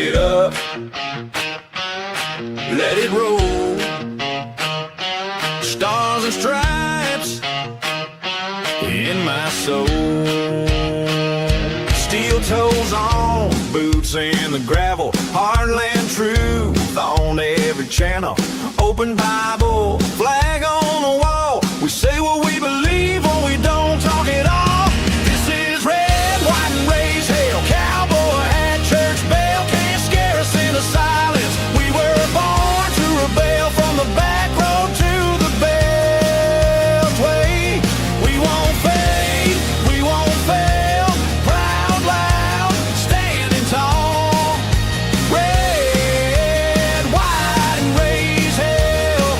it up, let it roll. Stars and stripes in my soul. Steel toes on, boots in the gravel. Heartland truth on every channel. Open Bible, flag on the wall. We say what we believe when we don't talk it off. This is red, white, and raise hell. Cowboy hat, church bell can't scare us into silence. We were born to rebel from the back road to the beltway. We won't fade, we won't fail. Proud, loud, standing tall. Red, white, and raise hell.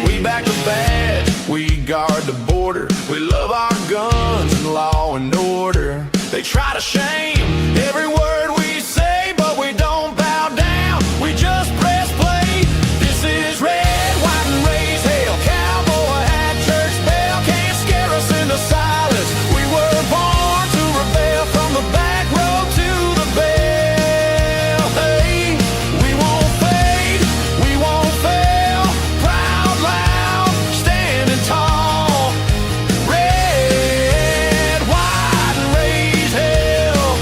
We back the badge, we guard the border. We love our guns and law and order. They try to shame every word we say, but we don't bow down, we just press play. This is red, white, and raise hell. Cowboy hat, church bell can't scare us into silence. We were born to rebel from the back road to the bell. Hey, we won't fade, we won't fail. Proud, loud, standing tall. Red, white, and raise hell.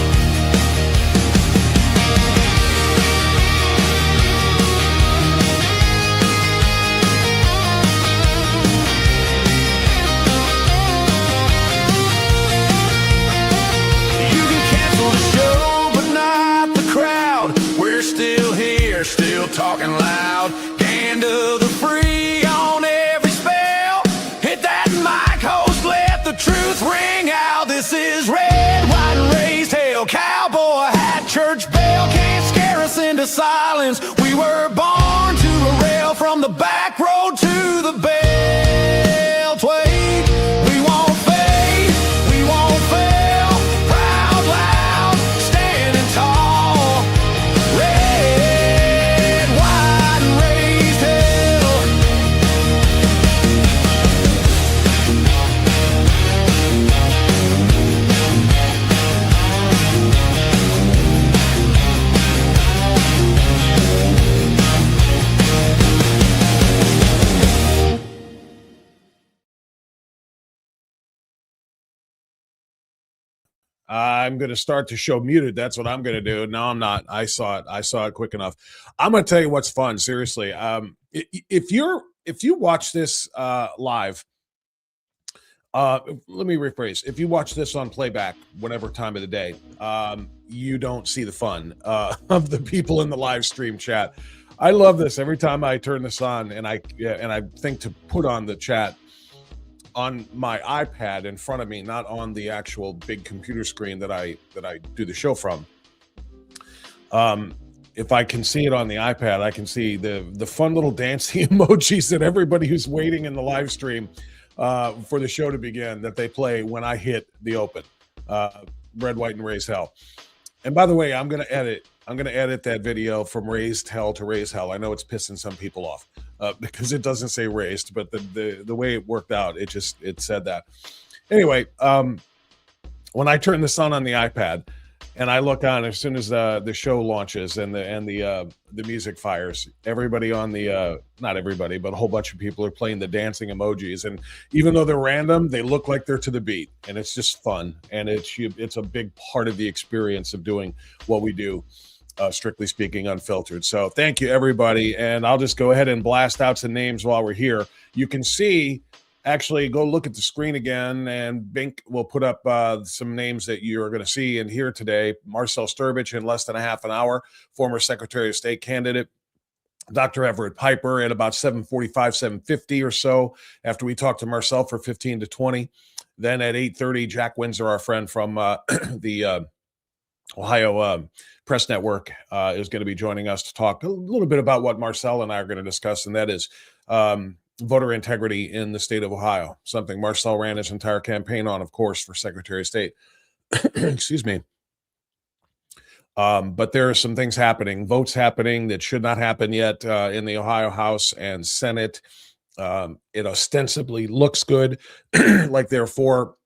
You can cancel the show, but not the crowd. We're still here, still talking loud. Hand of the free on every spell. Hit that mic, host, let the truth ring out. This is red, white, and raised hell. Cowboy hat, church bell can't scare us into silence. We were born to rail from the back road to the beltway. We won't fade, we won't fail. Proud, loud, standing tall. Red, white, and raised hell. I'm going to start the show muted. That's what I'm going to do. No, I'm not. I saw it quick enough. I'm going to tell you what's fun. Seriously. If you watch this live, let me rephrase. If you watch this on playback, whatever time of the day, you don't see the fun of the people in the live stream chat. I love this every time I turn this on, and I think to put on the chat on my iPad in front of me, not on the actual big computer screen that I do the show from. If I can see it on the iPad, I can see the fun little dancing emojis that everybody who's waiting in the live stream for the show to begin, that they play when I hit the open. Red, white, and raise hell. And by the way, I'm going to edit that video from raised hell to raise hell. I know it's pissing some people off because it doesn't say raised, but the way it worked out, it said that. Anyway, when I turn this on the iPad and I look on, as soon as the show launches and the music fires, everybody on the not everybody, but a whole bunch of people are playing the dancing emojis, and even though they're random, they look like they're to the beat, and it's just fun, and it's a big part of the experience of doing what we do. Strictly speaking, Unfiltered. So thank you, everybody. And I'll just go ahead and blast out some names while we're here. You can see, actually, go look at the screen again, and Bink will put up some names that you're going to see and hear today. Marcell Strbich in less than a half an hour, former Secretary of State candidate. Dr. Everett Piper at about 7:45, 7:50 or so, after we talked to Marcell for 15 to 20. Then at 8:30, Jack Windsor, our friend from the Ohio Press Network, is going to be joining us to talk a little bit about what Marcell and I are going to discuss, and that is voter integrity in the state of Ohio, something Marcell ran his entire campaign on, of course, for Secretary of State. Excuse me. But there are some things happening, votes happening that should not happen yet in the Ohio House and Senate. It ostensibly looks good, like they're for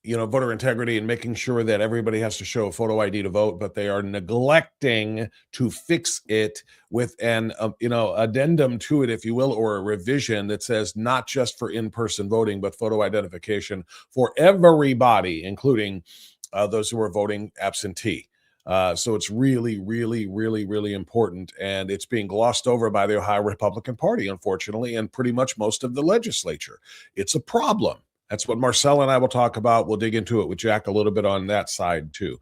voter integrity and making sure that everybody has to show a photo ID to vote, but they are neglecting to fix it with an addendum to it, if you will, or a revision that says not just for in-person voting, but photo identification for everybody, including those who are voting absentee. So it's really, really, really, really important, and it's being glossed over by the Ohio Republican Party, unfortunately, and pretty much most of the legislature. It's a problem. That's what Marcell and I will talk about. We'll dig into it with Jack a little bit on that side too.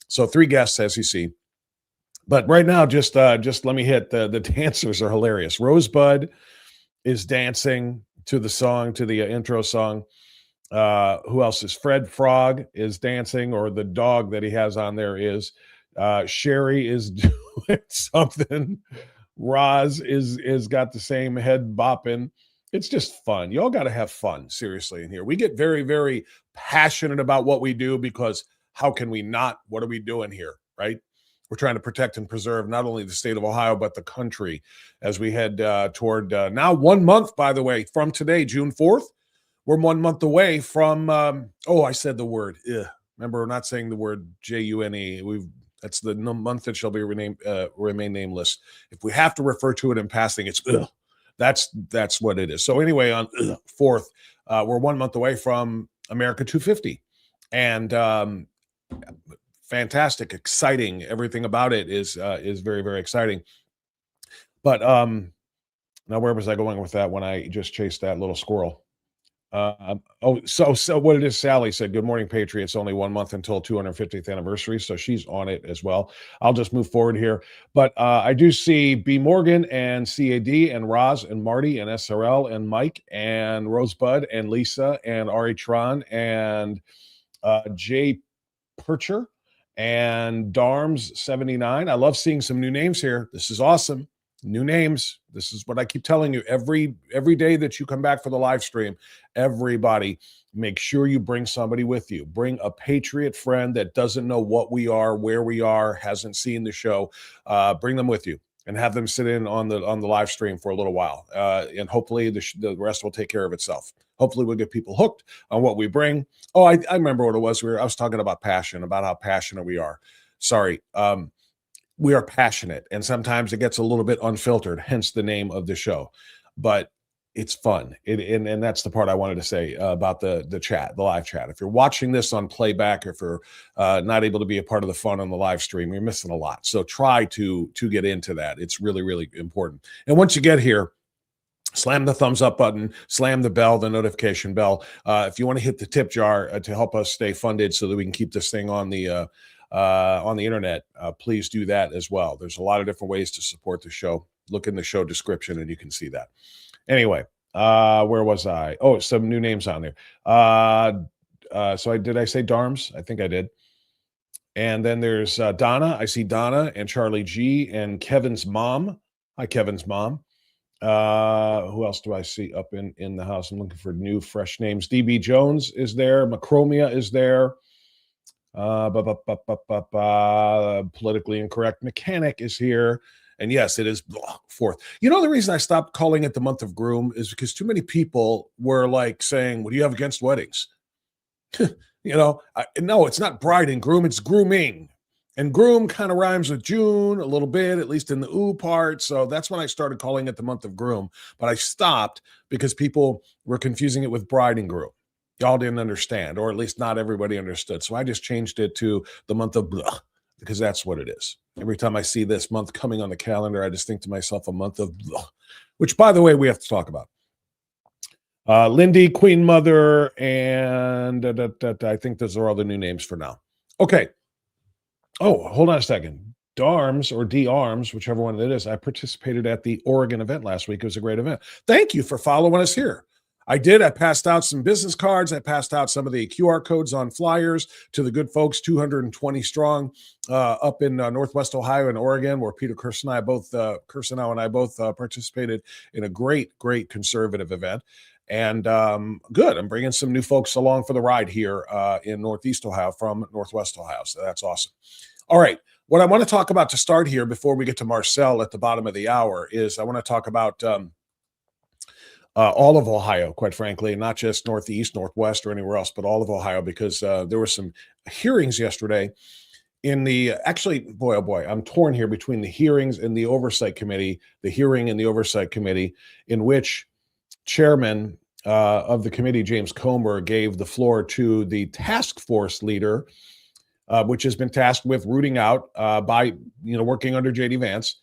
So 3 guests, as you see. But right now, just let me hit the dancers are hilarious. Rosebud is dancing to the song, to the intro song. Who else is? Fred Frog is dancing, or the dog that he has on there is. Sherry is doing something. Roz is got the same head bopping. It's just fun. You all got to have fun, seriously, in here. We get very, very passionate about what we do, because how can we not? What are we doing here, right? We're trying to protect and preserve not only the state of Ohio, but the country as we head toward now 1 month, by the way, from today, June 4th. We're 1 month away from, I said the word. Remember, we're not saying the word June. That's the month that shall be remain nameless. If we have to refer to it in passing, it's ugh. That's what it is. So anyway, on 4th, we're 1 month away from America 250, and fantastic, exciting. Everything about it is very, very exciting. But now where was I going with that when I just chased that little squirrel? So what it is, Sally said, good morning, Patriots. Only 1 month until 250th anniversary. So she's on it as well. I'll just move forward here. But I do see B. Morgan and CAD and Roz and Marty and SRL and Mike and Rosebud and Lisa and Ari Tron and Jay Percher and Darms 79. I love seeing some new names here. This is awesome. New names. This is what I keep telling you every day that you come back for the live stream. Everybody, make sure you bring somebody with you. Bring a patriot friend that doesn't know what we are, where we are, hasn't seen the show. Bring them with you and have them sit in on the live stream for a little while. And hopefully the rest will take care of itself. Hopefully we'll get people hooked on what we bring. Oh, I remember what it was. I was talking about passion, about how passionate we are. Sorry. We are passionate, and sometimes it gets a little bit unfiltered, hence the name of the show. But it's fun. And that's the part I wanted to say about the chat, the live chat. If you're watching this on playback, or if you're not able to be a part of the fun on the live stream, you're missing a lot. So try to get into that. It's really, really important. And once you get here, slam the thumbs up button, slam the bell, the notification bell. If you want to hit the tip jar to help us stay funded so that we can keep this thing on the internet, please do that as well. There's a lot of different ways to support the show. Look in the show description and you can see that. Anyway, where was I? Oh, some new names on there. So did I say Darms? I think I did. And then there's Donna. I see Donna and Charlie G and Kevin's mom. Hi, Kevin's mom. Who else do I see up in the house? I'm looking for new, fresh names. DB Jones is there. Macromia is there. Politically incorrect mechanic is here. And yes, it is 4th. You know, the reason I stopped calling it the month of groom is because too many people were like saying, what do you have against weddings? No, it's not bride and groom, it's grooming. And groom kind of rhymes with June a little bit, at least in the ooh part. So that's when I started calling it the month of groom. But I stopped because people were confusing it with bride and groom. Y'all didn't understand, or at least not everybody understood. So I just changed it to the month of blah, because that's what it is. Every time I see this month coming on the calendar, I just think to myself, a month of blah, which, by the way, we have to talk about. Lindy, Queen Mother, and I think those are all the new names for now. Okay. Oh, hold on a second. DARMS or D-ARMS, whichever one it is. I participated at the Oregon event last week. It was a great event. Thank you for following us here. I did. I passed out some business cards. I passed out some of the QR codes on flyers to the good folks, 220 strong, up in Northwest Ohio and Oregon, where Peter Kirstenau and I both participated in a great, great conservative event. And good. I'm bringing some new folks along for the ride here in Northeast Ohio from Northwest Ohio. So that's awesome. All right. What I want to talk about to start here before we get to Marcell at the bottom of the hour is I want to talk about all of Ohio, quite frankly, not just Northeast, Northwest, or anywhere else, but all of Ohio, because there were some hearings yesterday in the, actually, boy, oh boy, I'm torn here between the hearings and the oversight committee, the hearing and the oversight committee, in which chairman of the committee, James Comer, gave the floor to the task force leader, which has been tasked with rooting out by, working under J.D. Vance.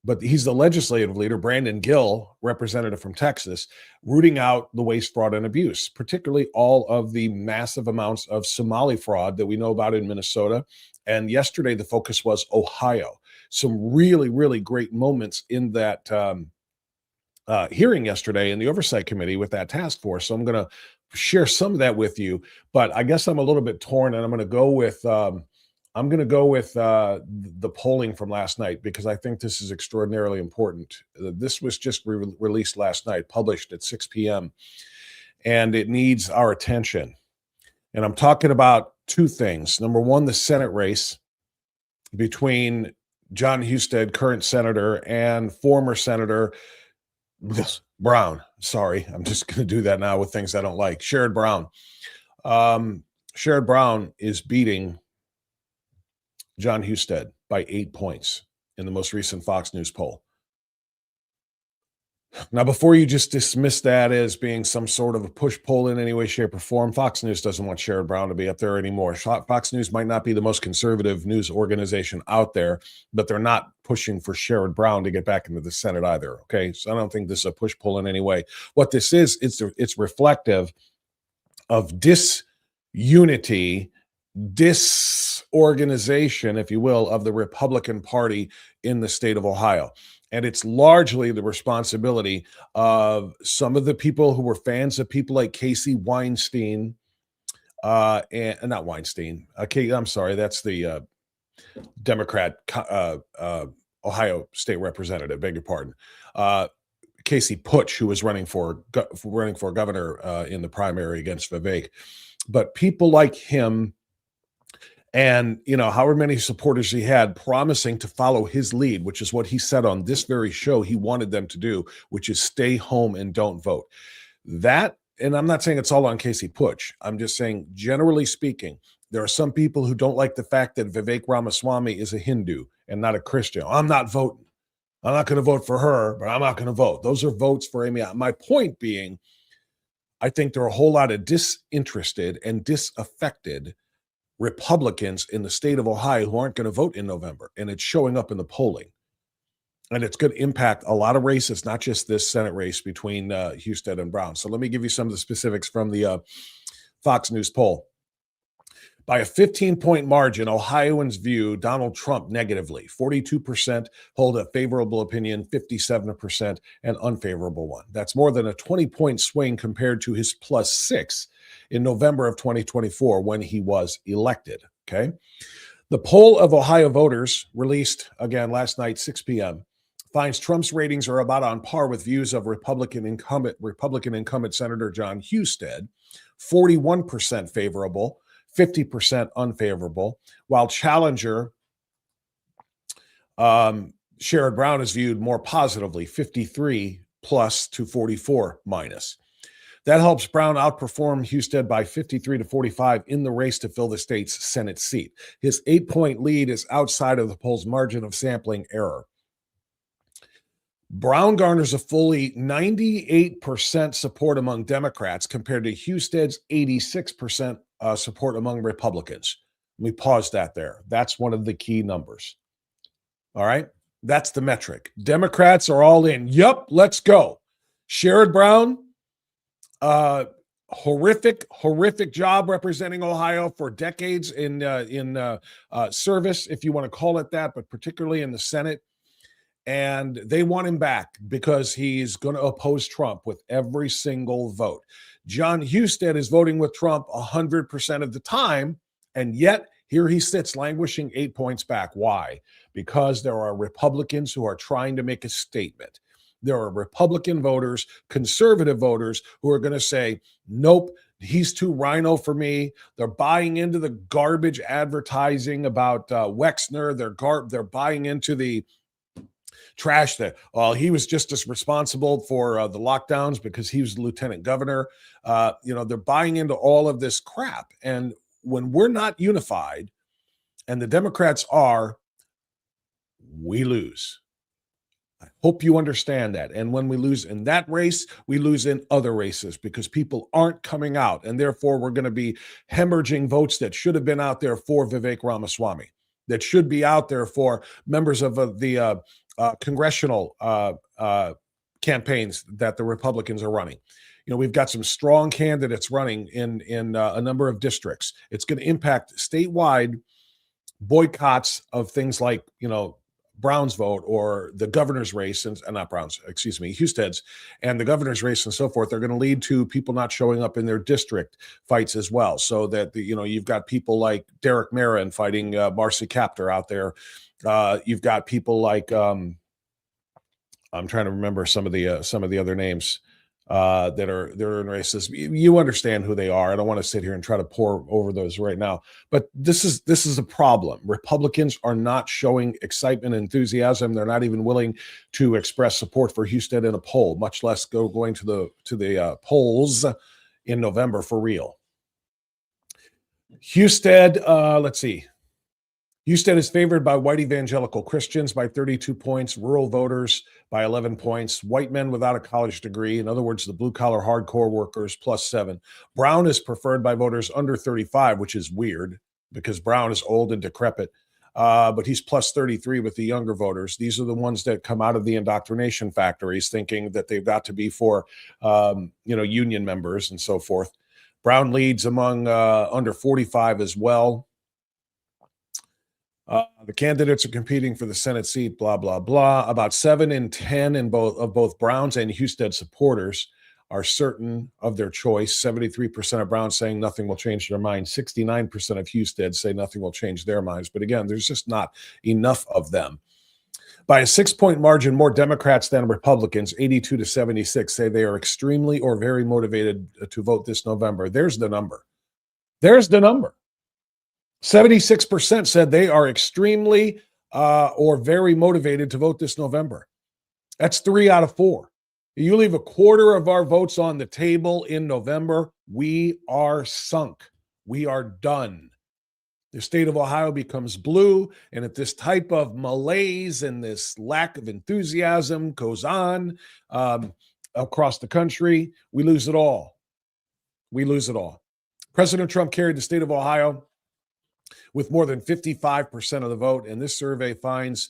But he's the legislative leader, Brandon Gill, representative from Texas, rooting out the waste, fraud, and abuse, particularly all of the massive amounts of Somali fraud that we know about in Minnesota. And yesterday, the focus was Ohio. Some really, really great moments in that hearing yesterday in the oversight committee with that task force. So I'm going to share some of that with you, but I guess I'm a little bit torn, and I'm going to go with the polling from last night, because I think this is extraordinarily important. This was just released last night, published at 6 p.m., and it needs our attention. And I'm talking about two things. Number one, the Senate race between John Husted, current senator, and former Senator Brown. Sorry, I'm just going to do that now with things I don't like. Sherrod Brown. Sherrod Brown is beating John Husted by 8 points in the most recent Fox News poll. Now, before you just dismiss that as being some sort of a push poll in any way, shape, or form, Fox News doesn't want Sherrod Brown to be up there anymore. Fox News might not be the most conservative news organization out there, but they're not pushing for Sherrod Brown to get back into the Senate either, okay? So I don't think this is a push poll in any way. What this is, it's reflective of disunity, disorganization, if you will, of the Republican Party in the state of Ohio. And it's largely the responsibility of some of the people who were fans of people like Casey Weinstein, and not Weinstein. Okay, I'm sorry, that's the Democrat Ohio state representative. Beg your pardon, Casey Putsch, who was running for governor in the primary against Vivek. But people like him, and, however many supporters he had, promising to follow his lead, which is what he said on this very show he wanted them to do, which is stay home and don't vote. That, and I'm not saying it's all on Casey Putsch. I'm just saying, generally speaking, there are some people who don't like the fact that Vivek Ramaswamy is a Hindu and not a Christian. I'm not voting. I'm not going to vote for her, but I'm not going to vote. Those are votes for Amy. My point being, I think there are a whole lot of disinterested and disaffected Republicans in the state of Ohio who aren't going to vote in November, and it's showing up in the polling. And it's going to impact a lot of races, not just this Senate race between Husted and Brown. So let me give you some of the specifics from the Fox News poll. By a 15-point margin, Ohioans view Donald Trump negatively. 42% hold a favorable opinion, 57% an unfavorable one. That's more than a 20-point swing compared to his +6 in November of 2024 when he was elected. Okay. The poll of Ohio voters, released again last night, 6 p.m., finds Trump's ratings are about on par with views of Republican incumbent Senator John Husted, 41% favorable, 50% unfavorable, while challenger Sherrod Brown is viewed more positively, 53 plus to 44 minus. That helps Brown outperform Husted by 53 to 45 in the race to fill the state's Senate seat. His 8-point lead is outside of the poll's margin of sampling error. Brown garners a fully 98% support among Democrats compared to Husted's 86% support among Republicans. Let me pause that there. That's one of the key numbers. All right. That's the metric. Democrats are all in. Yup, let's go. Sherrod Brown, horrific job representing Ohio for decades in service, if you want to call it that, but particularly in the Senate. And they want him back because he's going to oppose Trump with every single vote. John Husted is voting with Trump 100% of the time, and yet here he sits languishing 8 points back. Why? Because there are Republicans who are trying to make a statement. There are Republican voters, conservative voters, who are going to say, nope, he's too rhino for me. They're buying into the garbage advertising about Wexner. They're buying into the trash that, well, he was just as responsible for the lockdowns because he was the lieutenant governor. They're buying into all of this crap. And when we're not unified, and the Democrats are, we lose. I hope you understand that. And when we lose in that race, we lose in other races because people aren't coming out. And therefore, we're going to be hemorrhaging votes that should have been out there for Vivek Ramaswamy, that should be out there for members of the congressional campaigns that the Republicans are running. We've got some strong candidates running in a number of districts. It's going to impact statewide boycotts of things like, Brown's vote or the governor's race, and not Brown's, Husted's, and the governor's race and so forth. They're going to lead to people not showing up in their district fights as well. So that, you've got people like Derek Marin fighting Marcy Kaptur out there. You've got people like I'm trying to remember some of the other names that are in races. You understand who they are. I don't want to sit here and try to pour over those right now. But this is a problem. Republicans are not showing excitement and enthusiasm. They're not even willing to express support for Husted in a poll, much less going to the polls in November for real. Husted, let's see. Husted is favored by white evangelical Christians by 32 points, rural voters by 11 points, white men without a college degree, in other words, the blue-collar hardcore workers, +7. Brown is preferred by voters under 35, which is weird because Brown is old and decrepit, but he's +33 with the younger voters. These are the ones that come out of the indoctrination factories thinking that they've got to be for, union members and so forth. Brown leads among under 45 as well. The candidates are competing for the Senate seat, blah, blah, blah. About 7 in 10 of both Brown's and Husted supporters are certain of their choice. 73% of Brown saying nothing will change their mind. 69% of Husted say nothing will change their minds. But again, there's just not enough of them. By a 6-point margin, more Democrats than Republicans, 82 to 76, say they are extremely or very motivated to vote this November. There's the number. 76% said they are extremely or very motivated to vote this November. That's 3 out of 4. You leave a quarter of our votes on the table in November, we are sunk. We are done. the state of Ohio becomes blue, and if this type of malaise and this lack of enthusiasm goes on across the country, we lose it all. We lose it all. President Trump carried the state of Ohio with more than 55% of the vote, and this survey finds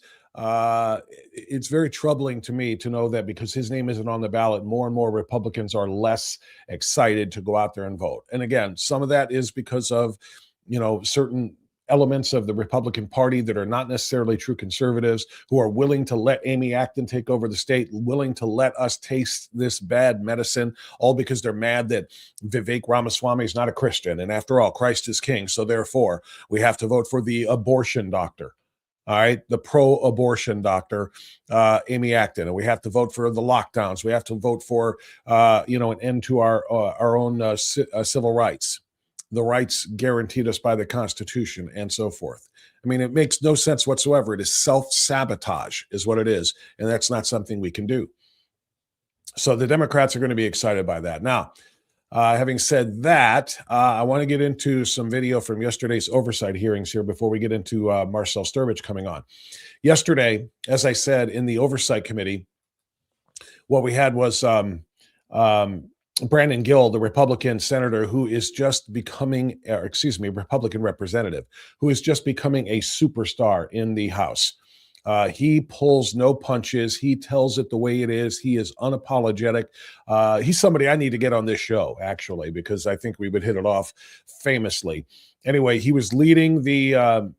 it's very troubling to me to know that because his name isn't on the ballot, more and more Republicans are less excited to go out there and vote. And again, some of that is because of, certain elements of the Republican Party that are not necessarily true conservatives, who are willing to let Amy Acton take over the state, willing to let us taste this bad medicine, all because they're mad that Vivek Ramaswamy is not a Christian. And after all, Christ is king. So therefore, we have to vote for the abortion doctor. All right, the pro-abortion doctor, Amy Acton, and we have to vote for the lockdowns. We have to vote for, an end to our own civil rights, the rights guaranteed us by the Constitution, and so forth. I mean, it makes no sense whatsoever. It is self-sabotage, is what it is, and that's not something we can do. So the Democrats are going to be excited by that. Now, having said that, I want to get into some video from yesterday's oversight hearings here before we get into Marcell Strbich coming on. Yesterday, as I said, in the oversight committee, what we had was Brandon Gill, the Republican senator who is just becoming, Republican representative, who is just becoming a superstar in the House. He pulls no punches. He tells it the way it is. He is unapologetic. He's somebody I need to get on this show, actually, because I think we would hit it off famously. Anyway, he was leading the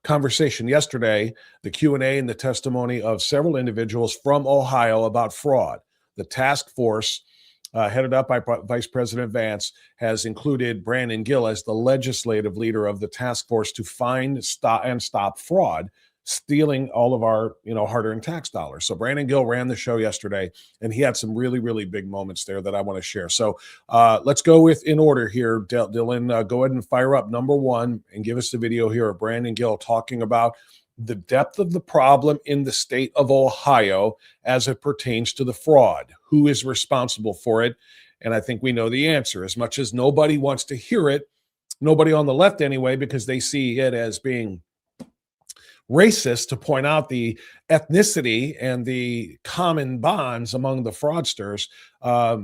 conversation yesterday, the Q&A and the testimony of several individuals from Ohio about fraud. The task force headed up by Vice President Vance has included Brandon Gill as the legislative leader of the task force to find, stop fraud, stealing all of our, hard-earned tax dollars. So Brandon Gill ran the show yesterday, and he had some really, really big moments there that I want to share. So let's go in order here. Dylan, go ahead and fire up number one and give us the video here of Brandon Gill talking about the depth of the problem in the state of Ohio as it pertains to the fraud. Who is responsible for it? And I think we know the answer. As much as nobody wants to hear it, nobody on the left anyway, because they see it as being racist to point out the ethnicity and the common bonds among the fraudsters,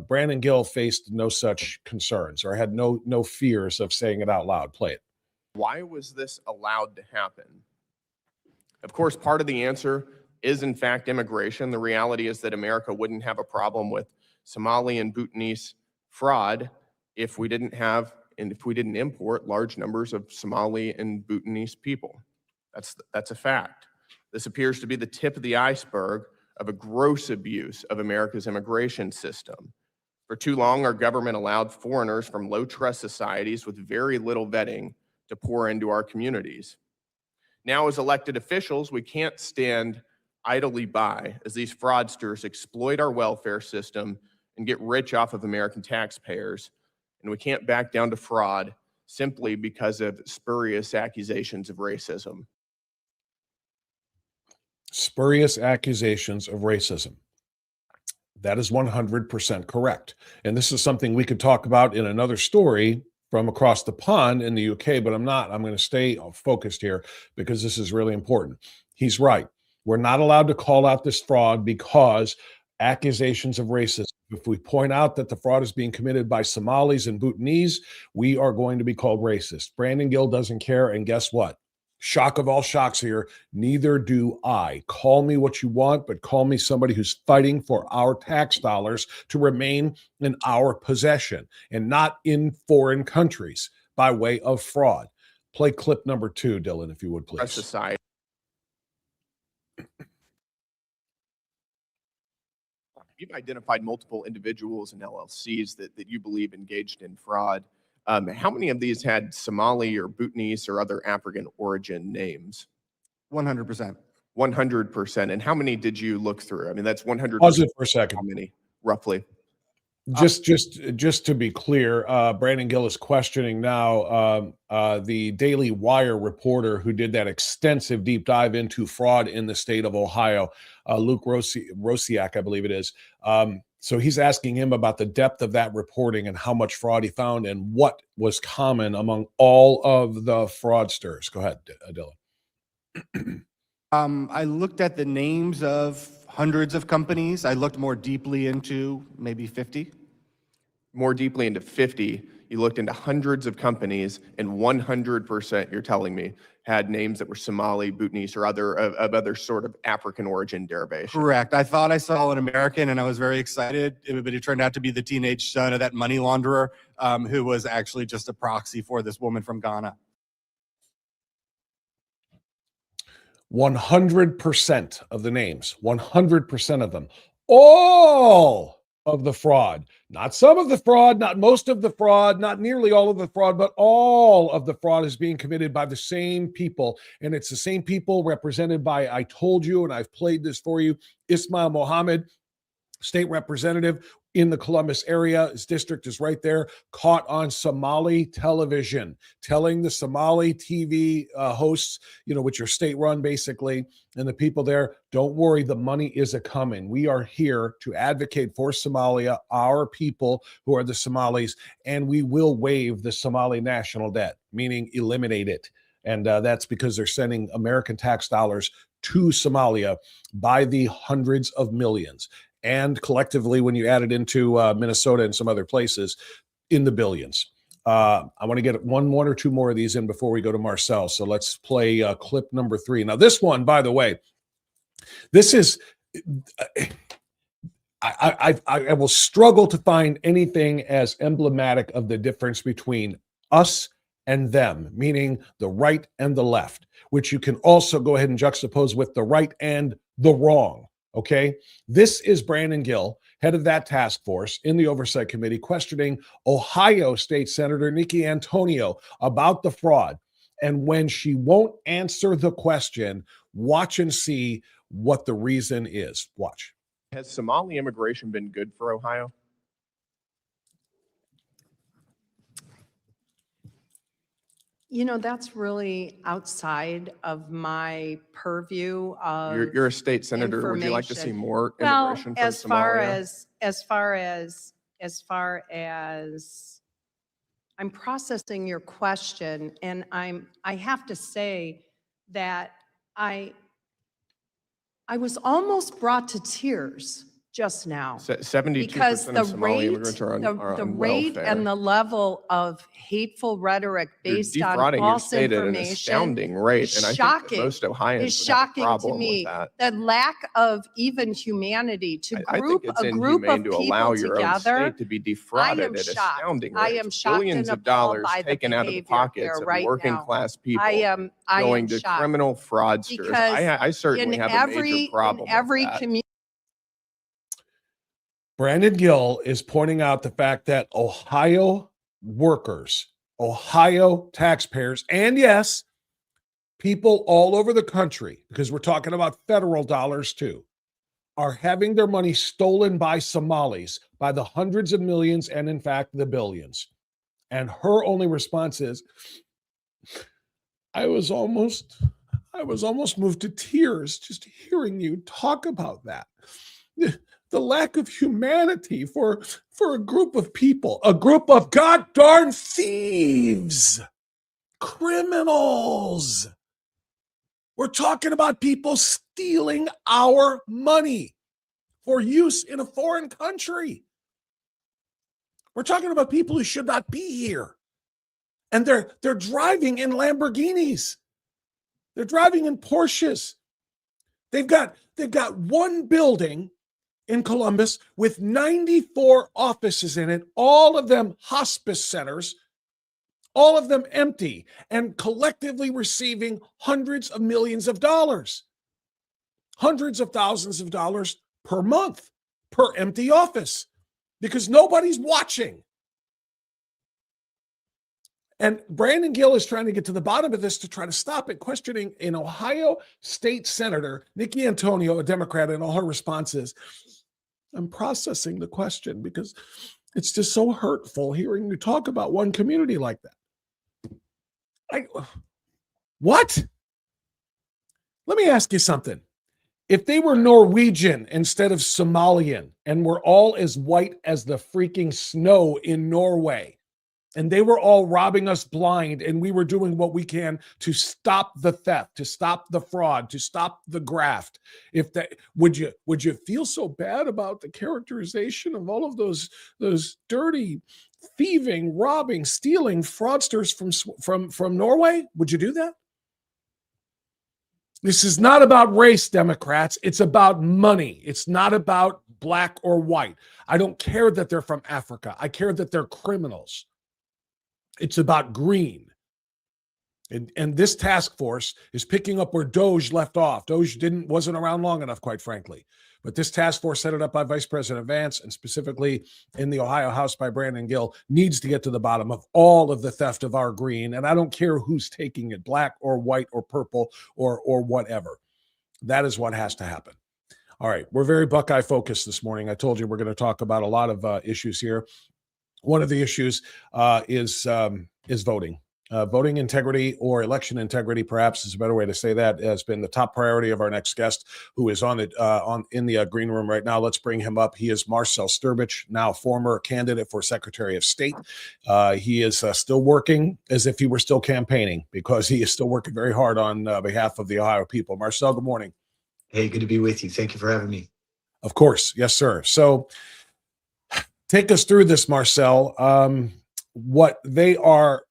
Brandon Gill faced no such concerns or had no fears of saying it out loud. Play it. Why was this allowed to happen? Of course, part of the answer is, in fact, immigration. The reality is that America wouldn't have a problem with Somali and Bhutanese fraud if we didn't import large numbers of Somali and Bhutanese people. That's a fact. This appears to be the tip of the iceberg of a gross abuse of America's immigration system. For too long, our government allowed foreigners from low-trust societies with very little vetting to pour into our communities. Now, as elected officials, we can't stand idly by as these fraudsters exploit our welfare system and get rich off of American taxpayers. And we can't back down to fraud simply because of spurious accusations of racism. Spurious accusations of racism. That is 100% correct. And this is something we could talk about in another story from across the pond in the UK, but I'm not. I'm going to stay focused here because this is really important. He's right. We're not allowed to call out this fraud because accusations of racism. If we point out that the fraud is being committed by Somalis and Bhutanese, we are going to be called racist. Brandon Gill doesn't care, and guess what? Shock of all shocks here, neither do I. Call me what you want, but call me somebody who's fighting for our tax dollars to remain in our possession and not in foreign countries by way of fraud. Play clip number 2, Dylan, if you would, please. Society. You've identified multiple individuals and LLCs that you believe engaged in fraud. How many of these had Somali or Bhutanese or other African origin names? 100%. 100%. And how many did you look through? I mean, that's 100%. Pause it for a second. How many, roughly? Just to be clear, Brandon Gill is questioning now the Daily Wire reporter who did that extensive deep dive into fraud in the state of Ohio, Luke Rosiak, I believe it is. So he's asking him about the depth of that reporting and how much fraud he found and what was common among all of the fraudsters. Go ahead, Dylan. I looked at the names of hundreds of companies. I looked more deeply into maybe 50. More deeply into 50, you looked into hundreds of companies, and 100%, you're telling me, had names that were Somali, Bhutanese, or other sort of African origin derivation. Correct. I thought I saw an American, and I was very excited, but it turned out to be the teenage son of that money launderer, who was actually just a proxy for this woman from Ghana. 100% of the names, 100% of them, all of the fraud, not some of the fraud, not most of the fraud, not nearly all of the fraud, but all of the fraud is being committed by the same people. And it's the same people represented by, I told you, and I've played this for you, Ismail Mohammed, state representative in the Columbus area. His district is right there, caught on Somali television, telling the Somali TV hosts, which are state run basically, and the people there, don't worry, the money is a coming. We are here to advocate for Somalia, our people who are the Somalis, and we will waive the Somali national debt, meaning eliminate it. And that's because they're sending American tax dollars to Somalia by the hundreds of millions. And collectively, when you add it into Minnesota and some other places, in the billions. I want to get one or two more of these in before we go to Marcell. So let's play clip number 3. Now, this one, by the way, this is, I will struggle to find anything as emblematic of the difference between us and them, meaning the right and the left, which you can also go ahead and juxtapose with the right and the wrong. Okay, this is Brandon Gill, head of that task force in the Oversight Committee, questioning Ohio State Senator Nikki Antonio about the fraud. And when she won't answer the question, watch and see what the reason is. Watch. Has Somali immigration been good for Ohio? That's really outside of my purview of You're a state senator. Would you like to see more immigration from Somalia? as far as I'm processing your question, and I have to say that I was almost brought to tears just now. 72% Because of the Somali rate, immigrants are the on rate welfare. and the level of hateful rhetoric You're based on defrauding your false state at an information astounding rate, and I think that shocking. most Ohioans is would have a shocking to problem me. with that. The lack of even humanity to I think group it's a group of inhumane to allow people your own together. state to be defrauded at shocked. astounding I rates. am shocked Billions and of dollars appalled by the taken out of the behavior pockets here of right working now. class people I am going to shocked. criminal fraudsters. Because I certainly in have a major problem in every with that. community. Brandon Gill is pointing out the fact that Ohio workers, Ohio taxpayers, and yes, people all over the country, because we're talking about federal dollars too, are having their money stolen by Somalis by the hundreds of millions and in fact the billions. And her only response is, I was almost moved to tears just hearing you talk about that. The lack of humanity for a group of people, a group of god-darn thieves, criminals. We're talking about people stealing our money for use in a foreign country. We're talking about people who should not be here. And they're driving in Lamborghinis. They're driving in Porsches. They've got one building in Columbus with 94 offices in it, all of them hospice centers, all of them empty, and collectively receiving hundreds of millions of dollars, hundreds of thousands of dollars per month per empty office, because nobody's watching. And Brandon Gill is trying to get to the bottom of this to try to stop it, questioning an Ohio State Senator, Nikki Antonio, a Democrat, and all her responses. I'm processing the question because it's just so hurtful hearing you talk about one community like that. What? Let me ask you something. If they were Norwegian instead of Somalian and were all as white as the freaking snow in Norway, and they were all robbing us blind, and we were doing what we can to stop the theft, to stop the fraud, to stop the graft, if that, would you feel so bad about the characterization of all of those dirty, thieving, robbing, stealing fraudsters from Norway? Would you do that? This is not about race, Democrats. It's about money. It's not about black or white. I don't care that they're from Africa. I care that they're criminals. It's about green. And this task force is picking up where Doge left off. Doge wasn't around long enough, quite frankly. But this task force, set it up by Vice President Vance, and specifically in the Ohio House by Brandon Gill, needs to get to the bottom of all of the theft of our green. And I don't care who's taking it, black or white or purple or whatever. That is what has to happen. All right, we're very Buckeye focused this morning. I told you we're going to talk about a lot of issues here. One of the issues is voting. Voting integrity, or election integrity, perhaps is a better way to say that, has been the top priority of our next guest, who is in the green room right now. Let's bring him up. He is Marcell Strbich, now former candidate for Secretary of State. He is still working as if he were still campaigning, because he is still working very hard on behalf of the Ohio people. Marcell, good morning. Hey, good to be with you. Thank you for having me. Of course. Yes, sir. So take us through this, Marcell. What they are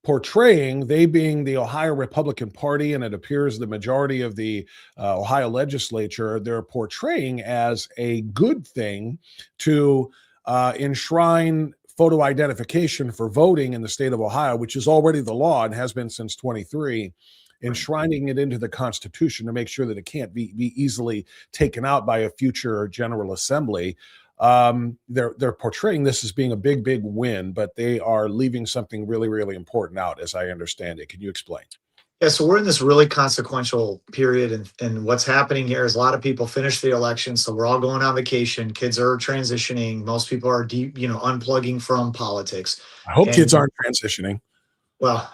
portraying, they being the Ohio Republican Party, and it appears the majority of the Ohio legislature, they're portraying as a good thing to enshrine photo identification for voting in the state of Ohio, which is already the law and has been since 23, enshrining it into the Constitution to make sure that it can't be easily taken out by a future General Assembly. They're portraying this as being a big win, but they are leaving something really important out, as I understand it. Can you explain? Yeah, so we're in this really consequential period, and what's happening here is a lot of people finish the election, so we're all going on vacation. Kids are transitioning. Most people are unplugging from politics. I hope kids aren't transitioning. Well,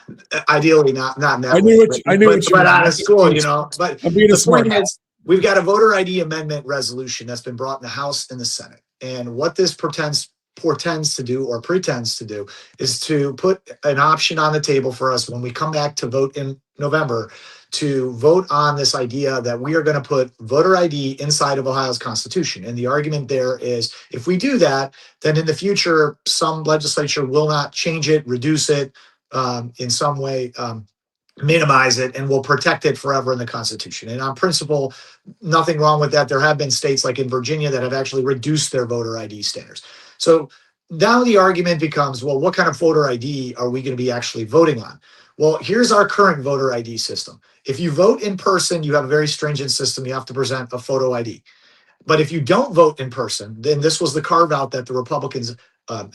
ideally not in that I knew what you but out of school, But I'm being the smart. point is, we've got a voter ID amendment resolution that's been brought in the House and the Senate. And what this pretends to do is to put an option on the table for us when we come back to vote in November, to vote on this idea that we are going to put voter ID inside of Ohio's Constitution. And the argument there is, if we do that, then in the future, some legislature will not change it, reduce it, in some way, minimize it, and will protect it forever in the Constitution. And on principle, nothing wrong with that. There have been states like in Virginia that have actually reduced their voter ID standards. So now the argument becomes, well, what kind of voter ID are we going to be actually voting on? Well, here's our current voter ID system. If you vote in person, you have a very stringent system. You have to present a photo ID. But if you don't vote in person, then this was the carve out that the Republicans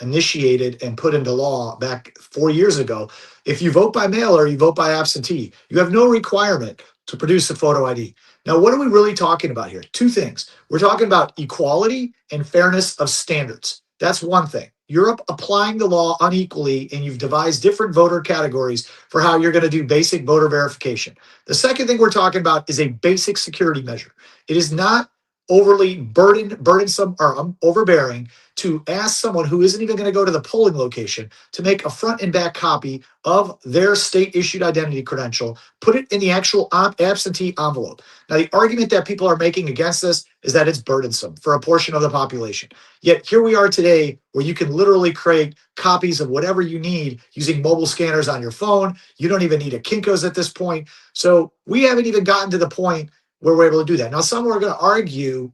initiated and put into law back 4 years ago. If you vote by mail or you vote by absentee, you have no requirement to produce a photo ID. Now, what are we really talking about here? Two things. We're talking about equality and fairness of standards. That's one thing. You're applying the law unequally, and you've devised different voter categories for how you're going to do basic voter verification. The second thing we're talking about is a basic security measure. It is not overly burdensome or overbearing to ask someone who isn't even going to go to the polling location to make a front and back copy of their state issued identity credential, put it in the actual absentee envelope. Now, the argument that people are making against this is that it's burdensome for a portion of the population. Yet here we are today, where you can literally create copies of whatever you need using mobile scanners on your phone. You don't even need a Kinko's at this point. So we haven't even gotten to the point where we're able to do that. Now, some are going to argue,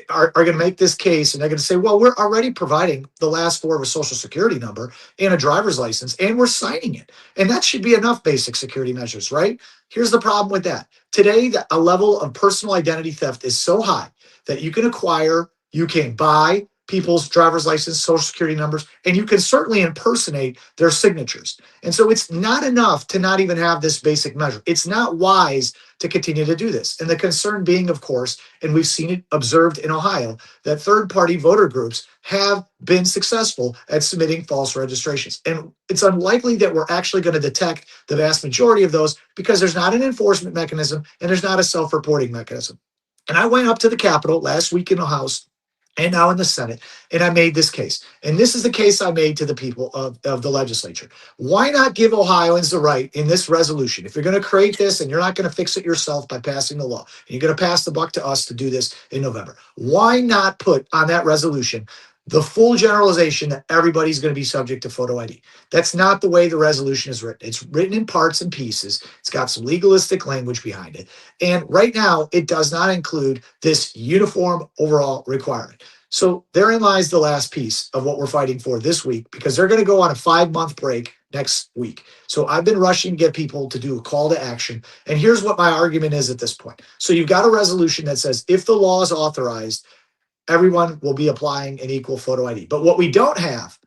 are going to make this case, and they're going to say, well, we're already providing the last four of a social security number and a driver's license, and we're signing it. And that should be enough basic security measures, right? Here's the problem with that. Today, a level of personal identity theft is so high that you can acquire, you can buy people's driver's license, social security numbers, and you can certainly impersonate their signatures. And so it's not enough to not even have this basic measure. It's not wise to continue to do this. And the concern being, of course, and we've seen it observed in Ohio, that third-party voter groups have been successful at submitting false registrations. And it's unlikely that we're actually going to detect the vast majority of those, because there's not an enforcement mechanism and there's not a self-reporting mechanism. And I went up to the Capitol last week in the House and now in the Senate, and I made this case. And this is the case I made to the people of the legislature. Why not give Ohioans the right in this resolution? If you're going to create this and you're not going to fix it yourself by passing the law, and you're going to pass the buck to us to do this in November, why not put on that resolution the full generalization that everybody's going to be subject to photo ID? That's not the way the resolution is written. It's written in parts and pieces. It's got some legalistic language behind it. And right now, it does not include this uniform overall requirement. So therein lies the last piece of what we're fighting for this week, because they're going to go on a 5-month break next week. So I've been rushing to get people to do a call to action. And here's what my argument is at this point. So you've got a resolution that says if the law is authorized, everyone will be applying an equal photo ID. But what we don't have,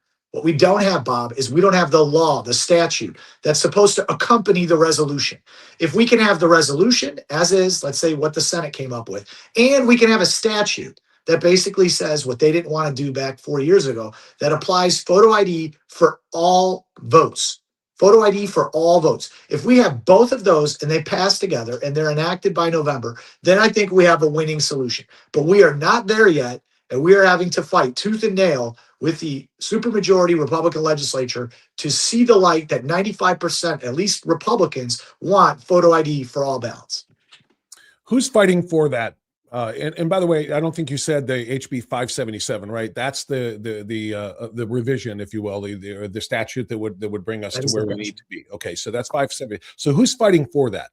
Bob, is we don't have the law, the statute that's supposed to accompany the resolution. If we can have the resolution as is, let's say what the Senate came up with, and we can have a statute that basically says what they didn't want to do back 4 years ago, that applies photo ID for all votes. Photo ID for all votes. If we have both of those and they pass together and they're enacted by November, then I think we have a winning solution. But we are not there yet, and we are having to fight tooth and nail with the supermajority Republican legislature to see the light that 95%, at least Republicans, want photo ID for all ballots. Who's fighting for that? And by the way, I don't think you said the HB 577, right? That's the revision, if you will, the statute that would bring us to where we need to be. Okay, so that's 570. So who's fighting for that?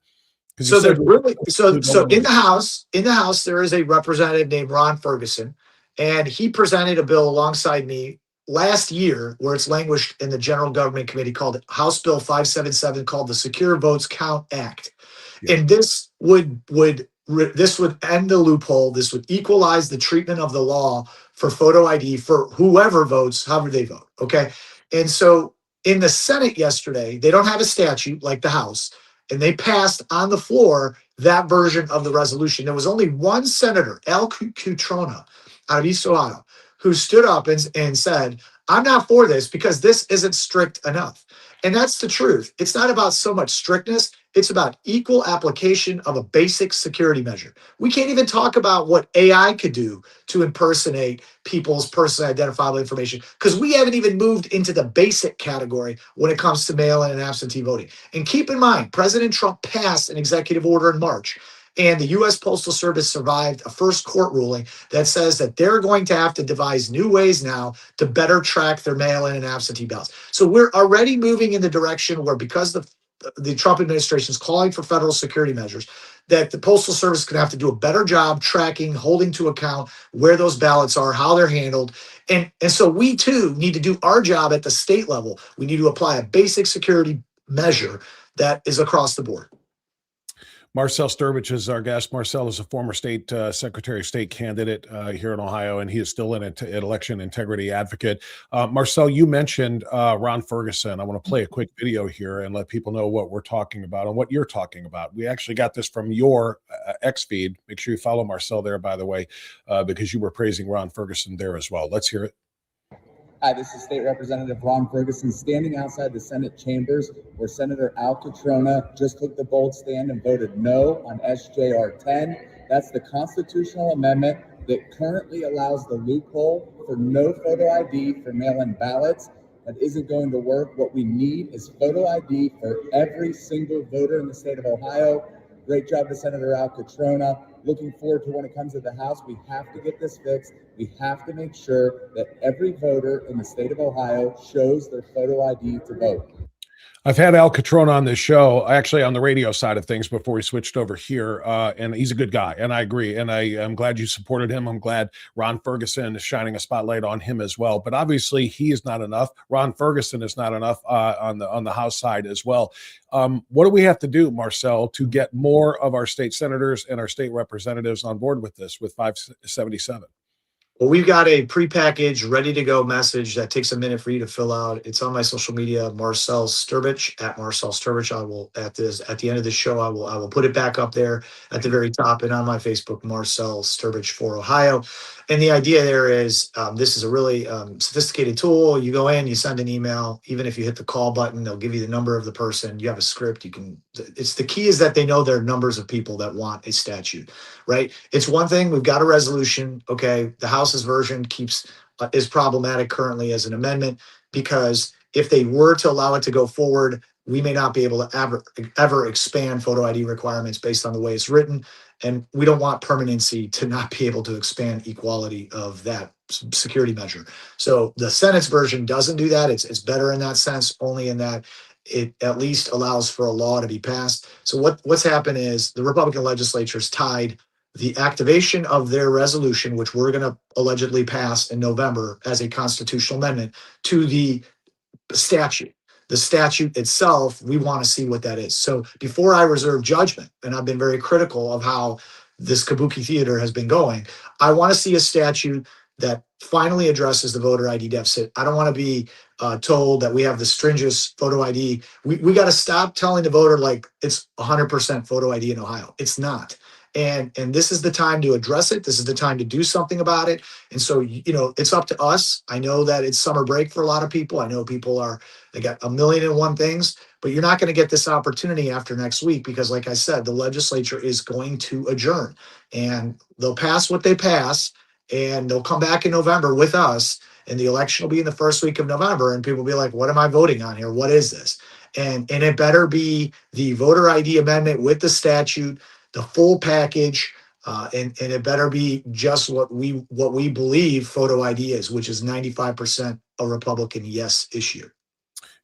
So there's really so in the House, there is a representative named Ron Ferguson, and he presented a bill alongside me last year where it's languished in the General Government Committee called House Bill 577, called the Secure Votes Count Act. Yeah. And this would end the loophole. This would equalize the treatment of the law for photo ID for whoever votes, however they vote. Okay. And so in the Senate yesterday, they don't have a statute like the House, and they passed on the floor that version of the resolution. There was only one senator, Al Cutrona, out of East Ohio, who stood up and said, I'm not for this because this isn't strict enough. And that's the truth. It's not about so much strictness. It's about equal application of a basic security measure. We can't even talk about what AI could do to impersonate people's personally identifiable information, because we haven't even moved into the basic category when it comes to mail-in and absentee voting. And keep in mind, President Trump passed an executive order in March, and the U.S. Postal Service survived a first court ruling that says that they're going to have to devise new ways now to better track their mail-in and absentee ballots. So we're already moving in the direction where, because the Trump administration is calling for federal security measures, that the Postal Service is going to have to do a better job tracking, holding to account where those ballots are, how they're handled. And so we too need to do our job at the state level. We need to apply a basic security measure that is across the board. Marcell Strbich is our guest. Marcell is a former state Secretary of State candidate here in Ohio, and he is still an election integrity advocate. Marcell, you mentioned Ron Ferguson. I want to play a quick video here and let people know what we're talking about and what you're talking about. We actually got this from your X feed. Make sure you follow Marcell there, by the way, because you were praising Ron Ferguson there as well. Let's hear it. Hi, this is State Representative Ron Ferguson standing outside the Senate chambers where Senator Al Cutrona just took the bold stand and voted no on SJR 10. That's the constitutional amendment that currently allows the loophole for no photo ID for mail-in ballots. That isn't going to work. What we need is photo ID for every single voter in the state of Ohio. Great job to Senator Al Cutrona. Looking forward to when it comes to the House. We have to get this fixed. We have to make sure that every voter in the state of Ohio shows their photo ID to vote. I've had Al Cutrona on this show, actually on the radio side of things before he switched over here, and he's a good guy, and I agree, and I'm glad you supported him. I'm glad Ron Ferguson is shining a spotlight on him as well, but obviously he is not enough. Ron Ferguson is not enough on the House side as well. What do we have to do, Marcell, to get more of our state senators and our state representatives on board with this, with 577? Well, we've got a prepackaged, ready to go message that takes a minute for you to fill out. It's on my social media, Marcell Strbich at Marcell Strbich. I will at the end of the show, I will put it back up there at the very top, and on my Facebook, Marcell Strbich for Ohio. And the idea there is this is a really sophisticated tool. You go in, you send an email. Even if you hit the call button, they'll give you the number of the person. You have a script. You can. It's the key is that they know there are numbers of people that want a statute, right? It's one thing. We've got a resolution. Okay, the House's version is problematic currently as an amendment because if they were to allow it to go forward, we may not be able to ever expand photo ID requirements based on the way it's written. And we don't want permanency to not be able to expand equality of that security measure. So the Senate's version doesn't do that. It's better in that sense, only in that it at least allows for a law to be passed. So what's happened is the Republican legislature's tied the activation of their resolution, which we're going to allegedly pass in November as a constitutional amendment, to the statute. The statute itself, we want to see what that is. So before I reserve judgment, and I've been very critical of how this kabuki theater has been going, I want to see a statute that finally addresses the voter ID deficit. I don't want to be told that we have the stringent photo ID. We got to stop telling the voter like it's 100% photo ID in Ohio. It's not. And this is the time to address it. This is the time to do something about it. And so, it's up to us. I know that it's summer break for a lot of people. I know they got a million and one things, but you're not going to get this opportunity after next week because, like I said, the legislature is going to adjourn and they'll pass what they pass and they'll come back in November with us and the election will be in the first week of November and people will be like, what am I voting on here? What is this? And it better be the voter ID amendment with the statute, the full package, and it better be just what we believe photo ID is, which is 95% a Republican yes issue.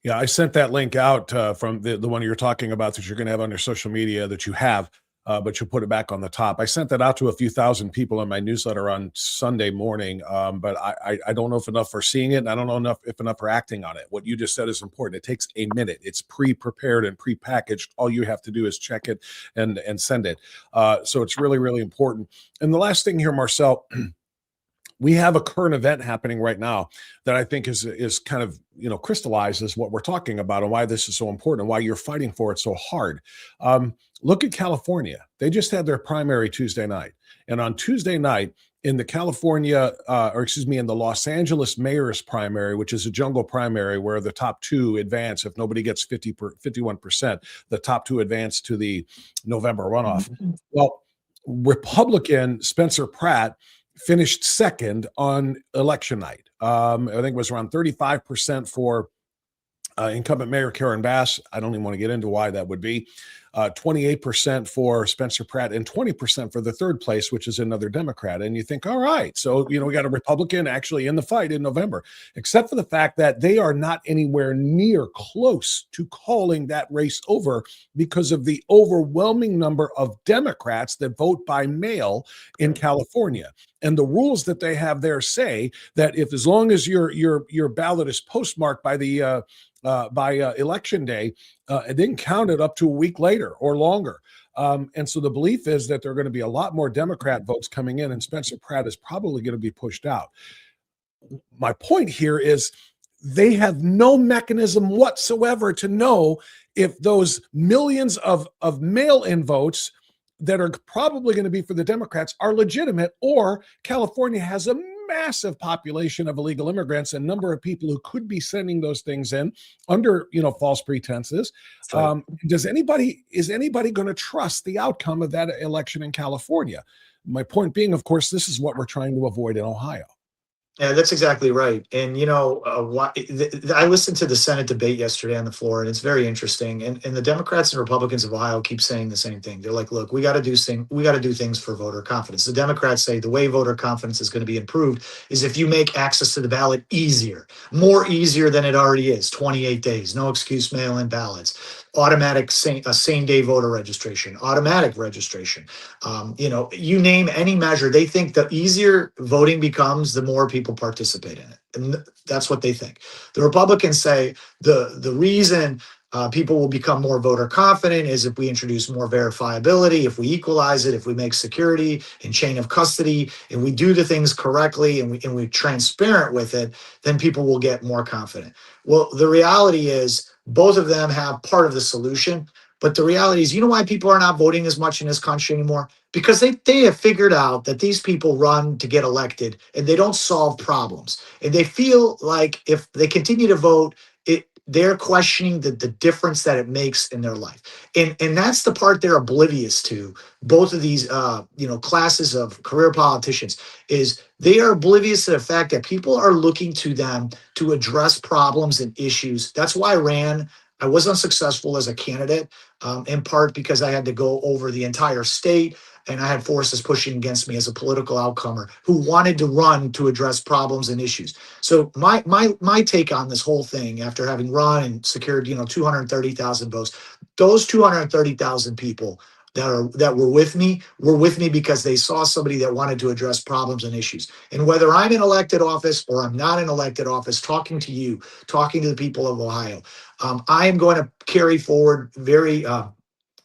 Yeah, I sent that link out from the one you're talking about that you're going to have on your social media that you have, but you'll put it back on the top. I sent that out to a few thousand people in my newsletter on Sunday morning, but I don't know if enough are seeing it, and I don't know if enough are acting on it. What you just said is important. It takes a minute. It's pre-prepared and pre-packaged. All you have to do is check it and send it. So it's really, really important. And the last thing here, Marcell, we have a current event happening right now that I think is kind of, crystallizes what we're talking about and why this is so important and why you're fighting for it so hard. Look at California. They just had their primary Tuesday night. And on Tuesday night in the in the Los Angeles mayor's primary, which is a jungle primary where the top two advance. If nobody gets 51%, the top two advance to the November runoff. Well, Republican Spencer Pratt finished second on election night. I think it was around 35% for incumbent Mayor Karen Bass. I don't even want to get into why that would be. 28% for Spencer Pratt and 20% for the third place, which is another Democrat. And you think, all right, so, we got a Republican actually in the fight in November, except for the fact that they are not anywhere near close to calling that race over because of the overwhelming number of Democrats that vote by mail in California. And the rules that they have there say that if, as long as your ballot is postmarked by the election day, and then count it up to a week later or longer. And so the belief is that there are going to be a lot more Democrat votes coming in, and Spencer Pratt is probably going to be pushed out. My point here is they have no mechanism whatsoever to know if those millions of mail-in votes that are probably going to be for the Democrats are legitimate, or California has a massive population of illegal immigrants and number of people who could be sending those things in under, false pretenses. Right. Is anybody going to trust the outcome of that election in California? My point being, of course, this is what we're trying to avoid in Ohio. Yeah, that's exactly right. And, I listened to the Senate debate yesterday on the floor, and it's very interesting. And the Democrats and Republicans of Ohio keep saying the same thing. They're like, look, we got to do things for voter confidence. The Democrats say the way voter confidence is going to be improved is if you make access to the ballot more easier than it already is. 28 days, no excuse mail-in ballots, automatic same-day voter registration, automatic registration. You name any measure. They think the easier voting becomes, the more people people participate in it. And that's what they think. The Republicans say the reason people will become more voter confident is if we introduce more verifiability, if we equalize it, if we make security and chain of custody, and we do the things correctly, and we're transparent with it, then people will get more confident. Well, the reality is both of them have part of the solution. But the reality is, you know why people are not voting as much in this country anymore? Because they have figured out that these people run to get elected and they don't solve problems. And they feel like if they continue to vote, they're questioning the difference that it makes in their life. And that's the part they're oblivious to. Both of these classes of career politicians is they are oblivious to the fact that people are looking to them to address problems and issues. That's why I ran. I was unsuccessful as a candidate, in part because I had to go over the entire state and I had forces pushing against me as a political outcomer who wanted to run to address problems and issues. So my take on this whole thing, after having run and secured 230,000 votes, those 230,000 people that were with me because they saw somebody that wanted to address problems and issues. And whether I'm in elected office or I'm not in elected office, talking to you, talking to the people of Ohio, I am going to carry forward very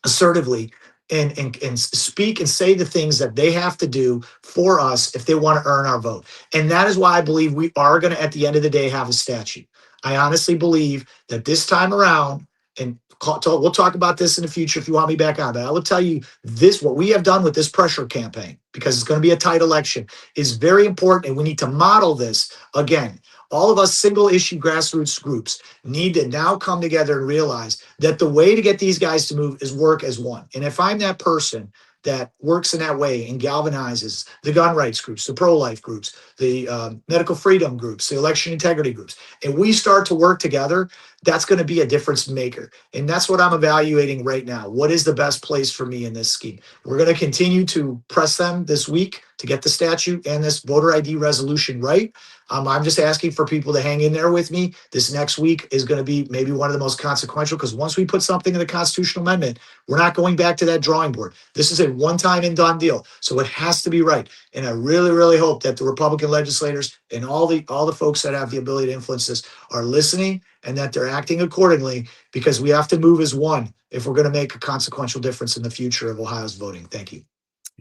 assertively and speak and say the things that they have to do for us if they want to earn our vote. And that is why I believe we are going to, at the end of the day, have a statute. I honestly believe that this time around, and we'll talk about this in the future if you want me back on, but I will tell you this, what we have done with this pressure campaign, because it's going to be a tight election, is very important. And we need to model this again. All of us single issue grassroots groups need to now come together and realize that the way to get these guys to move is work as one. And if I'm that person that works in that way and galvanizes the gun rights groups, the pro-life groups, the medical freedom groups, the election integrity groups, and we start to work together, that's going to be a difference maker. And that's what I'm evaluating right now. What is the best place for me in this scheme? We're going to continue to press them this week to get the statute and this voter ID resolution right. I'm just asking for people to hang in there with me. This next week is going to be maybe one of the most consequential, because once we put something in the constitutional amendment, we're not going back to that drawing board. This is a one-time and done deal. So it has to be right. And I really, really hope that the Republican legislators and all the folks that have the ability to influence this are listening and that they're acting accordingly, because we have to move as one if we're going to make a consequential difference in the future of Ohio's voting. Thank you.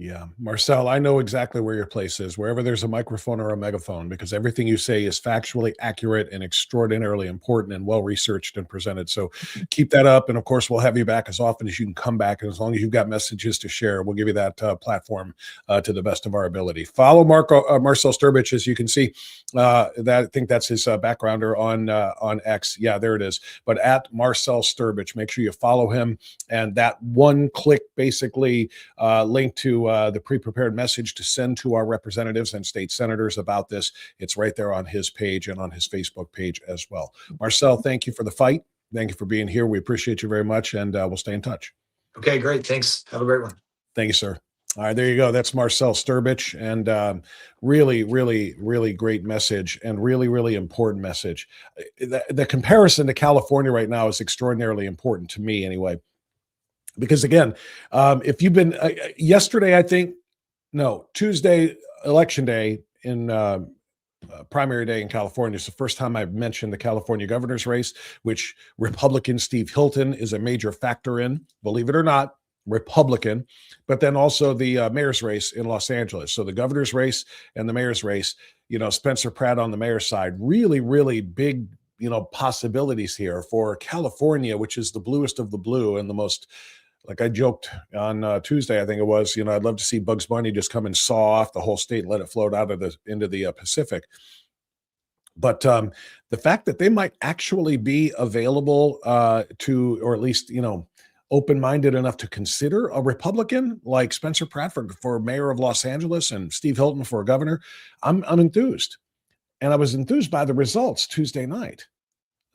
Yeah, Marcell, I know exactly where your place is, wherever there's a microphone or a megaphone, because everything you say is factually accurate and extraordinarily important and well-researched and presented. So keep that up. And of course, we'll have you back as often as you can come back. And as long as you've got messages to share, we'll give you that platform to the best of our ability. Follow Marcell Strbich, as you can see. I think that's his backgrounder on X. Yeah, there it is. But at Marcell Strbich, make sure you follow him. And that one click basically link to the pre-prepared message to send to our representatives and state senators about this. It's right there on his page and on his Facebook page as well. Marcell, thank you for the fight. Thank you for being here. We appreciate you very much, and we'll stay in touch. Okay, great. Thanks. Have a great one. Thank you, sir. All right, there you go. That's Marcell Strbich, and really, really, really great message, and really, really important message. The comparison to California right now is extraordinarily important to me anyway. Because again, if you've been yesterday, Tuesday, election day in primary day in California is the first time I've mentioned the California governor's race, which Republican Steve Hilton is a major factor in, believe it or not, Republican, but then also the mayor's race in Los Angeles. So the governor's race and the mayor's race, Spencer Pratt on the mayor's side, really, really big, possibilities here for California, which is the bluest of the blue and the most, like I joked on Tuesday, I think it was, I'd love to see Bugs Bunny just come and saw off the whole state and let it float out of into the Pacific. But the fact that they might actually be available to, or at least, open-minded enough to consider a Republican like Spencer Pratt for mayor of Los Angeles and Steve Hilton for governor, I'm enthused. And I was enthused by the results Tuesday night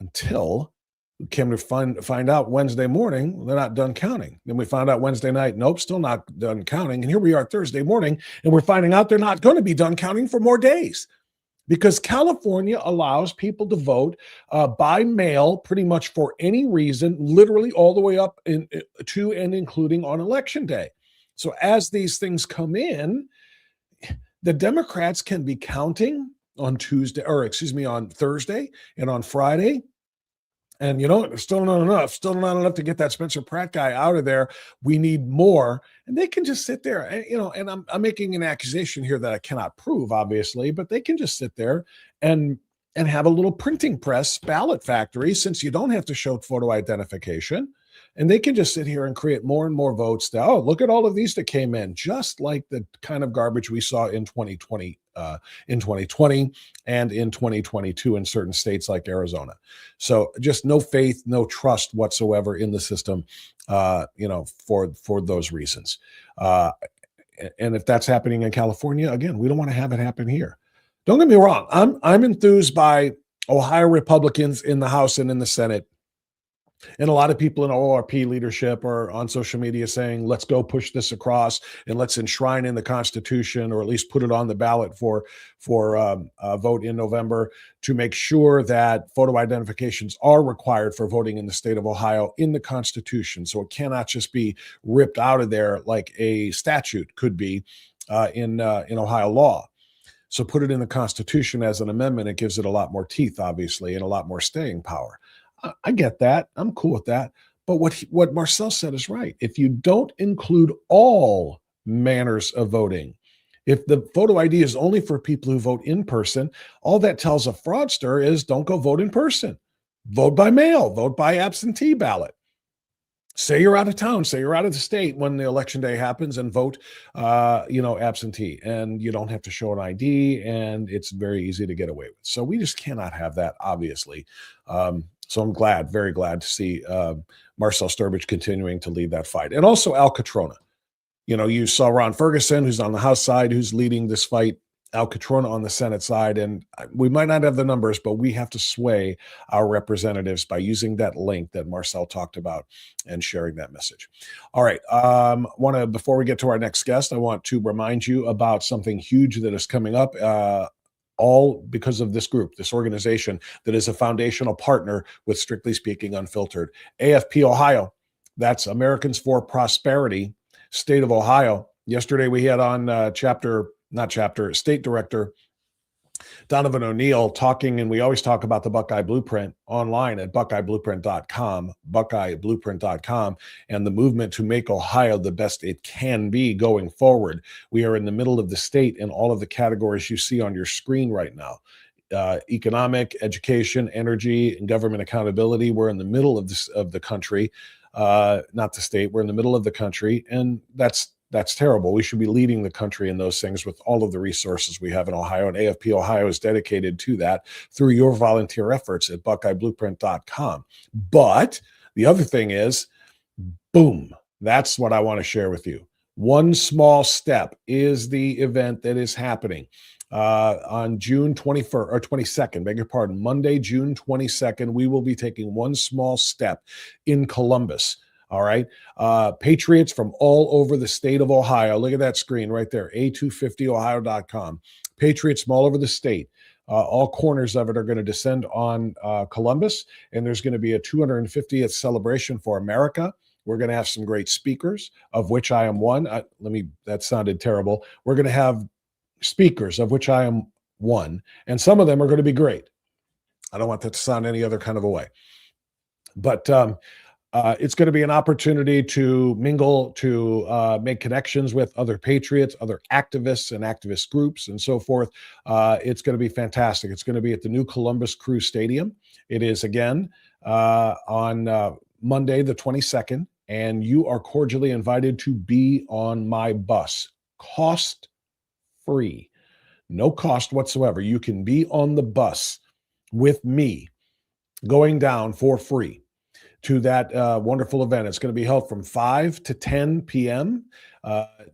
until we came to find out Wednesday morning they're not done counting. Then we found out Wednesday night, nope, still not done counting. And here we are Thursday morning, and we're finding out they're not going to be done counting for more days, because California allows people to vote by mail pretty much for any reason, literally all the way up to and including on election day. So as these things come in, the Democrats can be counting on Tuesday, or excuse me, on Thursday and on Friday. And it's still not enough to get that Spencer Pratt guy out of there. We need more. And they can just sit there, and I'm making an accusation here that I cannot prove, obviously, but they can just sit there and have a little printing press ballot factory, since you don't have to show photo identification. And they can just sit here and create more and more votes. Look at all of these that came in, just like the kind of garbage we saw in 2020 and in 2022 in certain states like Arizona. So just no faith, no trust whatsoever in the system, for those reasons. And if that's happening in California, again, we don't want to have it happen here. Don't get me wrong. I'm enthused by Ohio Republicans in the House and in the Senate. And a lot of people in ORP leadership are on social media saying, let's go push this across and let's enshrine in the Constitution, or at least put it on the ballot for a vote in November, to make sure that photo identifications are required for voting in the state of Ohio in the Constitution. So it cannot just be ripped out of there like a statute could be in Ohio law. So put it in the Constitution as an amendment. It gives it a lot more teeth, obviously, and a lot more staying power. I get that. I'm cool with that. But what Marcell said is right. If you don't include all manners of voting, if the photo ID is only for people who vote in person, all that tells a fraudster is don't go vote in person. Vote by mail. Vote by absentee ballot. Say you're out of town. Say you're out of the state when the election day happens, and vote, absentee. And you don't have to show an ID, and it's very easy to get away with. So we just cannot have that, obviously. So I'm very glad to see Marcell Strbich continuing to lead that fight. And also Al Catrona. You saw Ron Ferguson, who's on the House side, who's leading this fight. Al Catrona on the Senate side. And we might not have the numbers, but we have to sway our representatives by using that link that Marcell talked about and sharing that message. All right. Before we get to our next guest, I want to remind you about something huge that is coming up. All because of this group, this organization that is a foundational partner with Strictly Speaking Unfiltered. AFP Ohio, that's Americans for Prosperity, state of Ohio. Yesterday we had on State Director Donovan O'Neill talking, and we always talk about the Buckeye Blueprint online at buckeyeblueprint.com, and the movement to make Ohio the best it can be going forward. We are in the middle of the state in all of the categories you see on your screen right now. Economic, education, energy, and government accountability. We're in the middle of the country, not the state. We're in the middle of the country, and that's terrible. We should be leading the country in those things with all of the resources we have in Ohio, and AFP Ohio is dedicated to that through your volunteer efforts at buckeyeblueprint.com. But the other thing is, boom, that's what I want to share with you. One Small Step is the event that is happening on June 21st or 22nd, beg your pardon, Monday, June 22nd. We will be taking one small step in Columbus. All right. Patriots from all over the state of Ohio. Look at that screen right there, a250ohio.com. Patriots from all over the state. All corners of it are going to descend on Columbus, and there's going to be a 250th celebration for America. We're going to have some great speakers, of which I am one. That sounded terrible. We're going to have speakers, of which I am one, and some of them are going to be great. I don't want that to sound any other kind of a way. But it's going to be an opportunity to mingle, to make connections with other patriots, other activists and activist groups and so forth. It's going to be fantastic. It's going to be at the new Columbus Crew Stadium. It is, again, on Monday, the 22nd, and you are cordially invited to be on my bus. Cost-free. No cost whatsoever. You can be on the bus with me going down for free to that wonderful event. It's going to be held from 5 to 10 p.m.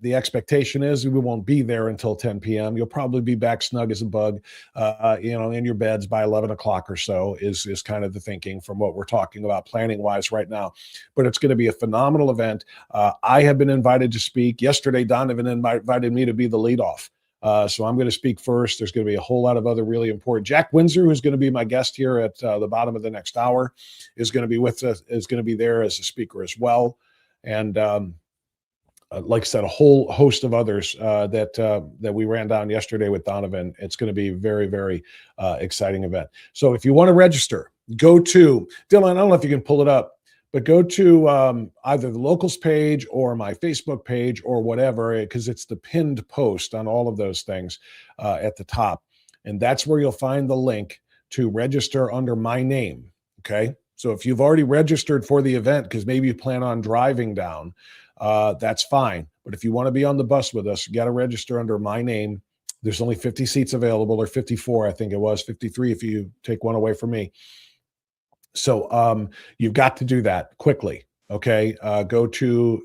The expectation is we won't be there until 10 p.m. You'll probably be back snug as a bug, in your beds by 11 o'clock or so is kind of the thinking from what we're talking about planning-wise right now. But it's going to be a phenomenal event. I have been invited to speak. Yesterday, Donovan invited me to be the leadoff. So I'm going to speak first. There's going to be a whole lot of other really important. Jack Windsor, who's going to be my guest here at the bottom of the next hour, is going to be with us, is going to be there as a speaker as well. And like I said, a whole host of others that we ran down yesterday with Donovan. It's going to be a very, very exciting event. So if you want to register, go to Dylan. I don't know if you can pull it up, but go to either the locals page or my Facebook page or whatever, because it's the pinned post on all of those things at the top. And that's where you'll find the link to register under my name. Okay. So if you've already registered for the event, because maybe you plan on driving down, that's fine. But if you want to be on the bus with us, you got to register under my name. There's only 50 seats available, or 54, I think it was, 53 if you take one away from me. So you've got to do that quickly. Okay. Go to,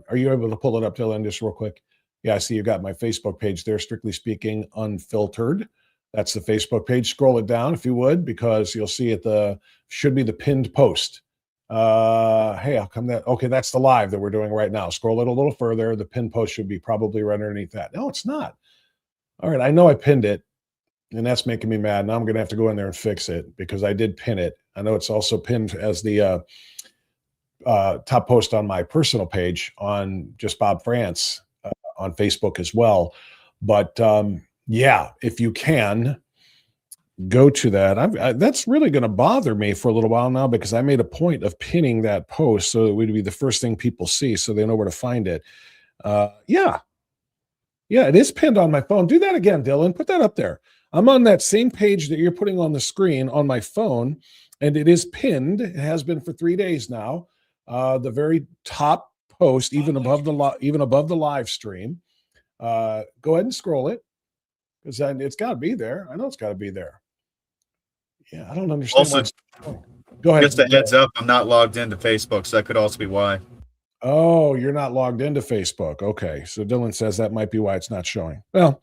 are you able to pull it up, Dylan, just real quick? Yeah, I see you got my Facebook page there, Strictly Speaking Unfiltered. That's the Facebook page. Scroll it down if you would, because you'll see it should be the pinned post. Hey, how come that? Okay, that's the live that we're doing right now. Scroll it a little further. The pinned post should be probably right underneath that. No, it's not. All right, I know I pinned it, and that's making me mad. Now I'm going to have to go in there and fix it because I did pin it. I know it's also pinned as the top post on my personal page on Just Bob France on Facebook as well. But yeah, if you can, go to that. That's really going to bother me for a little while now, because I made a point of pinning that post so it would be the first thing people see so they know where to find it. Yeah, it is pinned on my phone. Do that again, Dylan. Put that up there. I'm on that same page that you're putting on the screen on my phone, and it is pinned. It has been for 3 days now. The very top post, even above the live stream. Go ahead and scroll it, because it's got to be there. I know it's got to be there. Yeah, I don't understand. Go ahead. Just a heads up, I'm not logged into Facebook, so that could also be why. Oh, you're not logged into Facebook. Okay, so Dylan says that might be why it's not showing. Well,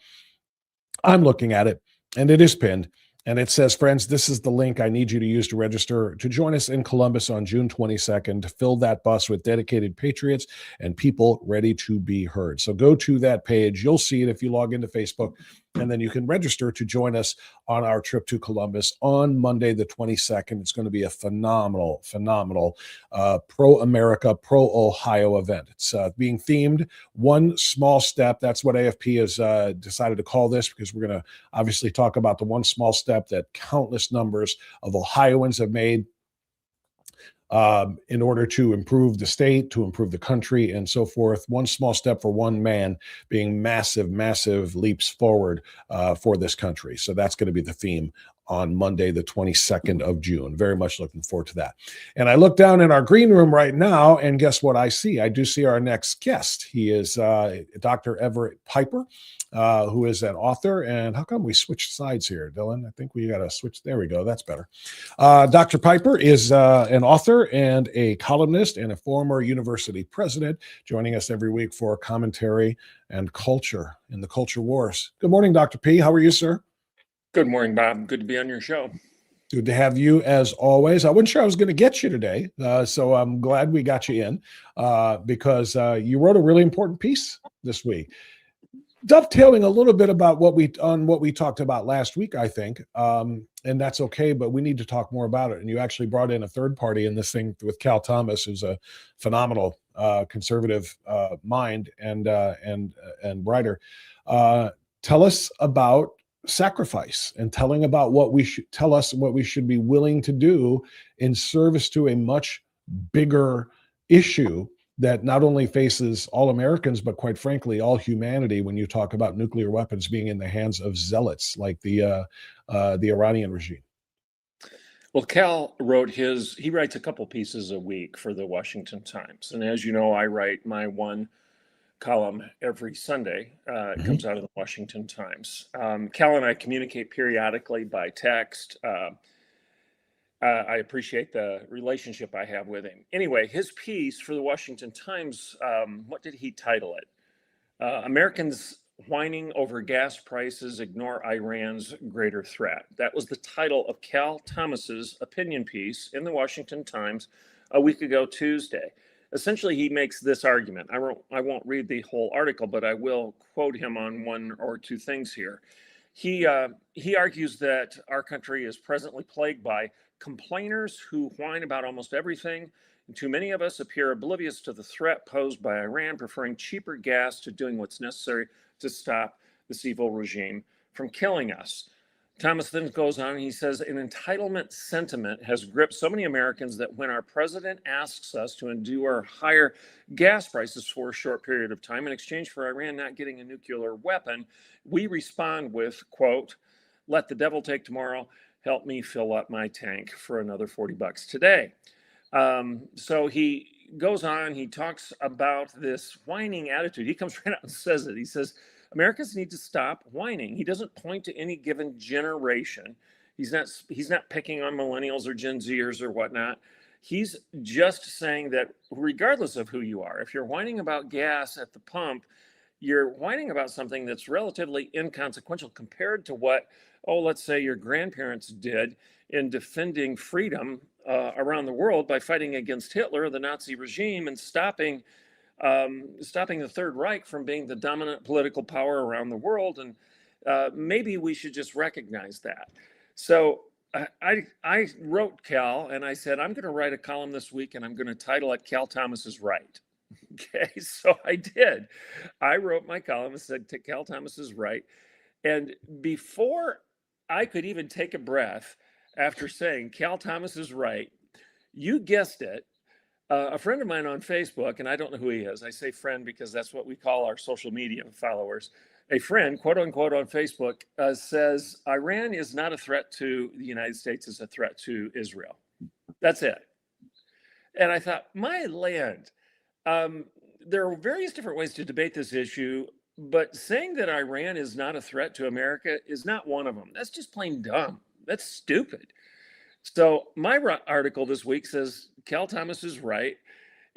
I'm looking at it, and it is pinned. And it says, friends, this is the link I need you to use to register to join us in Columbus on June 22nd to fill that bus with dedicated patriots and people ready to be heard. So go to that page. You'll see it if you log into Facebook, and then you can register to join us on our trip to Columbus on Monday, the 22nd. It's going to be a phenomenal pro-America, pro-Ohio event. It's being themed One Small Step. That's what AFP has decided to call this, because we're going to obviously talk about the one small step that countless numbers of Ohioans have made in order to improve the state, to improve the country, and so forth. One small step for one man being massive, massive leaps forward for this country. So that's going to be the theme on Monday, the 22nd of June. Very much looking forward to that. And I look down in our green room right now, and guess what I see? I do see our next guest. He is Dr. Everett Piper, who is an author. And how come we switched sides here, Dylan? I think we got to switch. There we go. That's better. Dr. Piper is an author and a columnist and a former university president, joining us every week for commentary and culture in the culture wars. Good morning, Dr. P. How are you, sir? Good morning, Bob. Good to be on your show. Good to have you as always. I wasn't sure I was going to get you today, so I'm glad we got you in because you wrote a really important piece this week, dovetailing a little bit about what we talked about last week, I think, and that's okay. But we need to talk more about it. And you actually brought in a third party in this thing with Cal Thomas, who's a phenomenal conservative mind and writer. Tell us about sacrifice, and telling about what we should be willing to do in service to a much bigger issue that not only faces all Americans, but quite frankly, all humanity, when you talk about nuclear weapons being in the hands of zealots like the Iranian regime. Well, Cal he writes a couple pieces a week for the Washington Times. And as you know, I write my one column every Sunday. It comes out of the Washington Times. Cal and I communicate periodically by text. I appreciate the relationship I have with him. Anyway, his piece for the Washington Times, what did he title it? Americans whining over gas prices ignore Iran's greater threat. That was the title of Cal Thomas's opinion piece in the Washington Times a week ago Tuesday. Essentially, he makes this argument. I won't read the whole article, but I will quote him on one or two things here. He argues that our country is presently plagued by complainers who whine about almost everything, Too many of us appear oblivious to the threat posed by Iran, preferring cheaper gas to doing what's necessary to stop this evil regime from killing us. Thomas then goes on and he says, an entitlement sentiment has gripped so many Americans that when our president asks us to endure higher gas prices for a short period of time in exchange for Iran not getting a nuclear weapon, we respond with, quote, let the devil take tomorrow, help me fill up my tank for another $40 today. So he goes on, he talks about this whining attitude. He comes right out and says it. He says, Americans need to stop whining. He doesn't point to any given generation. He's not picking on millennials or Gen Zers or whatnot. He's just saying that regardless of who you are, if you're whining about gas at the pump, you're whining about something that's relatively inconsequential compared to what, let's say your grandparents did in defending freedom around the world by fighting against Hitler, the Nazi regime, and stopping the Third Reich from being the dominant political power around the world. And maybe we should just recognize that. So I wrote Cal and I said, I'm going to write a column this week and I'm going to title it Cal Thomas is Right. Okay, so I did. I wrote my column and said, Cal Thomas is right. And before I could even take a breath after saying Cal Thomas is right, you guessed it, a friend of mine on Facebook, and I don't know who he is. I say friend because that's what we call our social media followers. A friend, quote unquote, on Facebook says, Iran is not a threat to the United States, it's a threat to Israel. That's it. And I thought, my land, there are various different ways to debate this issue, but saying that Iran is not a threat to America is not one of them. That's just plain dumb. That's stupid. So my article this week says Cal Thomas is right.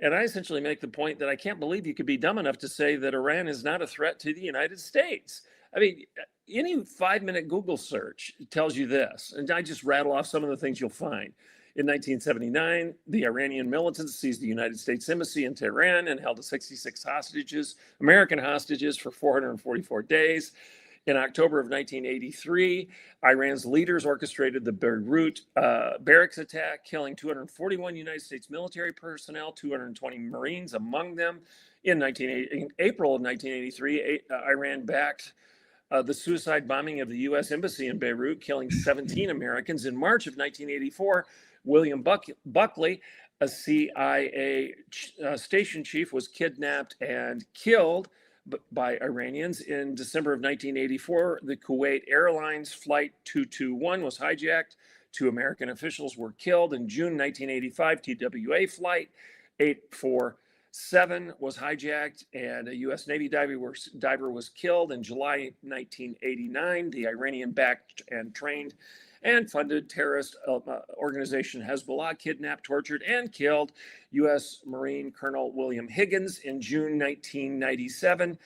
And I essentially make the point that I can't believe you could be dumb enough to say that Iran is not a threat to the United States. I mean, any 5-minute Google search tells you this. And I just rattle off some of the things you'll find. In 1979, the Iranian militants seized the United States Embassy in Tehran and held 66 hostages, American hostages, for 444 days. In October of 1983, Iran's leaders orchestrated the Beirut barracks attack, killing 241 United States military personnel, 220 Marines among them. In April of 1983, Iran backed the suicide bombing of the U.S. Embassy in Beirut, killing 17 Americans. In March of 1984, William Buckley, a CIA station chief, was kidnapped and killed by Iranians. In December of 1984, the Kuwait Airlines Flight 221 was hijacked. 2 American officials were killed. In June 1985, TWA Flight 847 was hijacked and a U.S. Navy diver was killed. In July 1989, the Iranian-backed and trained and funded terrorist organization Hezbollah kidnapped, tortured, and killed U.S. Marine Colonel William Higgins. In June 1997,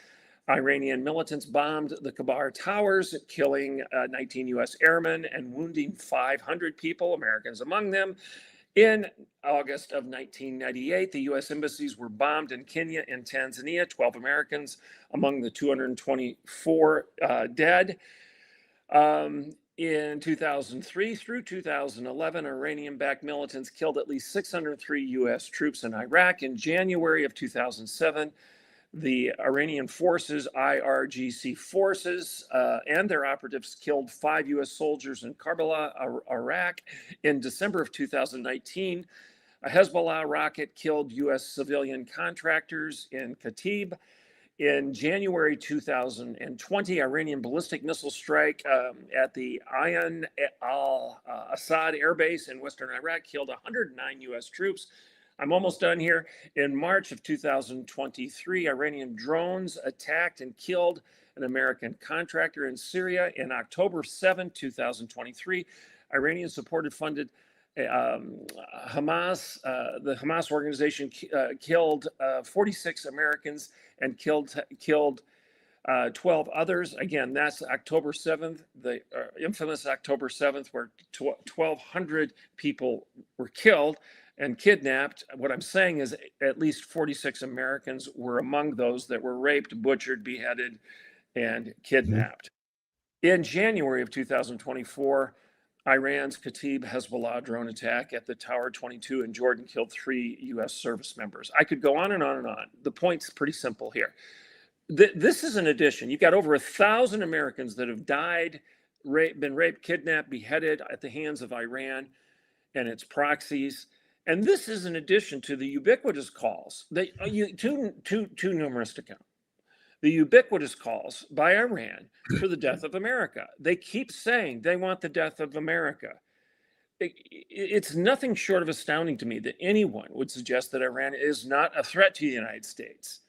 Iranian militants bombed the Kabar Towers, killing 19 U.S. airmen and wounding 500 people, Americans among them. In August of 1998, the U.S. embassies were bombed in Kenya and Tanzania, 12 Americans among the 224 dead. In 2003 through 2011, Iranian-backed militants killed at least 603 U.S. troops in Iraq. In January of 2007, the Iranian forces, IRGC forces, and their operatives killed 5 U.S. soldiers in Karbala, Iraq. In December of 2019, a Hezbollah rocket killed U.S. civilian contractors in Khatib. In January 2020, Iranian ballistic missile strike at the Ayan al-Assad Air Base in western Iraq killed 109 U.S. troops. I'm almost done here. In March of 2023, Iranian drones attacked and killed an American contractor in Syria. In October 7, 2023, Iranian-supported funded Hamas, the Hamas organization killed 46 Americans and killed 12 others. Again, that's October 7th, the infamous October 7th, where 1,200 people were killed and kidnapped. What I'm saying is at least 46 Americans were among those that were raped, butchered, beheaded, and kidnapped. In January of 2024, Iran's Kataib Hezbollah drone attack at the Tower 22 in Jordan killed 3 U.S. service members. I could go on and on and on. The point's pretty simple here. This is an addition. You've got over 1,000 Americans that have died, been raped, kidnapped, beheaded at the hands of Iran and its proxies. And this is in addition to the ubiquitous calls, too numerous to count, the ubiquitous calls by Iran for the death of America. They keep saying they want the death of America. It's nothing short of astounding to me that anyone would suggest that Iran is not a threat to the United States.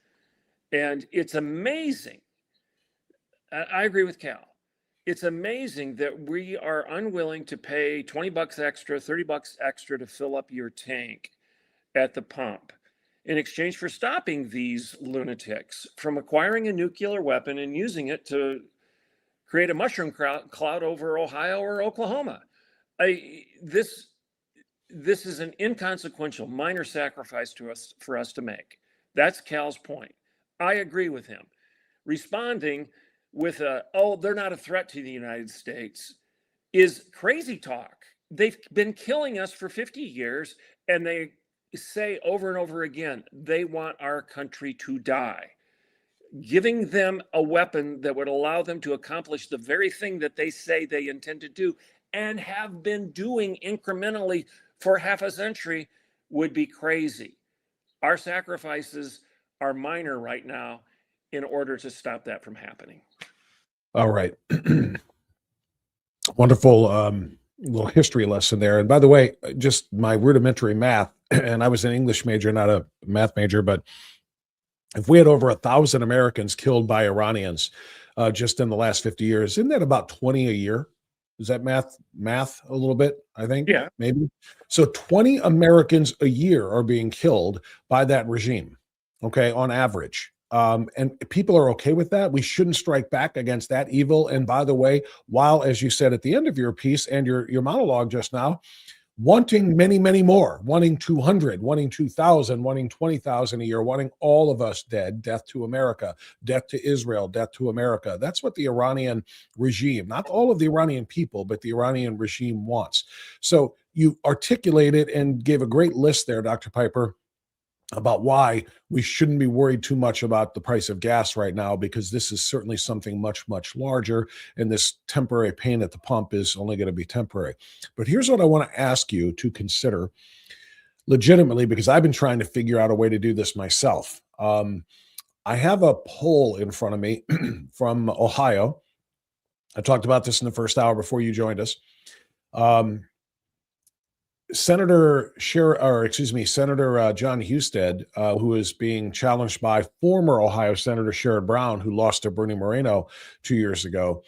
And it's amazing. I agree with Cal. It's amazing that we are unwilling to pay 20 bucks extra, 30 bucks extra to fill up your tank at the pump in exchange for stopping these lunatics from acquiring a nuclear weapon and using it to create a mushroom cloud over Ohio or Oklahoma. This is an inconsequential, minor sacrifice for us to make. That's Cal's point. I agree with him. Responding with they're not a threat to the United States is crazy talk. They've been killing us for 50 years, and they say over and over again, they want our country to die. Giving them a weapon that would allow them to accomplish the very thing that they say they intend to do and have been doing incrementally for half a century would be crazy. Our sacrifices are minor right now in order to stop that from happening. All right. Wonderful little history lesson there. And by the way, just my rudimentary math, and I was an English major, not a math major, but if we had over 1,000 Americans killed by Iranians just in the last 50 years, isn't that about 20 a year? Is that math a little bit, I think? Yeah. Maybe. So 20 Americans a year are being killed by that regime, okay, on average. And people are okay with that. We shouldn't strike back against that evil. And by the way, while, as you said at the end of your piece and your monologue just now, wanting many, many more, wanting 200, wanting 2,000, wanting 20,000 a year, wanting all of us dead, death to America, death to Israel, death to America. That's what the Iranian regime, not all of the Iranian people, but the Iranian regime wants. So you articulated and gave a great list there, Dr. Piper, about why we shouldn't be worried too much about the price of gas right now, because this is certainly something much, much larger, and this temporary pain at the pump is only going to be temporary. But here's what I want to ask you to consider legitimately, because I've been trying to figure out a way to do this myself. I have a poll in front of me from Ohio. I talked about this in the first hour before you joined us. Senator John Husted, who is being challenged by former Ohio Senator Sherrod Brown, who lost to Bernie Moreno 2 years ago.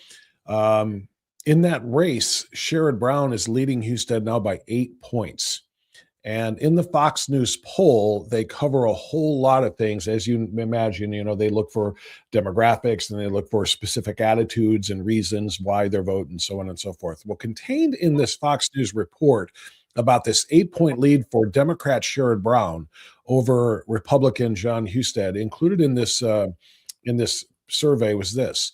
In that race, Sherrod Brown is leading Husted now by 8 points. And in the Fox News poll, they cover a whole lot of things. As you imagine, they look for demographics and they look for specific attitudes and reasons why they're voting, and so on and so forth. Well, contained in this Fox News report about this 8-point lead for Democrat Sherrod Brown over Republican John Husted, included in this survey was this: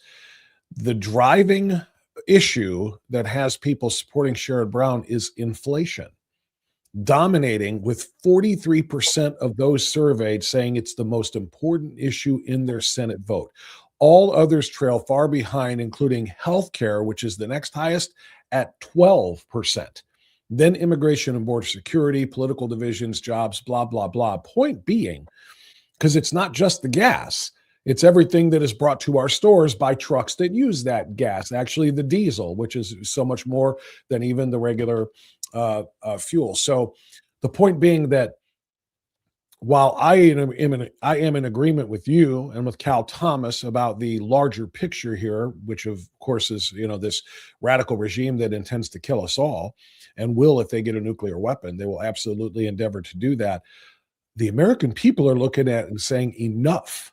the driving issue that has people supporting Sherrod Brown is inflation, dominating with 43% of those surveyed saying it's the most important issue in their Senate vote. All others trail far behind, including healthcare, which is the next highest at 12%. Then immigration and border security, political divisions, jobs, blah, blah, blah. Point being, because it's not just the gas, it's everything that is brought to our stores by trucks that use that gas, actually the diesel, which is so much more than even the regular fuel. So the point being that while I am in agreement with you and with Cal Thomas about the larger picture here, which of course is, this radical regime that intends to kill us all and will, if they get a nuclear weapon, they will absolutely endeavor to do that. The American people are looking at it and saying enough.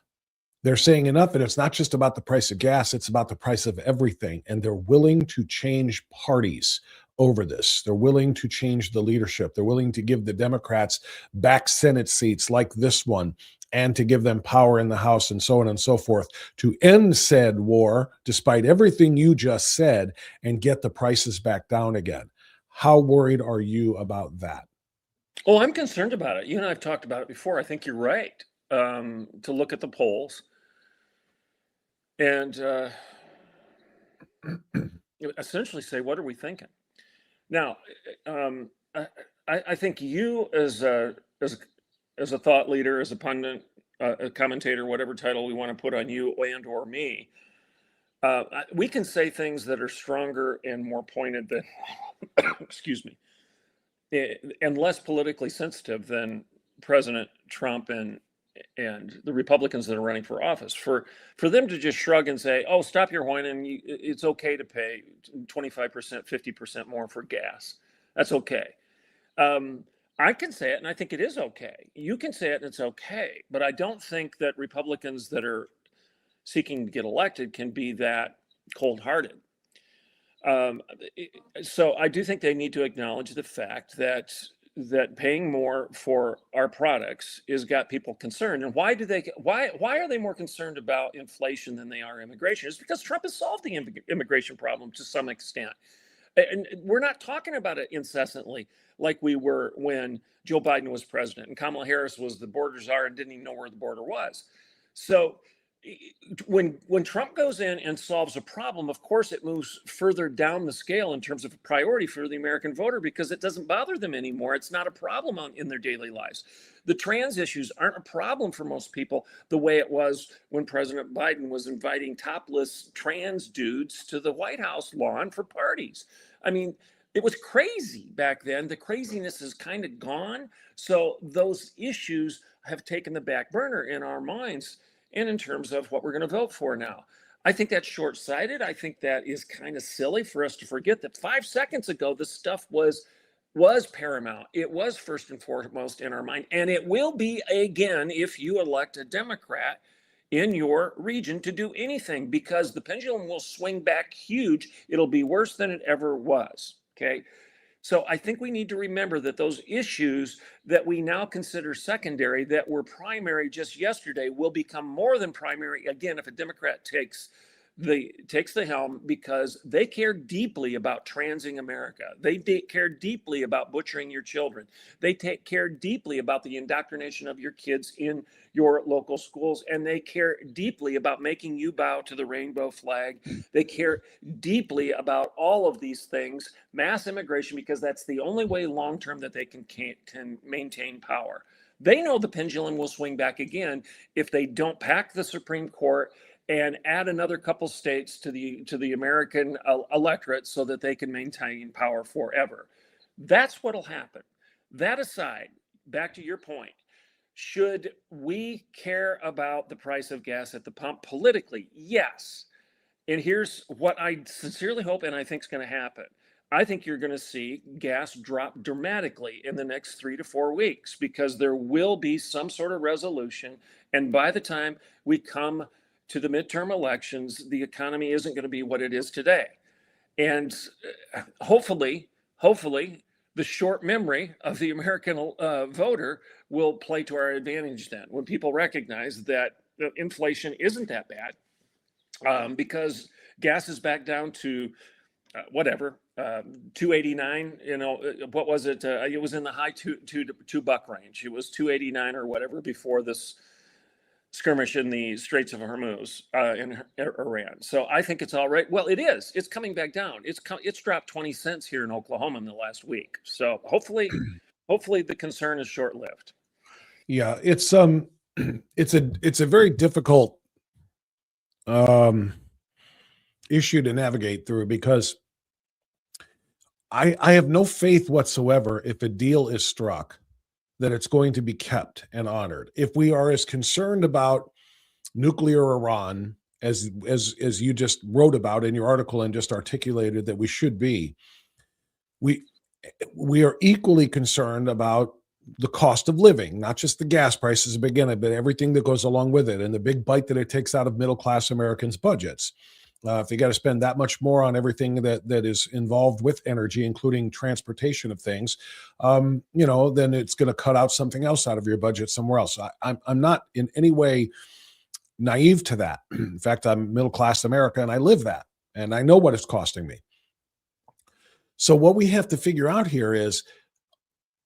They're saying enough, and it's not just about the price of gas, it's about the price of everything. And they're willing to change parties over this. They're willing to change the leadership. They're willing to give the Democrats back Senate seats like this one, and to give them power in the House and so on and so forth, to end said war, despite everything you just said, and get the prices back down again. How worried are you about that? Oh, I'm concerned about it. You and I have talked about it before. I think you're right, to look at the polls and essentially say, what are we thinking? Now, I think you as a thought leader, as a pundit, a commentator, whatever title we want to put on you and or me, we can say things that are stronger and more pointed than, excuse me, and less politically sensitive than President Trump and the Republicans that are running for office. For them to just shrug and say, "Oh, stop your whining. It's okay to pay 25%, 50% more for gas. That's okay." I can say it, and I think it is okay. You can say it, and it's okay. But I don't think that Republicans that are seeking to get elected can be that cold-hearted. So I do think they need to acknowledge the fact that paying more for our products has got people concerned. And why are they more concerned about inflation than they are immigration? It's because Trump has solved the immigration problem to some extent. And we're not talking about it incessantly like we were when Joe Biden was president and Kamala Harris was the border czar and didn't even know where the border was. So when Trump goes in and solves a problem, of course, it moves further down the scale in terms of priority for the American voter because it doesn't bother them anymore. It's not a problem in their daily lives. The trans issues aren't a problem for most people the way it was when President Biden was inviting topless trans dudes to the White House lawn for parties. I mean, it was crazy back then. The craziness is kind of gone. So those issues have taken the back burner in our minds and in terms of what we're going to vote for now. I think that's short-sighted. I think that is kind of silly for us to forget that 5 seconds ago, this stuff was paramount. It was first and foremost in our mind, and it will be again if you elect a Democrat in your region to do anything, because the pendulum will swing back huge. It'll be worse than it ever was, okay? So I think we need to remember that those issues that we now consider secondary, that were primary just yesterday, will become more than primary again if a Democrat takes the helm, because they care deeply about transing America. They care deeply about butchering your children. They care deeply about the indoctrination of your kids in your local schools, and they care deeply about making you bow to the rainbow flag. They care deeply about all of these things, mass immigration, because that's the only way long-term that they can maintain power. They know the pendulum will swing back again if they don't pack the Supreme Court and add another couple states to the American electorate so that they can maintain power forever. That's what'll happen. That aside, back to your point, should we care about the price of gas at the pump politically? Yes. And here's what I sincerely hope and I think is going to happen. I think you're going to see gas drop dramatically in the next 3 to 4 weeks, because there will be some sort of resolution. And by the time we come to the midterm elections, the economy isn't going to be what it is today. And hopefully, the short memory of the American voter will play to our advantage then, when people recognize that inflation isn't that bad, because gas is back down to $2.89. You know, what was it? It was in the high $2 range. It was $2.89 or whatever before this skirmish in the Straits of Hormuz in Iran. So I think it's all right. Well, it is. It's coming back down. It's dropped 20 cents here in Oklahoma in the last week. So hopefully the concern is short-lived. Yeah, it's a very difficult issue to navigate through, because I have no faith whatsoever, if a deal is struck, that it's going to be kept and honored. If we are as concerned about nuclear Iran as you just wrote about in your article and just articulated that we should be, we are equally concerned about the cost of living, not just the gas prices at the beginning, but everything that goes along with it, and the big bite that it takes out of middle-class Americans' budgets. If you got to spend that much more on everything that is involved with energy, including transportation of things, then it's going to cut out something else out of your budget somewhere else. I'm not in any way naive to that. In fact, I'm middle-class America, and I live that, and I know what it's costing me. So what we have to figure out here is,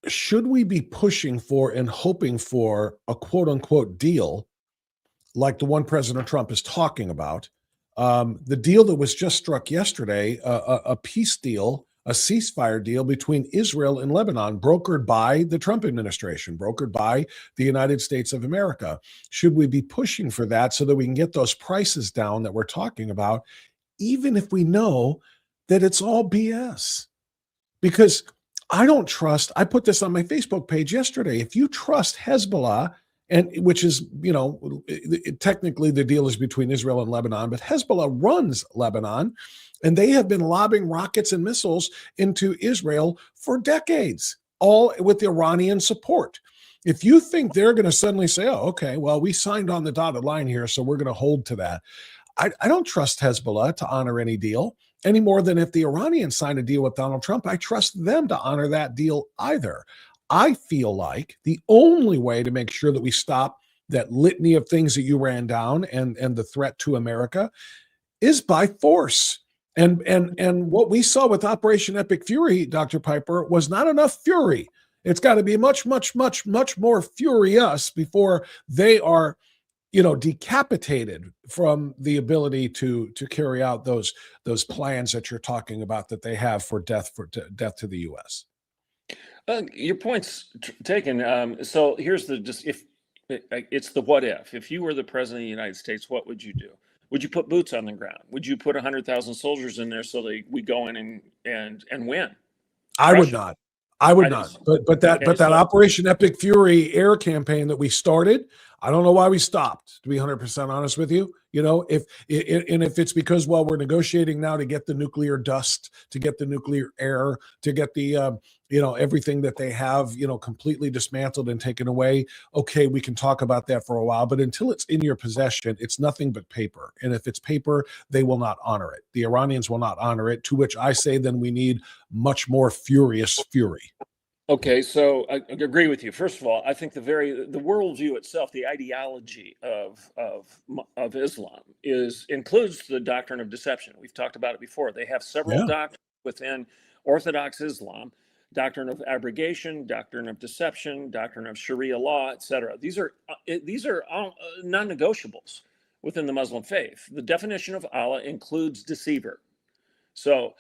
should we be pushing for and hoping for a quote unquote deal like the one President Trump is talking about? The deal that was just struck yesterday, a peace deal, a ceasefire deal between Israel and Lebanon, brokered by the Trump administration, brokered by the United States of America. Should we be pushing for that so that we can get those prices down that we're talking about, even if we know that it's all BS? Because I don't trust, I put this on my Facebook page yesterday. If you trust Hezbollah, and which is, technically the deal is between Israel and Lebanon, but Hezbollah runs Lebanon, and they have been lobbing rockets and missiles into Israel for decades, all with Iranian support. If you think they're going to suddenly say, oh, okay, well, we signed on the dotted line here, so we're going to hold to that. I don't trust Hezbollah to honor any deal any more than if the Iranians sign a deal with Donald Trump, I trust them to honor that deal either. I feel like the only way to make sure that we stop that litany of things that you ran down and the threat to America is by force. And what we saw with Operation Epic Fury, Dr. Piper, was not enough fury. It's got to be much, much, much, much more furious before they are, decapitated from the ability to carry out those plans that you're talking about that they have for death to the U.S. Your point's taken. So here's it's the what if. If you were the president of the United States, what would you do? Would you put boots on the ground? Would you put 100,000 soldiers in there so that we go in and win? I would not. But that Operation Epic Fury air campaign that we started, I don't know why we stopped, to be 100% honest with you. If it's because, well, we're negotiating now to get the nuclear dust, to get the nuclear air, to get the, everything that they have, completely dismantled and taken away. Okay, we can talk about that for a while, but until it's in your possession, it's nothing but paper. And if it's paper, they will not honor it. The Iranians will not honor it, to which I say then we need much more furious fury. Okay, so I agree with you. First of all, I think the worldview itself, the ideology of Islam includes the doctrine of deception. We've talked about it before. They have several doctrines within Orthodox Islam: doctrine of abrogation, doctrine of deception, doctrine of Sharia law, etc. These are all non-negotiables within the Muslim faith. The definition of Allah includes deceiver. So,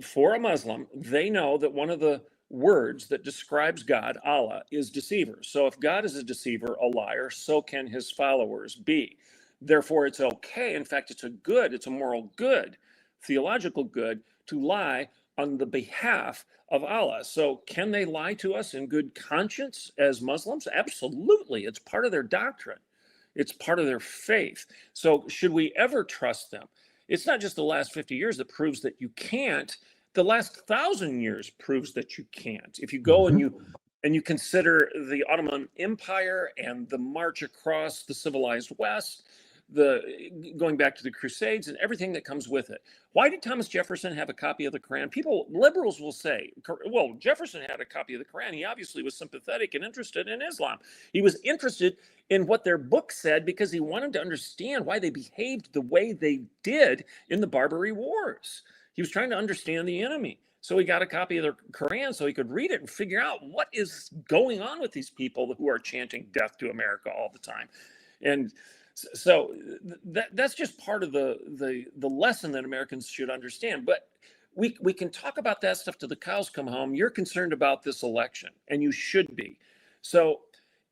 for a Muslim, they know that one of the words that describes God, Allah, is deceiver. So if God is a deceiver, a liar, so can his followers be. Therefore, it's okay. In fact, it's a moral good, theological good, to lie on the behalf of Allah. So can they lie to us in good conscience as Muslims? Absolutely. It's part of their doctrine. It's part of their faith. So should we ever trust them? It's not just the last 50 years that proves that you can't. The last 1,000 years proves that you can't. If you go and you consider the Ottoman Empire and the march across the civilized West, going back to the Crusades and everything that comes with it. Why did Thomas Jefferson have a copy of the Quran? Liberals will say, well, Jefferson had a copy of the Quran. He obviously was sympathetic and interested in Islam. He was interested in what their book said because he wanted to understand why they behaved the way they did in the Barbary Wars. He was trying to understand the enemy. So he got a copy of the Quran so he could read it and figure out what is going on with these people who are chanting death to America all the time. And so that's just part of the lesson that Americans should understand. But we can talk about that stuff till the cows come home. You're concerned about this election, and you should be. So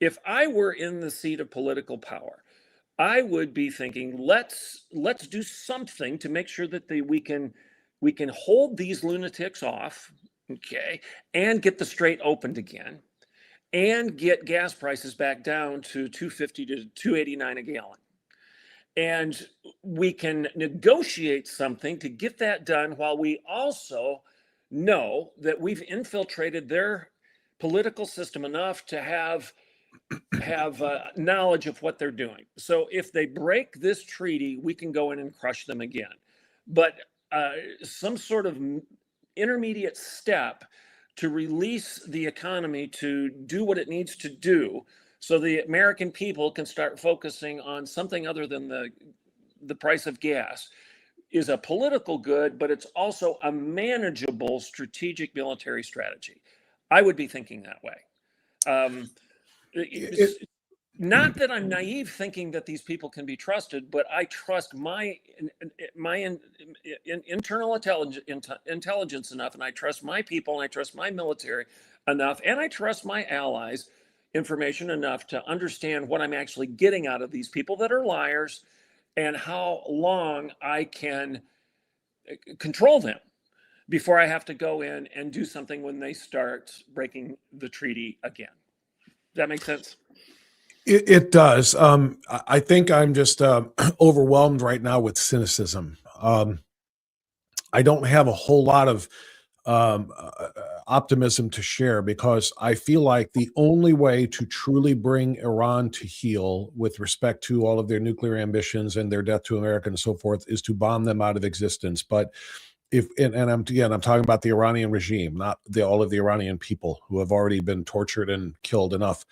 if I were in the seat of political power, I would be thinking, let's do something to make sure that we can hold these lunatics off, okay, and get the strait opened again, and get gas prices back down to $2.50 to $2.89 a gallon. And we can negotiate something to get that done while we also know that we've infiltrated their political system enough to have knowledge of what they're doing. So if they break this treaty, we can go in and crush them again. But some sort of intermediate step to release the economy to do what it needs to do so the American people can start focusing on something other than the price of gas is a political good, but it's also a manageable strategic military strategy. I would be thinking that way. It's not that I'm naive thinking that these people can be trusted, but I trust my internal intelligence enough, and I trust my people, and I trust my military enough, and I trust my allies' information enough to understand what I'm actually getting out of these people that are liars, and how long I can control them before I have to go in and do something when they start breaking the treaty again. Does that make sense? It does. I think I'm just overwhelmed right now with cynicism. I don't have a whole lot of optimism to share, because I feel like the only way to truly bring Iran to heel with respect to all of their nuclear ambitions and their death to America and so forth is to bomb them out of existence. But I'm talking about the Iranian regime, not all of the Iranian people who have already been tortured and killed enough.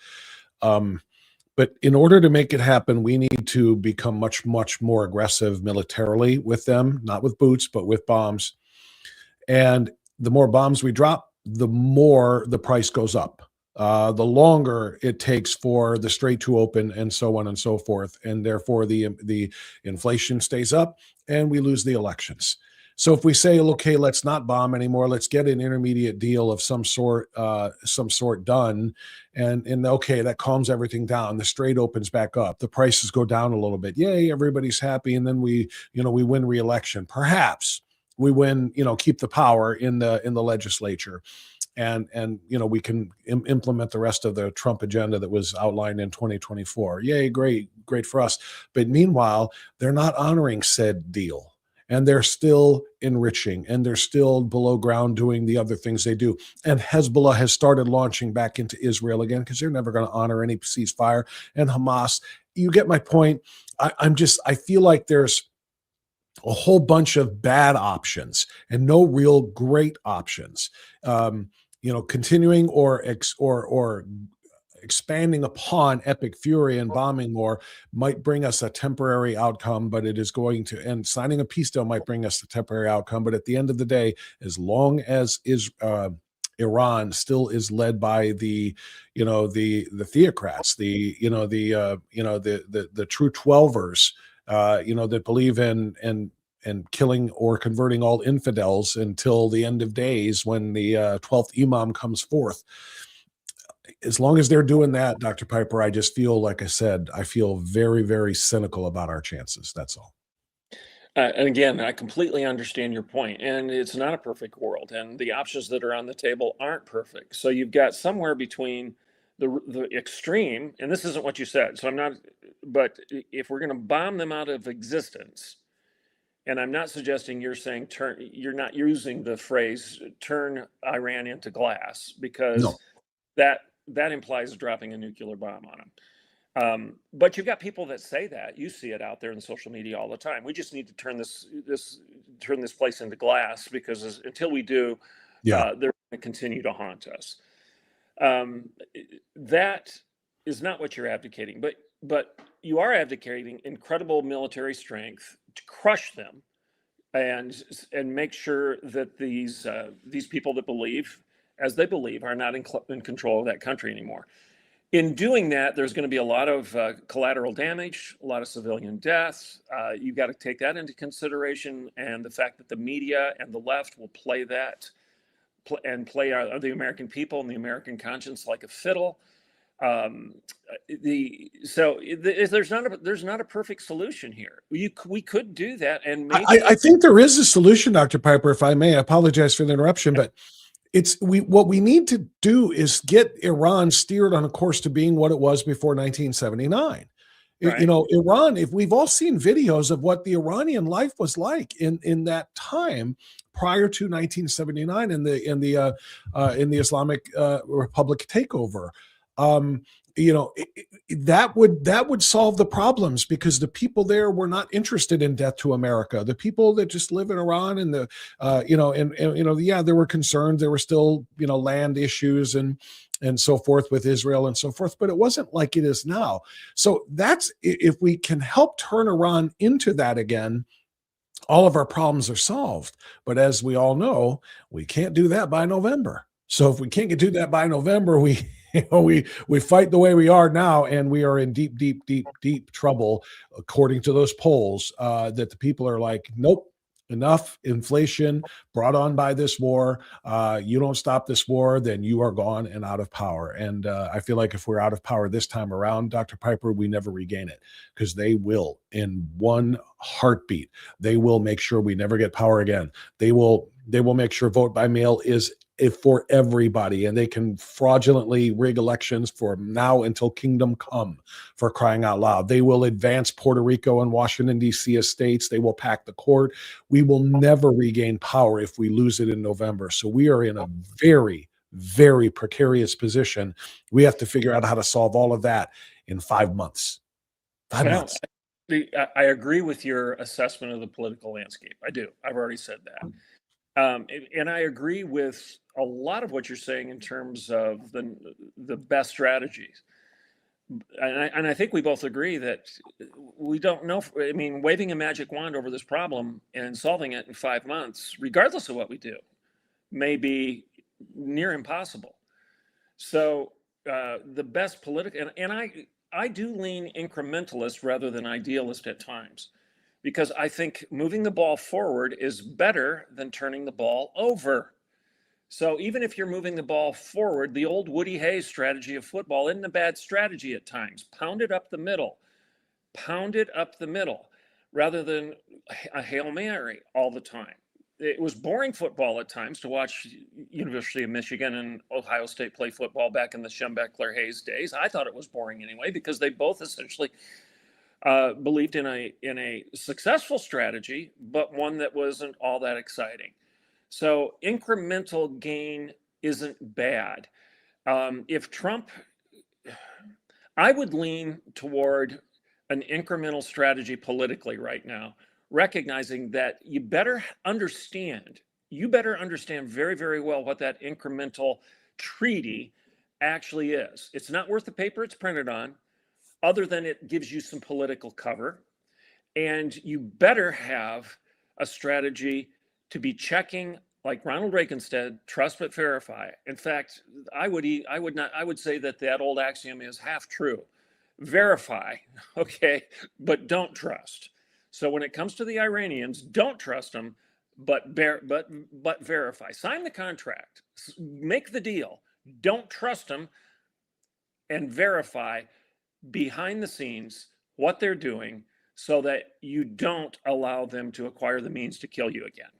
But in order to make it happen, we need to become much, much more aggressive militarily with them, not with boots, but with bombs. And the more bombs we drop, the more the price goes up. The longer it takes for the strait to open, and so on and so forth. And therefore, the inflation stays up and we lose the elections. So if we say, okay, let's not bomb anymore, let's get an intermediate deal of some sort done, and okay, that calms everything down. The strait opens back up, the prices go down a little bit. Yay, everybody's happy, and then we win re-election. Perhaps we win, keep the power in the legislature, and we can implement the rest of the Trump agenda that was outlined in 2024. Yay, great for us. But meanwhile, they're not honoring said deal. And they're still enriching, and they're still below ground doing the other things they do. And Hezbollah has started launching back into Israel again, because they're never going to honor any ceasefire. And Hamas, you get my point. I feel like there's a whole bunch of bad options and no real great options. Continuing or expanding upon epic fury and bombing more might bring us a temporary outcome, but it is going to, and signing a peace deal might bring us a temporary outcome. But at the end of the day, as long as Iran still is led by the theocrats, the true 12ers, that believe in killing or converting all infidels until the end of days, when the 12th Imam comes forth. As long as they're doing that, Dr. Piper, I just feel, like I said, I feel very, very cynical about our chances. That's all. And again, I completely understand your point, and it's not a perfect world, and the options that are on the table aren't perfect. So you've got somewhere between the extreme, and this isn't what you said, so I'm not, but if we're going to bomb them out of existence, and I'm not suggesting you're saying you're not using the phrase turn Iran into glass, because No. that implies dropping a nuclear bomb on them. But you've got people that say that. You see it out there in social media all the time. We just need to turn this place into glass, because until we do, they're going to continue to haunt us. That is not what you're advocating, but you are advocating incredible military strength to crush them, and make sure that these people that believe as they believe are not in control of that country anymore. In doing that, there's going to be a lot of collateral damage, a lot of civilian deaths. You've got to take that into consideration, and the fact that the media and the left will play that and play the American people and the American conscience like a fiddle. There's not a perfect solution here. We could do that, and maybe I think there is a solution, Dr. Piper, if I may. I apologize for the interruption, but what we need to do is get Iran steered on a course to being what it was before 1979. Right. Iran, if we've all seen videos of what the Iranian life was like in that time prior to 1979 in the Islamic Republic takeover. That would solve the problems, because the people there were not interested in death to America. The people that just live in Iran and there were concerns. There were still, land issues and so forth with Israel and so forth, but it wasn't like it is now. So that's, if we can help turn Iran into that again, all of our problems are solved. But as we all know, we can't do that by November. So if we can't do that by November, we we fight the way we are now, and we are in deep, deep, deep, deep trouble, according to those polls. That the people are like, nope, enough. Inflation brought on by this war. You don't stop this war, then you are gone and out of power. And I feel like if we're out of power this time around, Dr. Piper, we never regain it, because they will, in one heartbeat, they will make sure we never get power again. They will make sure vote by mail is for everybody, and they can fraudulently rig elections for now until kingdom come, for crying out loud. They will advance Puerto Rico and Washington, D.C. as states. They will pack the court. We will never regain power if we lose it in November. So we are in a very, very precarious position. We have to figure out how to solve all of that in 5 months. 5 months. I agree with your assessment of the political landscape. I do. I've already said that. And I agree with a lot of what you're saying in terms of the best strategies. And I think we both agree that we don't know. I mean, waving a magic wand over this problem and solving it in 5 months, regardless of what we do, may be near impossible. So the best political, and I do lean incrementalist rather than idealist at times, because I think moving the ball forward is better than turning the ball over. So even if you're moving the ball forward, the old Woody Hayes strategy of football isn't a bad strategy at times. Pound it up the middle. Pound it up the middle rather than a Hail Mary all the time. It was boring football at times to watch University of Michigan and Ohio State play football back in the Schembechler-Hayes days. I thought it was boring anyway, because they both essentially believed in a successful strategy, but one that wasn't all that exciting. So incremental gain isn't bad. If Trump, I would lean toward an incremental strategy politically right now, recognizing that you better understand very, very well what that incremental treaty actually is. It's not worth the paper it's printed on, other than it gives you some political cover. And you better have a strategy to be checking, like Ronald Reagan said, trust but verify. In fact, I would say that old axiom is half true. Verify, okay, but don't trust. So when it comes to the Iranians, don't trust them, but verify. Sign the contract, make the deal. Don't trust them, and verify behind the scenes what they're doing, so that you don't allow them to acquire the means to kill you again.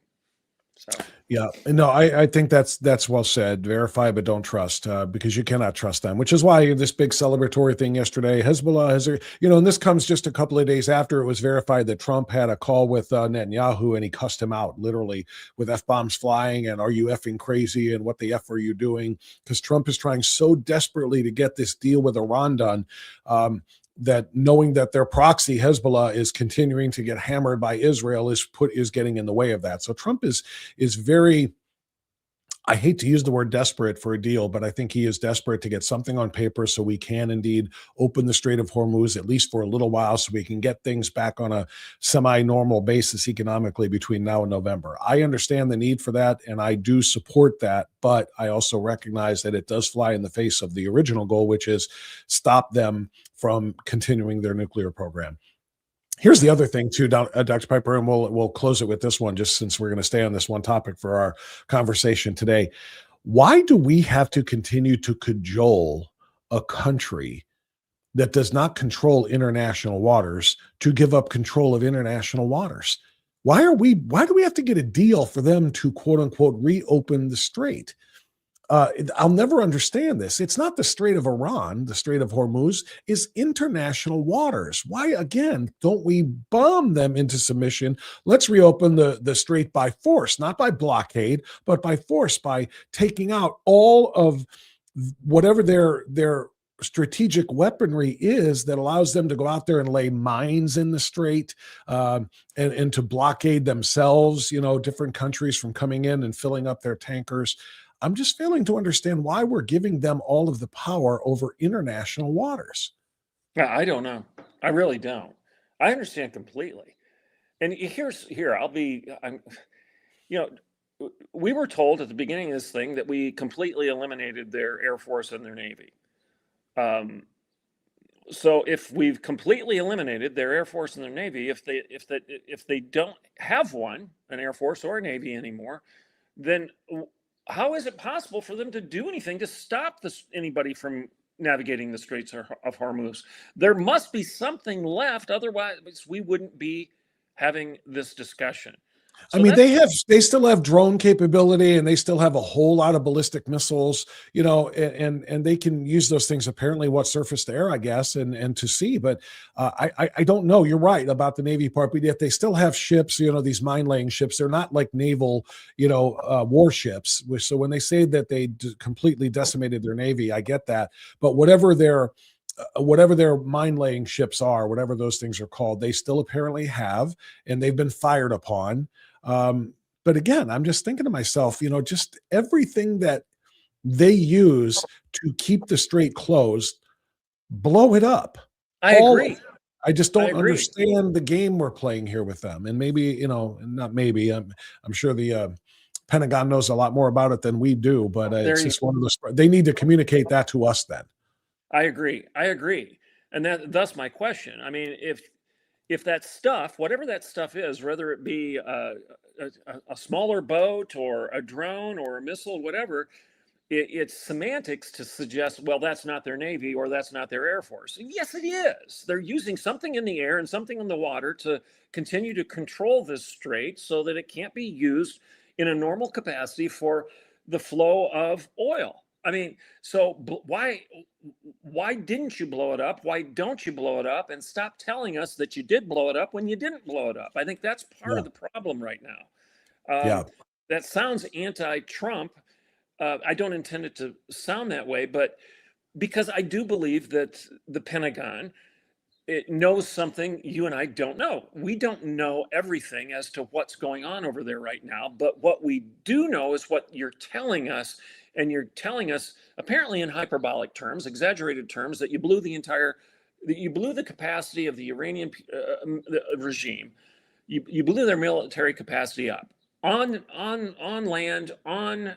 So Yeah, no, I think that's well said. Verify, but don't trust, because you cannot trust them. Which is why this big celebratory thing yesterday, Hezbollah has, and this comes just a couple of days after it was verified that Trump had a call with Netanyahu, and he cussed him out literally with F-bombs flying, and are you effing crazy, and what the F are you doing? Because Trump is trying so desperately to get this deal with Iran done. That knowing that their proxy Hezbollah is continuing to get hammered by Israel is getting in the way of that. So Trump is very, I hate to use the word desperate for a deal, but I think he is desperate to get something on paper so we can indeed open the Strait of Hormuz, at least for a little while, so we can get things back on a semi-normal basis economically between now and November. I understand the need for that, and I do support that, but I also recognize that it does fly in the face of the original goal, which is stop them from continuing their nuclear program. Here's the other thing too, Dr. Piper, and we'll close it with this one, just since we're going to stay on this one topic for our conversation today. Why do we have to continue to cajole a country that does not control international waters to give up control of international waters? Why do we have to get a deal for them to, quote unquote, reopen the strait? I'll never understand this. It's not the Strait of Iran, the Strait of Hormuz is international waters. Why, again, don't we bomb them into submission? Let's reopen the strait by force, not by blockade, but by force, by taking out all of whatever their strategic weaponry is that allows them to go out there and lay mines in the strait, and to blockade themselves, different countries from coming in and filling up their tankers. I'm just failing to understand why we're giving them all of the power over international waters. I don't know. I really don't. I understand completely. And I'm, we were told at the beginning of this thing that we completely eliminated their Air Force and their Navy. So if we've completely eliminated their Air Force and their Navy, if they don't have an Air Force or a Navy anymore, then how is it possible for them to do anything to stop anybody from navigating the Straits of Hormuz? There must be something left, otherwise we wouldn't be having this discussion. I mean, they still have drone capability, and they still have a whole lot of ballistic missiles, and they can use those things apparently what surface to air, I guess, and to sea. But I don't know. You're right about the Navy part, but yet they still have ships, these mine laying ships. They're not like naval, warships. So when they say that they completely decimated their Navy, I get that. But whatever their mine laying ships are, whatever those things are called, they still apparently have, and they've been fired upon. But again, I'm just thinking to myself, just everything that they use to keep the strait closed, blow it up. I agree. I just don't understand the game we're playing here with them. And maybe, not maybe, I'm sure the Pentagon knows a lot more about it than we do, but it's just one of those, they need to communicate that to us then. I agree. And thus my question. I mean, if that stuff, whatever that stuff is, whether it be a smaller boat or a drone or a missile, whatever, it's semantics to suggest, well, that's not their Navy or that's not their Air Force. Yes, it is. They're using something in the air and something in the water to continue to control this strait so that it can't be used in a normal capacity for the flow of oil. I mean, so why didn't you blow it up? Why don't you blow it up? And stop telling us that you did blow it up when you didn't blow it up. I think that's part of the problem right now. That sounds anti-Trump. I don't intend it to sound that way, but because I do believe that the Pentagon, it knows something you and I don't know. We don't know everything as to what's going on over there right now, but what we do know is what you're telling us. And you're telling us, apparently in hyperbolic terms, exaggerated terms, that you blew the capacity of the Iranian regime. You blew their military capacity up on land, on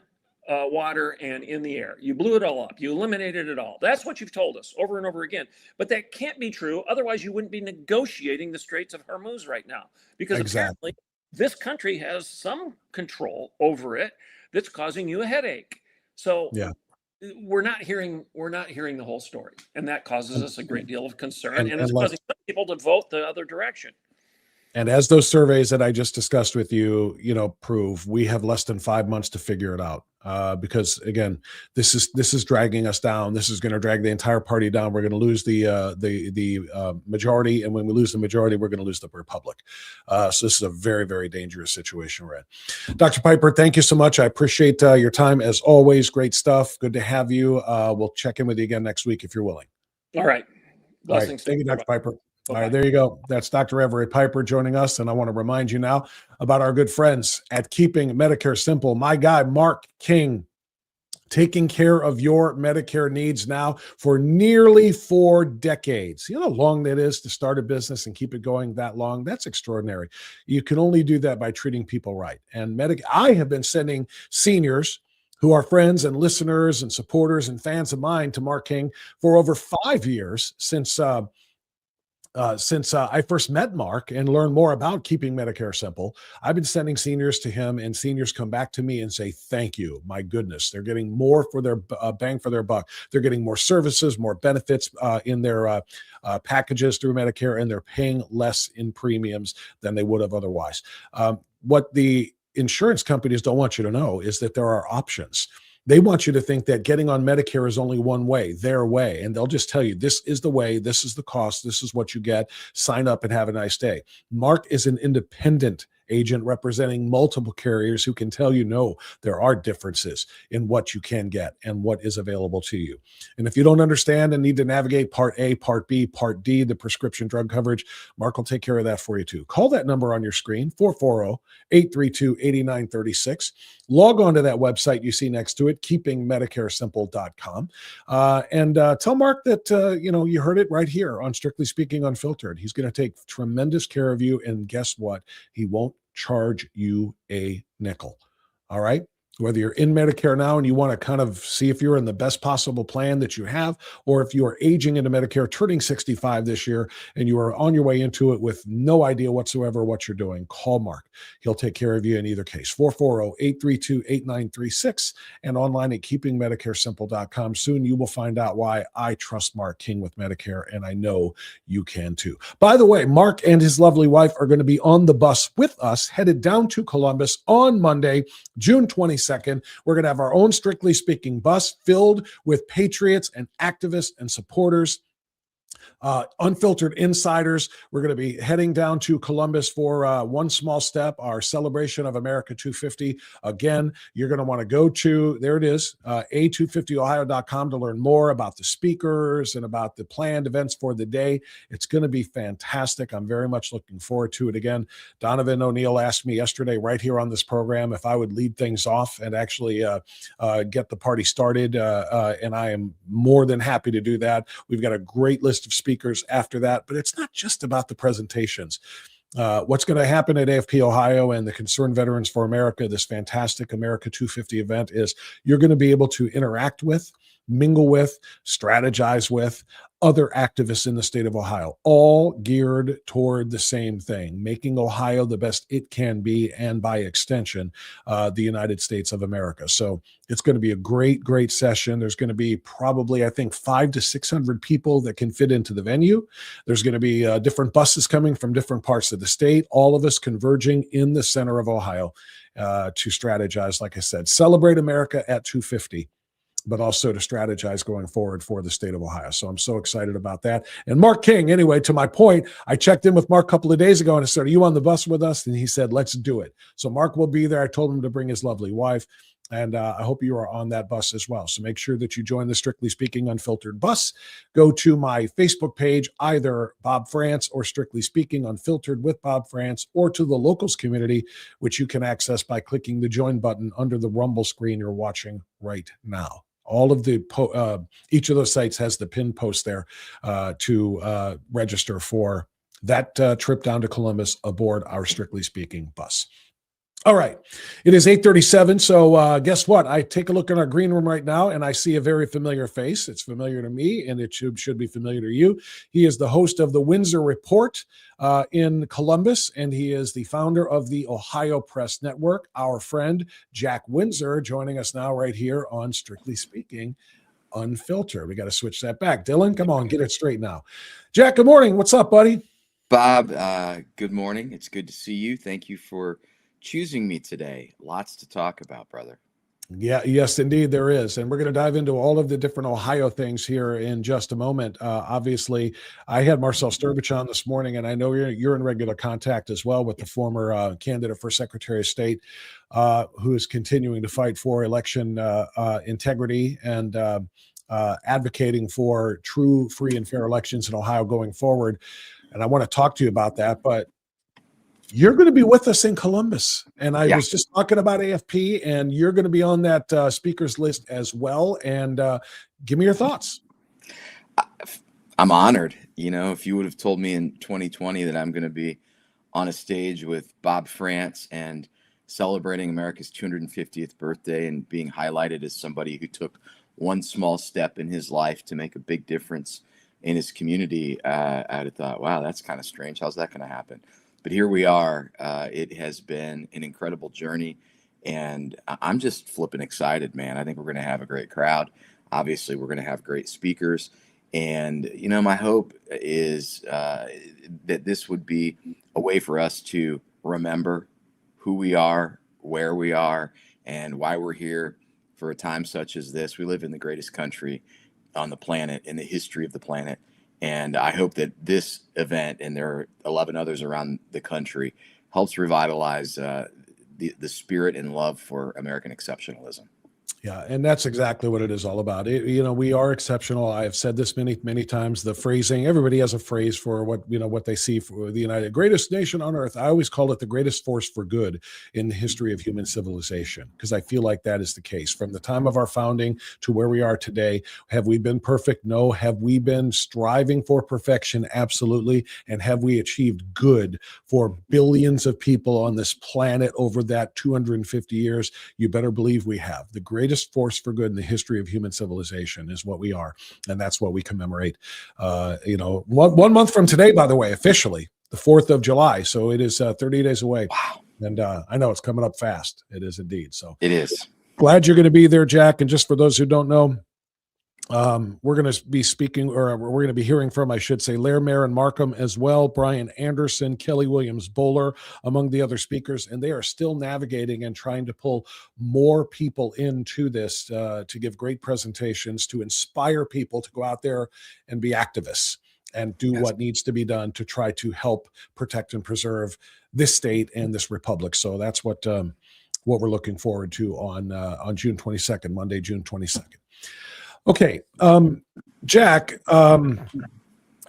water, and in the air. You blew it all up. You eliminated it all. That's what you've told us over and over again. But that can't be true. Otherwise, you wouldn't be negotiating the Straits of Hormuz right now, because apparently this country has some control over it that's causing you a headache. So we're not hearing the whole story, and that causes us a great deal of concern, and it's causing some people to vote the other direction. And as those surveys that I just discussed with you, prove, we have less than 5 months to figure it out. Because again, this is dragging us down. This is going to drag the entire party down. We're going to lose the majority, and when we lose the majority, we're going to lose the Republic. So this is a very, very dangerous situation we're in. Dr. Piper, thank you so much. I appreciate your time as always. Great stuff. Good to have you. We'll check in with you again next week if you're willing. All right. Blessings. All right. Thank you, Dr. Piper. All right, there you go. That's Dr. Everett Piper joining us. And I want to remind you now about our good friends at Keeping Medicare Simple. My guy, Mark King, taking care of your Medicare needs now for nearly 4 decades. You know how long that is to start a business and keep it going that long? That's extraordinary. You can only do that by treating people right. And I have been sending seniors who are friends and listeners and supporters and fans of mine to Mark King for over 5 years since I first met Mark and learned more about Keeping Medicare Simple. I've been sending seniors to him, and seniors come back to me and say, thank you. My goodness, they're getting more for their bang for their buck. They're getting more services, more benefits in their packages through Medicare, and they're paying less in premiums than they would have otherwise. What the insurance companies don't want you to know is that there are options. They want you to think that getting on Medicare is only one way, their way. And they'll just tell you, this is the way, this is the cost, this is what you get. Sign up and have a nice day. Mark is an independent agent representing multiple carriers who can tell you, no, there are differences in what you can get and what is available to you. And if you don't understand and need to navigate Part A, Part B, Part D, the prescription drug coverage, Mark will take care of that for you too. Call that number on your screen, 440-832-8936. log on to that website you see next to it, keepingmedicaresimple.com, and tell Mark that you heard it right here on Strictly Speaking Unfiltered. He's going to take tremendous care of you, and guess what? He won't charge you a nickel. All right. Whether you're in Medicare now and you want to kind of see if you're in the best possible plan that you have, or if you are aging into Medicare, turning 65 this year, and you are on your way into it with no idea whatsoever what you're doing, call Mark. He'll take care of you in either case. 440-832-8936 and online at keepingmedicaresimple.com. Soon you will find out why I trust Mark King with Medicare, and I know you can too. By the way, Mark and his lovely wife are going to be on the bus with us, headed down to Columbus on Monday, June 22nd. We're going to have our own Strictly Speaking bus filled with patriots and activists and supporters, unfiltered insiders. We're going to be heading down to Columbus for One Small Step, our celebration of America 250. Again, you're going to want to go to, there it is, a250ohio.com to learn more about the speakers and about the planned events for the day. It's going to be fantastic. I'm very much looking forward to it. Again, Donovan O'Neill asked me yesterday right here on this program if I would lead things off and actually get the party started, and I am more than happy to do that. We've got a great list of speakers after that, but it's not just about the presentations. What's going to happen at AFP Ohio and the Concerned Veterans for America, this fantastic America 250 event, is you're going to be able to interact with, mingle with, strategize with other activists in the state of Ohio, all geared toward the same thing, making Ohio the best it can be, and by extension, the United States of America. So it's going to be a great, great session. There's going to be probably, I think, 500 to 600 people that can fit into the venue. There's going to be different buses coming from different parts of the state, all of us converging in the center of Ohio to strategize, like I said, celebrate America at 250. But also to strategize going forward for the state of Ohio. So I'm so excited about that. And Mark King, anyway, to my point, I checked in with Mark a couple of days ago and I said, are you on the bus with us? And he said, let's do it. So Mark will be there. I told him to bring his lovely wife. And I hope you are on that bus as well. So make sure that you join the Strictly Speaking Unfiltered bus. Go to my Facebook page, either Bob France or Strictly Speaking Unfiltered with Bob France, or to the locals community, which you can access by clicking the join button under the Rumble screen you're watching right now. All of the each of those sites has the pin post there to register for that trip down to Columbus aboard our Strictly Speaking bus. All right, it is 8:37. So guess what? I take a look in our green room right now, and I see a very familiar face. It's familiar to me, and it should be familiar to you. He is the host of the Windsor Report in Columbus, and he is the founder of the Ohio Press Network. Our friend Jack Windsor joining us now right here on Strictly Speaking Unfiltered. We got to switch that back. Dylan, come on, get it straight now. Jack, good morning. What's up, buddy? Bob, good morning. It's good to see you. Thank you for choosing me today. Lots to talk about, brother. Yeah, yes, indeed, there is. And we're going to dive into all of the different Ohio things here in just a moment. Obviously, I had Marcell Strbich on this morning, and I know you're in regular contact as well with the former candidate for Secretary of State, who is continuing to fight for election integrity and advocating for true, free, and fair elections in Ohio going forward. And I want to talk to you about that, but you're going to be with us in Columbus. And I was just talking about AFP, and you're going to be on that speakers list as well. And give me your thoughts. I'm honored. You know, if you would have told me in 2020 that I'm going to be on a stage with Bob France and celebrating America's 250th birthday and being highlighted as somebody who took one small step in his life to make a big difference in his community, I'd have thought, wow, that's kind of strange. How's that going to happen? But here we are. It has been an incredible journey, and I'm just flipping excited, man. I think we're going to have a great crowd. Obviously, we're going to have great speakers. And, you know, my hope is that this would be a way for us to remember who we are, where we are, and why we're here for a time such as this. We live in the greatest country on the planet, in the history of the planet. And I hope that this event, and there are 11 others around the country, helps revitalize the spirit and love for American exceptionalism. Yeah, and that's exactly what it is all about. We are exceptional. I have said this many, many times. The phrasing, everybody has a phrase for what they see for the United greatest nation on earth. I always call it the greatest force for good in the history of human civilization, because I feel like that is the case. From the time of our founding to where we are today, have we been perfect? No. Have we been striving for perfection? Absolutely. And have we achieved good for billions of people on this planet over that 250 years? You better believe we have. The greatest force for good in the history of human civilization is what we are, and that's what we commemorate. 1 month from today, by the way, officially the 4th of July. So it is 30 days away. Wow. And I know it's coming up fast. It is indeed. So It is. glad you're going to be there, Jack. And just for those who don't know, we're going to be speaking, or we're going to be hearing from, I should say, Lair, Mayor, and Markham as well, Brian Anderson, Kelly Williams Bowler, among the other speakers, and they are still navigating and trying to pull more people into this to give great presentations, to inspire people to go out there and be activists and do what needs to be done to try to help protect and preserve this state and this republic. So that's what we're looking forward to on June 22nd, Monday, June 22nd. Okay, Jack,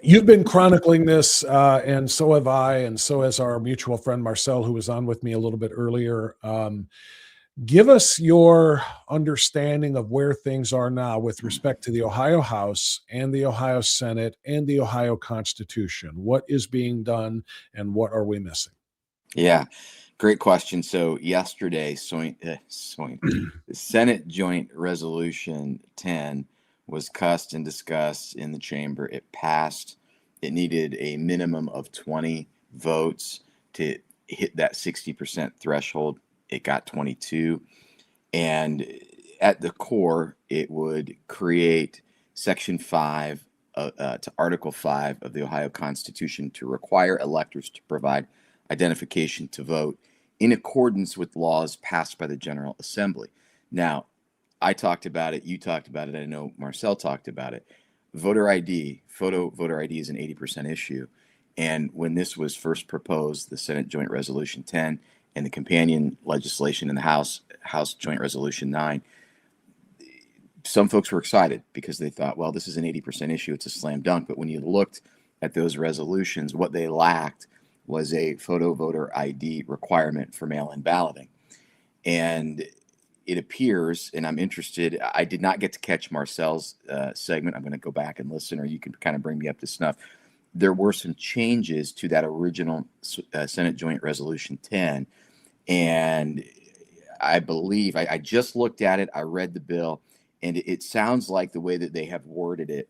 you've been chronicling this, and so have I, and so has our mutual friend Marcell, who was on with me a little bit earlier. Give us your understanding of where things are now with respect to the Ohio House and the Ohio Senate and the Ohio Constitution. What is being done, and what are we missing? Yeah, great question. So yesterday, the Senate Joint Resolution 10 was cussed and discussed in the chamber. It passed. It needed a minimum of 20 votes to hit that 60% threshold. It got 22. And at the core, it would create Section 5 to Article 5 of the Ohio Constitution to require electors to provide identification to vote in accordance with laws passed by the General Assembly. Now, I talked about it, you talked about it, I know Marcell talked about it. Voter ID, photo voter ID is an 80% issue. And when this was first proposed, the Senate Joint Resolution 10 and the companion legislation in the House Joint Resolution 9, some folks were excited because they thought, well, this is an 80% issue, it's a slam dunk. But when you looked at those resolutions, what they lacked was a photo voter ID requirement for mail-in balloting. And it appears, and I'm interested, I did not get to catch Marcell's segment. I'm going to go back and listen, or you can kind of bring me up to snuff. There were some changes to that original Senate Joint Resolution 10. And I believe, I just looked at it, I read the bill, and it sounds like the way that they have worded it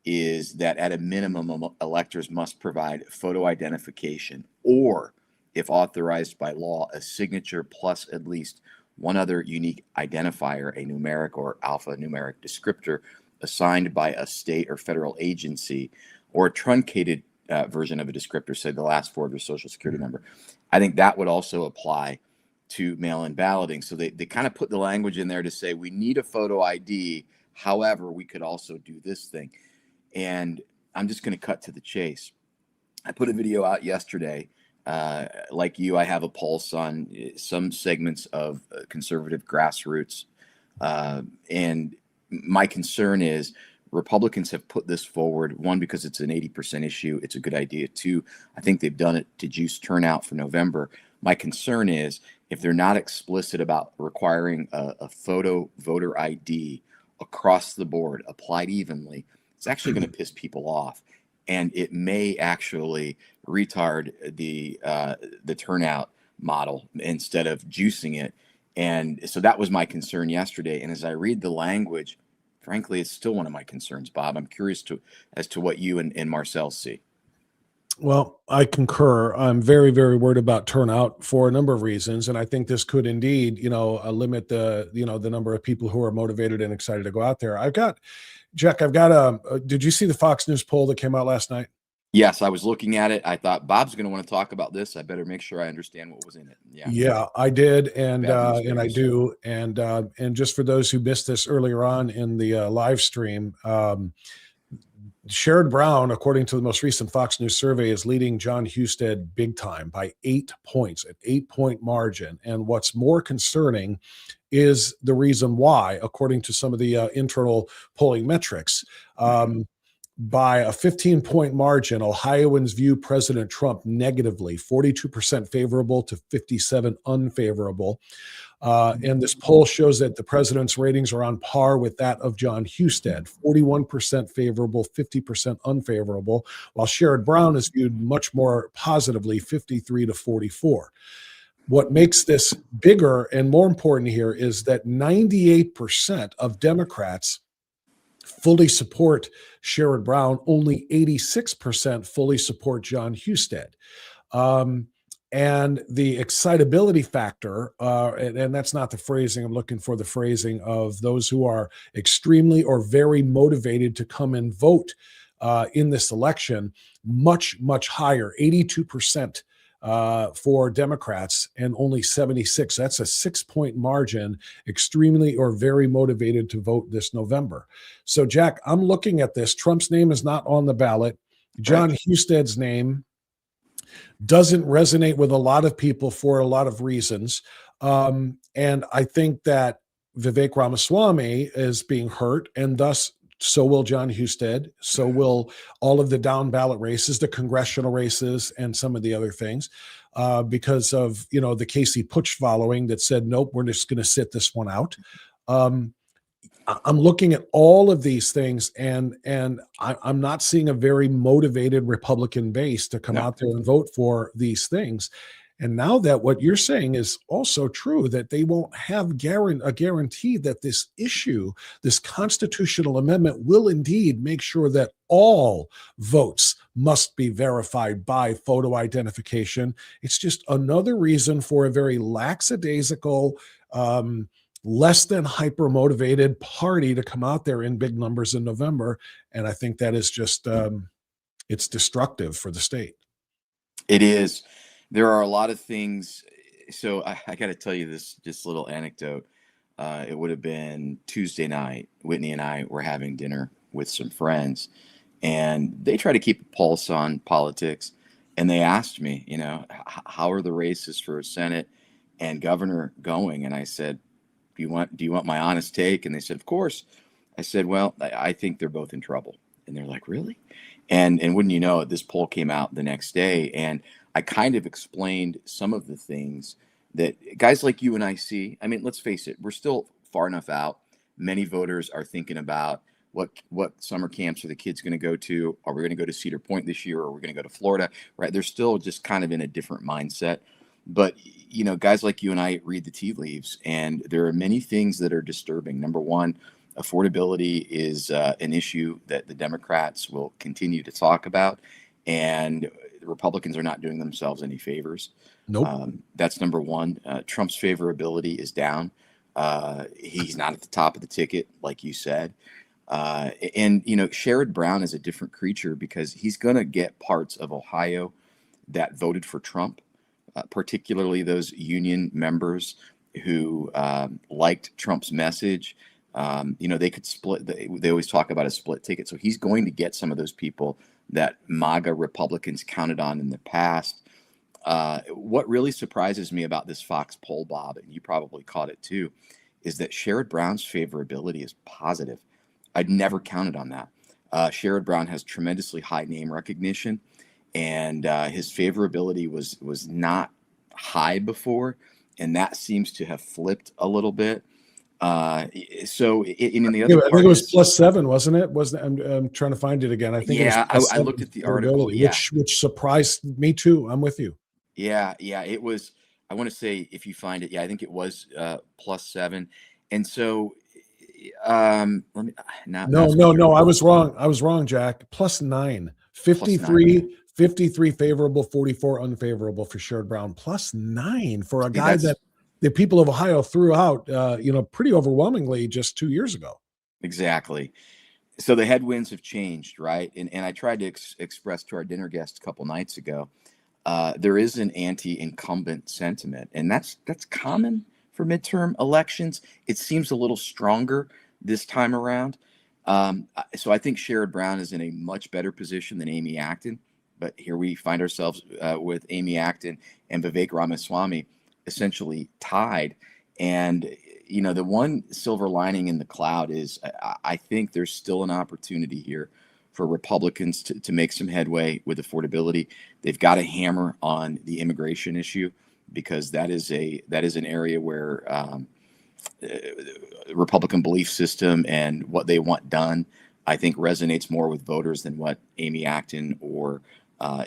is that at a minimum, electors must provide photo identification, or, if authorized by law, a signature plus at least one other unique identifier, a numeric or alphanumeric descriptor assigned by a state or federal agency, or a truncated version of a descriptor, say the last four of your social security number. I think that would also apply to mail-in balloting. So they kind of put the language in there to say we need a photo ID. However, we could also do this thing. And I'm just going to cut to the chase. I put a video out yesterday. Like you, I have a pulse on some segments of conservative grassroots. And my concern is Republicans have put this forward, one, because it's an 80% issue. It's a good idea. Two, I think they've done it to juice turnout for November. My concern is if they're not explicit about requiring a photo voter ID across the board, applied evenly, it's actually going to piss people off. And it may actually retard the turnout model instead of juicing it. And so that was my concern yesterday. And as I read the language, frankly, it's still one of my concerns, Bob. I'm curious as to what you and Marcell see. Well, I concur. I'm very, very worried about turnout for a number of reasons, and I think this could indeed, limit the number of people who are motivated and excited to go out there. Jack, did you see the Fox News poll that came out last night? Yes, I was looking at it. I thought Bob's going to want to talk about this. I better make sure I understand what was in it. Yeah, I did, and I do, and just for those who missed this earlier on in the live stream, Sherrod Brown, according to the most recent Fox News survey, is leading John Husted big time by 8 points, an 8-point margin. And what's more concerning is the reason why, according to some of the internal polling metrics. By a 15-point margin, Ohioans view President Trump negatively, 42% favorable to 57% unfavorable. And this poll shows that the president's ratings are on par with that of John Husted, 41% favorable, 50% unfavorable, while Sherrod Brown is viewed much more positively, 53 to 44. What makes this bigger and more important here is that 98% of Democrats fully support Sherrod Brown, only 86% fully support John Husted. And the excitability factor, and that's not the phrasing, I'm looking for the phrasing of those who are extremely or very motivated to come and vote in this election, much, much higher, 82% for Democrats and only 76. That's a 6-point margin, extremely or very motivated to vote this November. So, Jack, I'm looking at this. Trump's name is not on the ballot. John Husted's name doesn't resonate with a lot of people for a lot of reasons. And I think that Vivek Ramaswamy is being hurt, and thus so will John Husted. So will all of the down ballot races, the congressional races, and some of the other things, because of, you know, the Casey Putsch following that said, nope, we're just going to sit this one out. I'm looking at all of these things, and I'm not seeing a very motivated Republican base to come out there and vote for these things. And now that what you're saying is also true, that they won't have a guarantee that this issue, this constitutional amendment, will indeed make sure that all votes must be verified by photo identification. It's just another reason for a very lackadaisical, less than hyper motivated party to come out there in big numbers in November. And I think that is just, it's destructive for the state. It is. There are a lot of things. So I got to tell you this little anecdote. It would have been Tuesday night. Whitney and I were having dinner with some friends, and they try to keep a pulse on politics. And they asked me, you know, how are the races for Senate and governor going? And I said, do you want my honest take? And they said, of course. I said, well, I think they're both in trouble. And they're like, really? And wouldn't you know it, this poll came out the next day, and I kind of explained some of the things that guys like you and I see. I mean, let's face it, we're still far enough out. Many voters are thinking about what summer camps are the kids going to go to? Are we going to go to Cedar Point this year, or are we going to go to Florida? Right? They're still just kind of in a different mindset. But, you know, guys like you and I read the tea leaves, and there are many things that are disturbing. Number one, affordability is an issue that the Democrats will continue to talk about, and Republicans are not doing themselves any favors. Nope. That's number one. Trump's favorability is down. He's not at the top of the ticket, like you said. And, you know, Sherrod Brown is a different creature because he's going to get parts of Ohio that voted for Trump, particularly those union members who liked Trump's message. You know, they could split. They always talk about a split ticket. So he's going to get some of those people that MAGA Republicans counted on in the past. What really surprises me about this Fox poll, Bob, and you probably caught it too, is that Sherrod Brown's favorability is positive. I'd never counted on that. Sherrod Brown has tremendously high name recognition, and his favorability was not high before, and that seems to have flipped a little bit. So in the other, I think it was +7, wasn't it? I'm trying to find it again. I think. Yeah, it was I looked at the article. Yeah, which surprised me too. I'm with you. Yeah, it was. I want to say, if you find it, yeah, I think it was +7. And so, let me. No, I was wrong, Jack. +9, 53 favorable, 44 unfavorable for Sherrod Brown. +9 for a guy that the people of Ohio threw out, pretty overwhelmingly just 2 years ago. Exactly. So the headwinds have changed, right? And I tried to express to our dinner guests a couple nights ago, there is an anti-incumbent sentiment, and that's common for midterm elections. It seems a little stronger this time around. So I think Sherrod Brown is in a much better position than Amy Acton, but here we find ourselves with Amy Acton and Vivek Ramaswamy essentially tied. And, the one silver lining in the cloud is I think there's still an opportunity here for Republicans to make some headway with affordability. They've got to hammer on the immigration issue, because that is an area where Republican belief system and what they want done, I think, resonates more with voters than what Amy Acton or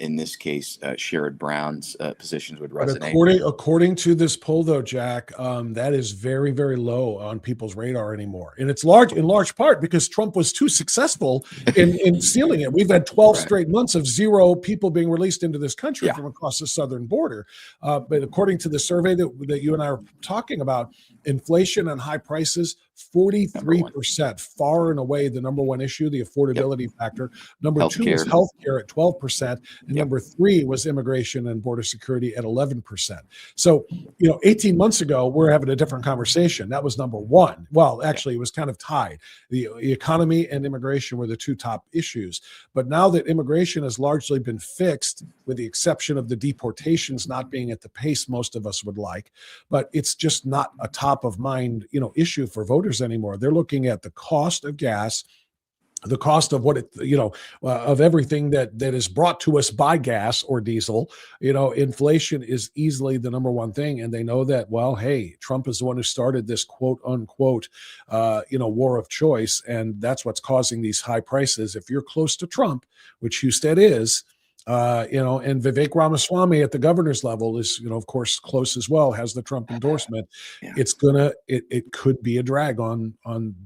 in this case, Sherrod Brown's positions would But resonate. according to this poll, though, Jack, that is very, very low on people's radar anymore, and it's in large part because Trump was too successful in sealing it. We've had 12 straight months of zero people being released into this country from across the southern border. But according to the survey that you and I are talking about, inflation and high prices, 43%, far and away the number one issue, the affordability factor. Number two is healthcare at 12%. And number three was immigration and border security at 11%. So, 18 months ago, we're having a different conversation. That was number one. Well, actually, it was kind of tied. The economy and immigration were the two top issues. But now that immigration has largely been fixed, with the exception of the deportations not being at the pace most of us would like, but it's just not a top of mind, issue for voters anymore. They're looking at the cost of gas, the cost of of everything that is brought to us by gas or diesel. Inflation is easily the number one thing. And they know that, well, hey, Trump is the one who started this quote unquote, war of choice. And that's what's causing these high prices. If you're close to Trump, which Husted is, and Vivek Ramaswamy at the governor's level is, of course, close as well, has the Trump endorsement. Yeah. It could be a drag on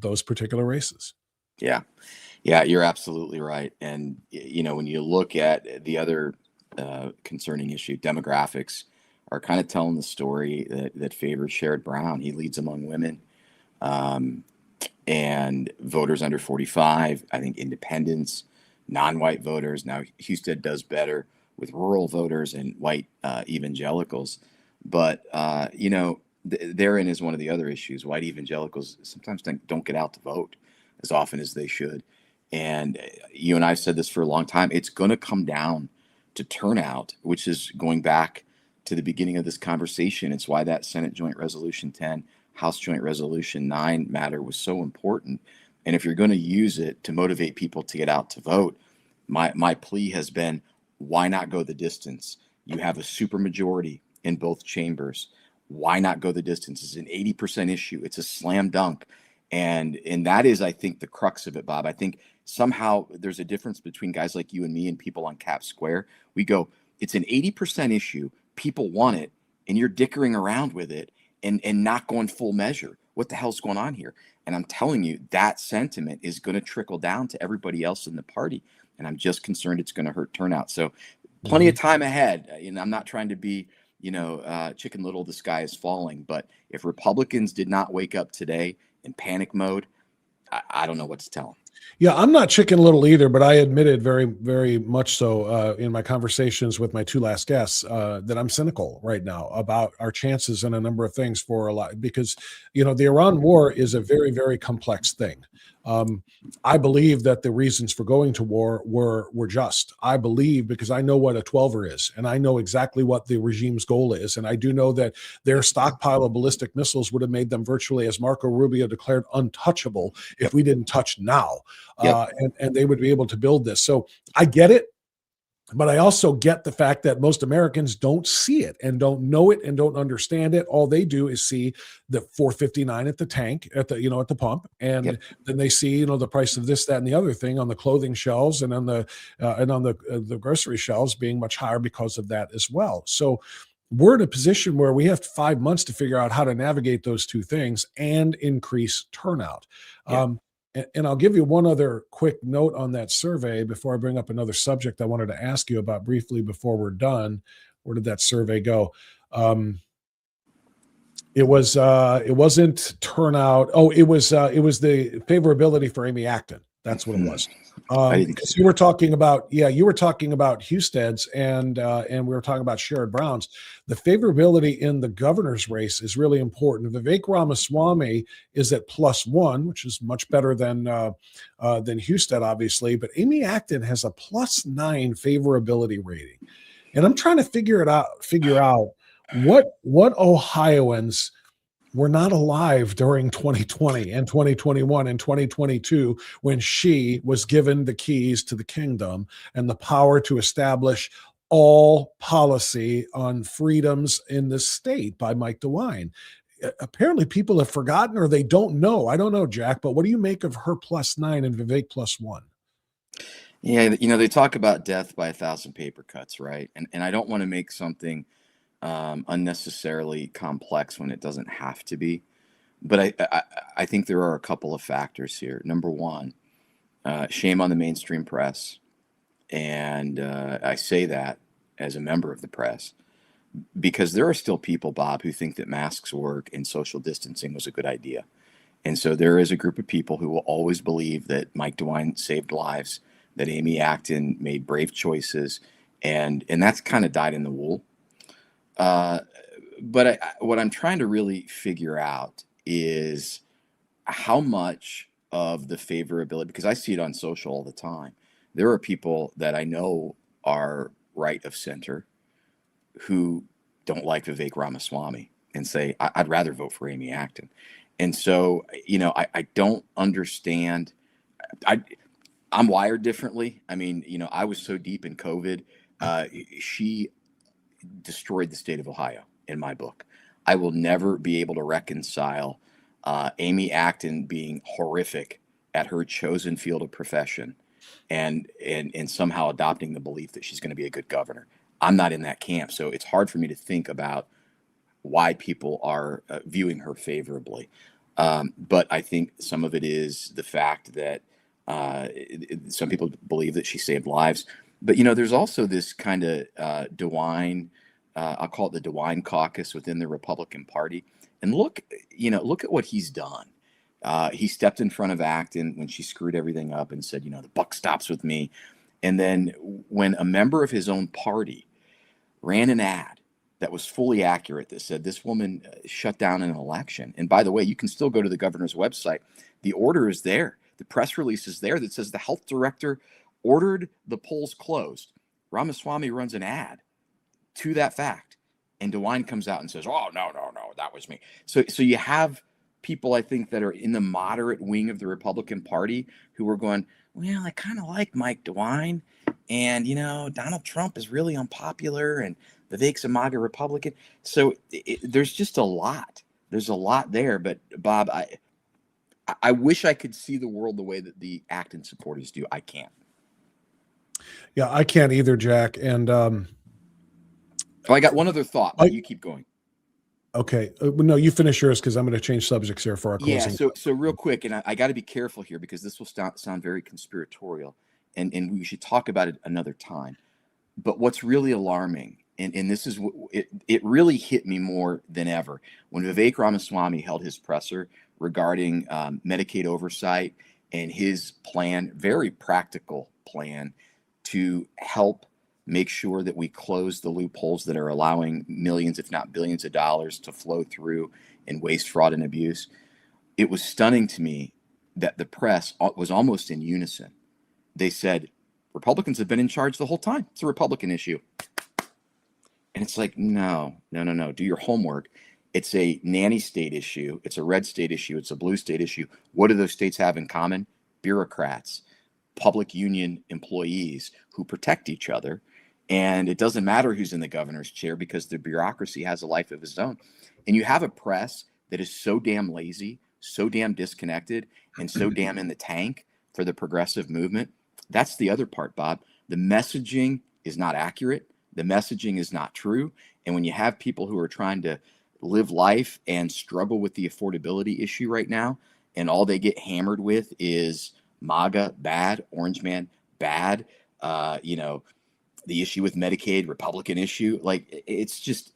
those particular races. Yeah, you're absolutely right. And, when you look at the other concerning issue, demographics are kind of telling the story that favors Sherrod Brown. He leads among women and voters under 45, I think independents, non-white voters. Now, Husted does better with rural voters and white evangelicals. But, therein is one of the other issues. White evangelicals sometimes don't get out to vote as often as they should. And you and I have said this for a long time. It's going to come down to turnout, which is going back to the beginning of this conversation. It's why that Senate Joint Resolution 10, House Joint Resolution 9 matter was so important. And if you're going to use it to motivate people to get out to vote, my plea has been, why not go the distance? You have a supermajority in both chambers. Why not go the distance? It's an 80% issue. It's a slam dunk. And that is, I think, the crux of it, Bob. I think somehow there's a difference between guys like you and me and people on Cap Square. We go, it's an 80% issue. People want it, and you're dickering around with it and not going full measure. What the hell's going on here? And I'm telling you, that sentiment is going to trickle down to everybody else in the party. And I'm just concerned it's going to hurt turnout. So plenty of time ahead. I'm not trying to be, Chicken Little, the sky is falling. But if Republicans did not wake up today in panic mode, I don't know what to tell them. Yeah, I'm not Chicken Little either, but I admitted very, very much so in my conversations with my two last guests that I'm cynical right now about our chances in a number of things for a lot, because, the Iran war is a very, very complex thing. I believe that the reasons for going to war were just. I believe, because I know what a 12er is, and I know exactly what the regime's goal is, and I do know that their stockpile of ballistic missiles would have made them virtually, as Marco Rubio declared, untouchable if we didn't touch now. And they would be able to build this. So I get it. But I also get the fact that most Americans don't see it and don't know it and don't understand it. All they do is see the $4.59 at the tank, at the pump, and then they see the price of this, that, and the other thing on the clothing shelves and on the grocery shelves being much higher because of that as well. So we're in a position where we have 5 months to figure out how to navigate those two things and increase turnout. And I'll give you one other quick note on that survey before I bring up another subject I wanted to ask you about briefly before we're done. Where did that survey go? It wasn't turnout. Oh, it was the favorability for Amy Acton. That's what it was. Because you were talking about Husted's and we were talking about Sherrod Brown's. The favorability in the governor's race is really important. Vivek Ramaswamy is at +1, which is much better than Husted, obviously. But Amy Acton has a +9 favorability rating, and I'm trying to figure out what Ohioans were not alive during 2020 and 2021 and 2022 when she was given the keys to the kingdom and the power to establish all policy on freedoms in the state by Mike DeWine. Apparently people have forgotten or they don't know. I don't know, Jack, but what do you make of her +9 and Vivek +1? Yeah, they talk about death by 1,000 paper cuts, right? And I don't want to make something unnecessarily complex when it doesn't have to be. But I think there are a couple of factors here. Number one, shame on the mainstream press. And I say that as a member of the press because there are still people, Bob, who think that masks work and social distancing was a good idea. And so there is a group of people who will always believe that Mike DeWine saved lives, that Amy Acton made brave choices, and that's kind of dyed in the wool. But what I'm trying to really figure out is how much of the favorability, because I see it on social all the time. There are people that I know are right of center who don't like Vivek Ramaswamy and say, I'd rather vote for Amy Acton. And so, I don't understand. I'm wired differently. I mean, I was so deep in COVID. She destroyed the state of Ohio in my book. I will never be able to reconcile Amy Acton being horrific at her chosen field of profession and somehow adopting the belief that she's going to be a good governor. I'm not in that camp. So it's hard for me to think about why people are viewing her favorably. But I think some of it is the fact that some people believe that she saved lives. But, there's also this kind of DeWine, I'll call it the DeWine caucus within the Republican Party. And look at what he's done. He stepped in front of Acton when she screwed everything up and said, the buck stops with me. And then when a member of his own party ran an ad that was fully accurate that said this woman shut down an election. And by the way, you can still go to the governor's website. The order is there. The press release is there that says the health director ordered the polls closed. Ramaswamy runs an ad to that fact. And DeWine comes out and says, oh, no, that was me. So you have people, I think, that are in the moderate wing of the Republican Party who are going, well, I kind of like Mike DeWine. And, Donald Trump is really unpopular and Vivek's a MAGA Republican. So there's just a lot. There's a lot there. But, Bob, I wish I could see the world the way that the Acton supporters do. I can't. Yeah, I can't either, Jack. And I got one other thought, but you keep going. Okay. No, you finish yours because I'm going to change subjects here for our closing. Yeah, so real quick, and I got to be careful here because this will sound very conspiratorial, and we should talk about it another time. But what's really alarming, and this is it really hit me more than ever, when Vivek Ramaswamy held his presser regarding Medicaid oversight and his plan, very practical plan, to help make sure that we close the loopholes that are allowing millions, if not billions of dollars to flow through in waste, fraud, and abuse. It was stunning to me that the press was almost in unison. They said, Republicans have been in charge the whole time. It's a Republican issue. And it's like, no. Do your homework. It's a nanny state issue. It's a red state issue. It's a blue state issue. What do those states have in common? Bureaucrats, public union employees who protect each other. And it doesn't matter who's in the governor's chair because the bureaucracy has a life of its own. And you have a press that is so damn lazy, so damn disconnected, and so damn in the tank for the progressive movement. That's the other part, Bob. The messaging is not accurate. The messaging is not true. And when you have people who are trying to live life and struggle with the affordability issue right now, and all they get hammered with is MAGA, bad, Orange Man, bad, the issue with Medicaid, Republican issue, like it's just,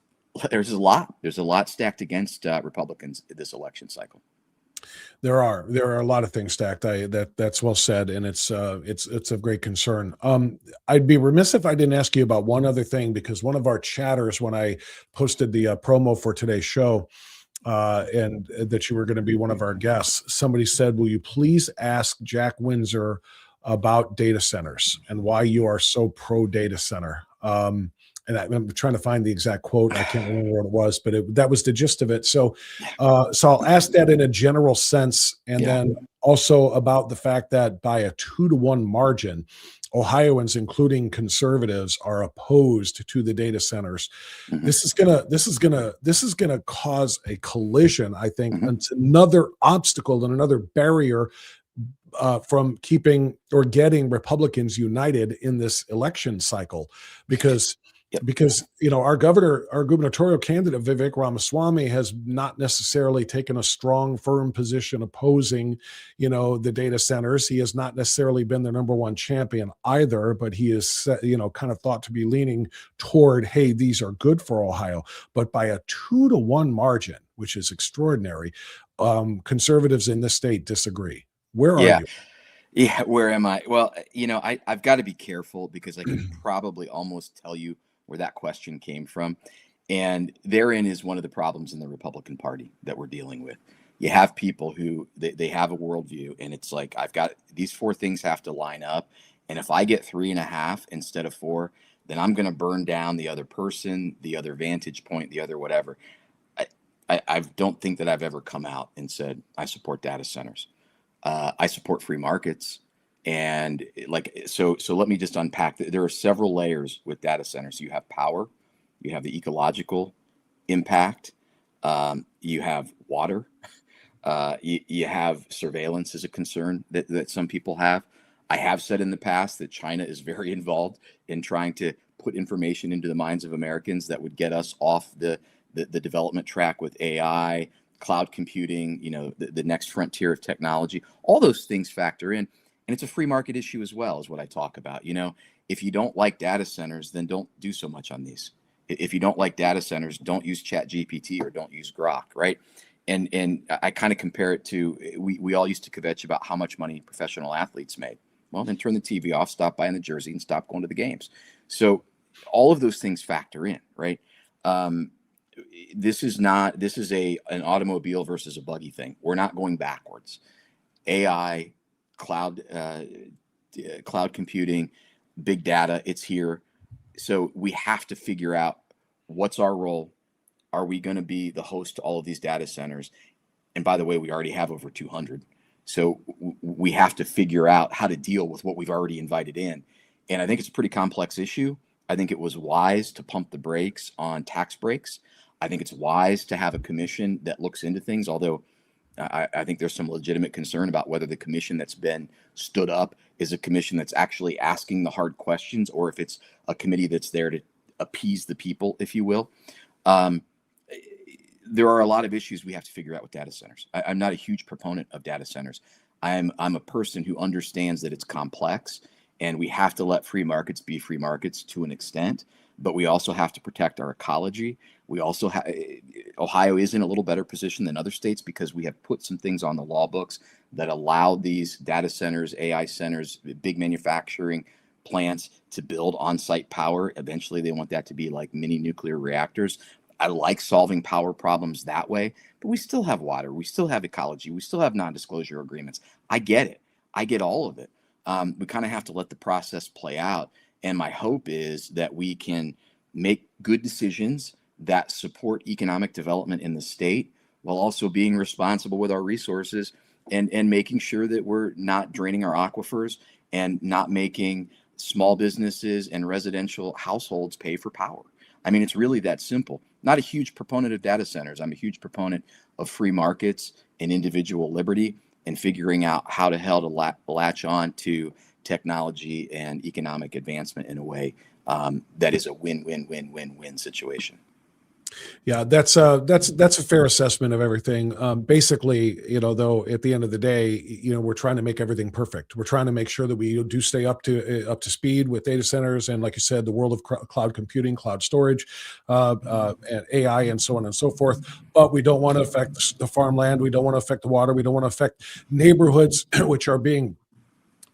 there's a lot stacked against Republicans this election cycle. There are a lot of things stacked. That's well said, and it's of great concern. I'd be remiss if I didn't ask you about one other thing, because one of our chatters, when I posted the promo for today's show, and that you were going to be one of our guests, somebody said, "Will you please ask Jack Windsor about data centers and why you are so pro data center?" and I'm trying to find the exact quote. I can't remember what it was, but that was the gist of it. So, so I'll ask that in a general sense, and then also about the fact that by a 2-to-1 margin, Ohioans, including conservatives, are opposed to the data centers. This is gonna cause a collision, I think. It's another obstacle and another barrier from keeping or getting Republicans united in this election cycle, because our gubernatorial candidate Vivek Ramaswamy has not necessarily taken a strong, firm position opposing, the data centers. He has not necessarily been their number one champion either, but he is, kind of thought to be leaning toward, hey, these are good for Ohio. But by a 2-to-1 margin, which is extraordinary, conservatives in this state disagree. Where are you? Yeah, where am I? Well, I've got to be careful because I can probably almost tell you where that question came from. And therein is one of the problems in the Republican Party that we're dealing with. You have people who they have a worldview, and it's like, I've got these 4 things have to line up. And if I get 3.5 instead of 4, then I'm going to burn down the other person, the other vantage point, the other whatever. I don't think that I've ever come out and said, I support data centers. I support free markets. And so let me just unpack that. There are several layers with data centers. You have power, you have the ecological impact, you have water, you have surveillance as a concern that some people have. I have said in the past that China is very involved in trying to put information into the minds of Americans that would get us off the development track with AI, cloud computing, the next frontier of technology. All those things factor in. And it's a free market issue as well, is what I talk about. If you don't like data centers, then don't do so much on these. If you don't like data centers, don't use ChatGPT or don't use Grok, right? And I kind of compare it to, we all used to kvetch about how much money professional athletes made. Well, then turn the TV off, stop buying the jersey, and stop going to the games. So all of those things factor in, right? This is an automobile versus a buggy thing. We're not going backwards. AI, cloud computing, big data, it's here. So we have to figure out what's our role. Are we going to be the host to all of these data centers? And by the way, we already have over 200. So we have to figure out how to deal with what we've already invited in. And I think it's a pretty complex issue. I think it was wise to pump the brakes on tax breaks. I think it's wise to have a commission that looks into things, although I think there's some legitimate concern about whether the commission that's been stood up is a commission that's actually asking the hard questions, or if it's a committee that's there to appease the people, if you will. There are a lot of issues we have to figure out with data centers. I'm not a huge proponent of data centers. I'm a person who understands that it's complex, and we have to let free markets be free markets to an extent, but we also have to protect our ecology. We also Ohio is in a little better position than other states because we have put some things on the law books that allow these data centers, AI centers, big manufacturing plants to build on-site power. Eventually, they want that to be like mini nuclear reactors. I like solving power problems that way, but we still have water. We still have ecology. We still have non-disclosure agreements. I get it. I get all of it. We kind of have to let the process play out. And my hope is that we can make good decisions that support economic development in the state while also being responsible with our resources and making sure that we're not draining our aquifers and not making small businesses and residential households pay for power. I mean, it's really that simple. Not a huge proponent of data centers. I'm a huge proponent of free markets and individual liberty and figuring out how the hell to latch on to technology and economic advancement in a way that is a win-win-win-win-win situation. Yeah, that's a fair assessment of everything. Basically, though, at the end of the day, we're trying to make everything perfect. We're trying to make sure that we do stay up to speed with data centers and, like you said, the world of cloud computing, cloud storage, and AI, and so on and so forth. But we don't want to affect the farmland. We don't want to affect the water. We don't want to affect neighborhoods which are being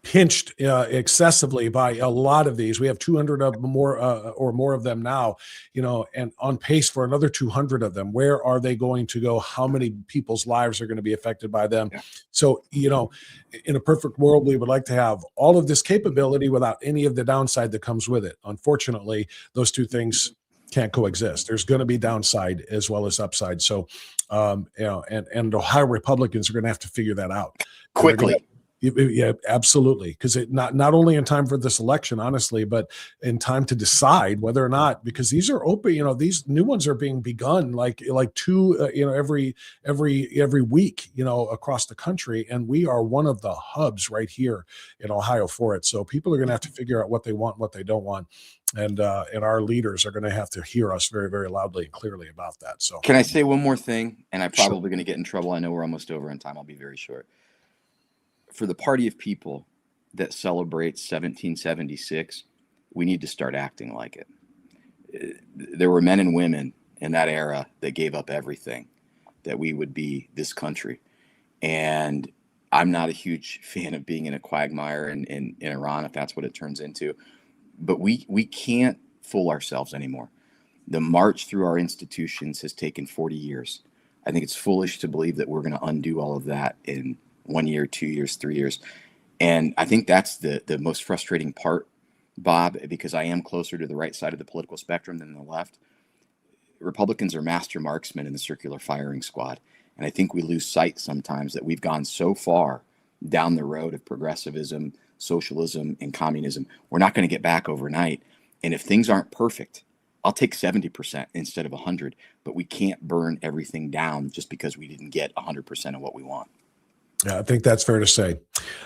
pinched excessively by a lot of these. We have 200 of more or more of them now, and on pace for another 200 of them. Where are they going to go? How many people's lives are going to be affected by them? Yeah. So, in a perfect world, we would like to have all of this capability without any of the downside that comes with it. Unfortunately, those two things can't coexist. There's going to be downside as well as upside. So, and Ohio Republicans are going to have to figure that out Quickly. Yeah, absolutely. Because it not only in time for this election, honestly, but in time to decide whether or not, because these are open. These new ones are being begun like two, every week, across the country, and we are one of the hubs right here in Ohio for it. So people are going to have to figure out what they want, what they don't want, and our leaders are going to have to hear us very, very loudly and clearly about that. So, can I say one more thing? And I'm probably going to get in trouble. I know we're almost over in time. I'll be very short. For the party of people that celebrates 1776, we need to start acting like it. There were men and women in that era that gave up everything that we would be this country. And I'm not a huge fan of being in a quagmire in Iran, if that's what it turns into. But we can't fool ourselves anymore. The march through our institutions has taken 40 years. I think it's foolish to believe that we're going to undo all of that in 1 year, 2 years, 3 years. And I think that's the most frustrating part, Bob, because I am closer to the right side of the political spectrum than the left. Republicans are master marksmen in the circular firing squad. And I think we lose sight sometimes that we've gone so far down the road of progressivism, socialism, and communism. We're not going to get back overnight. And if things aren't perfect, I'll take 70% instead of 100, but we can't burn everything down just because we didn't get 100% of what we want. Yeah, I think that's fair to say.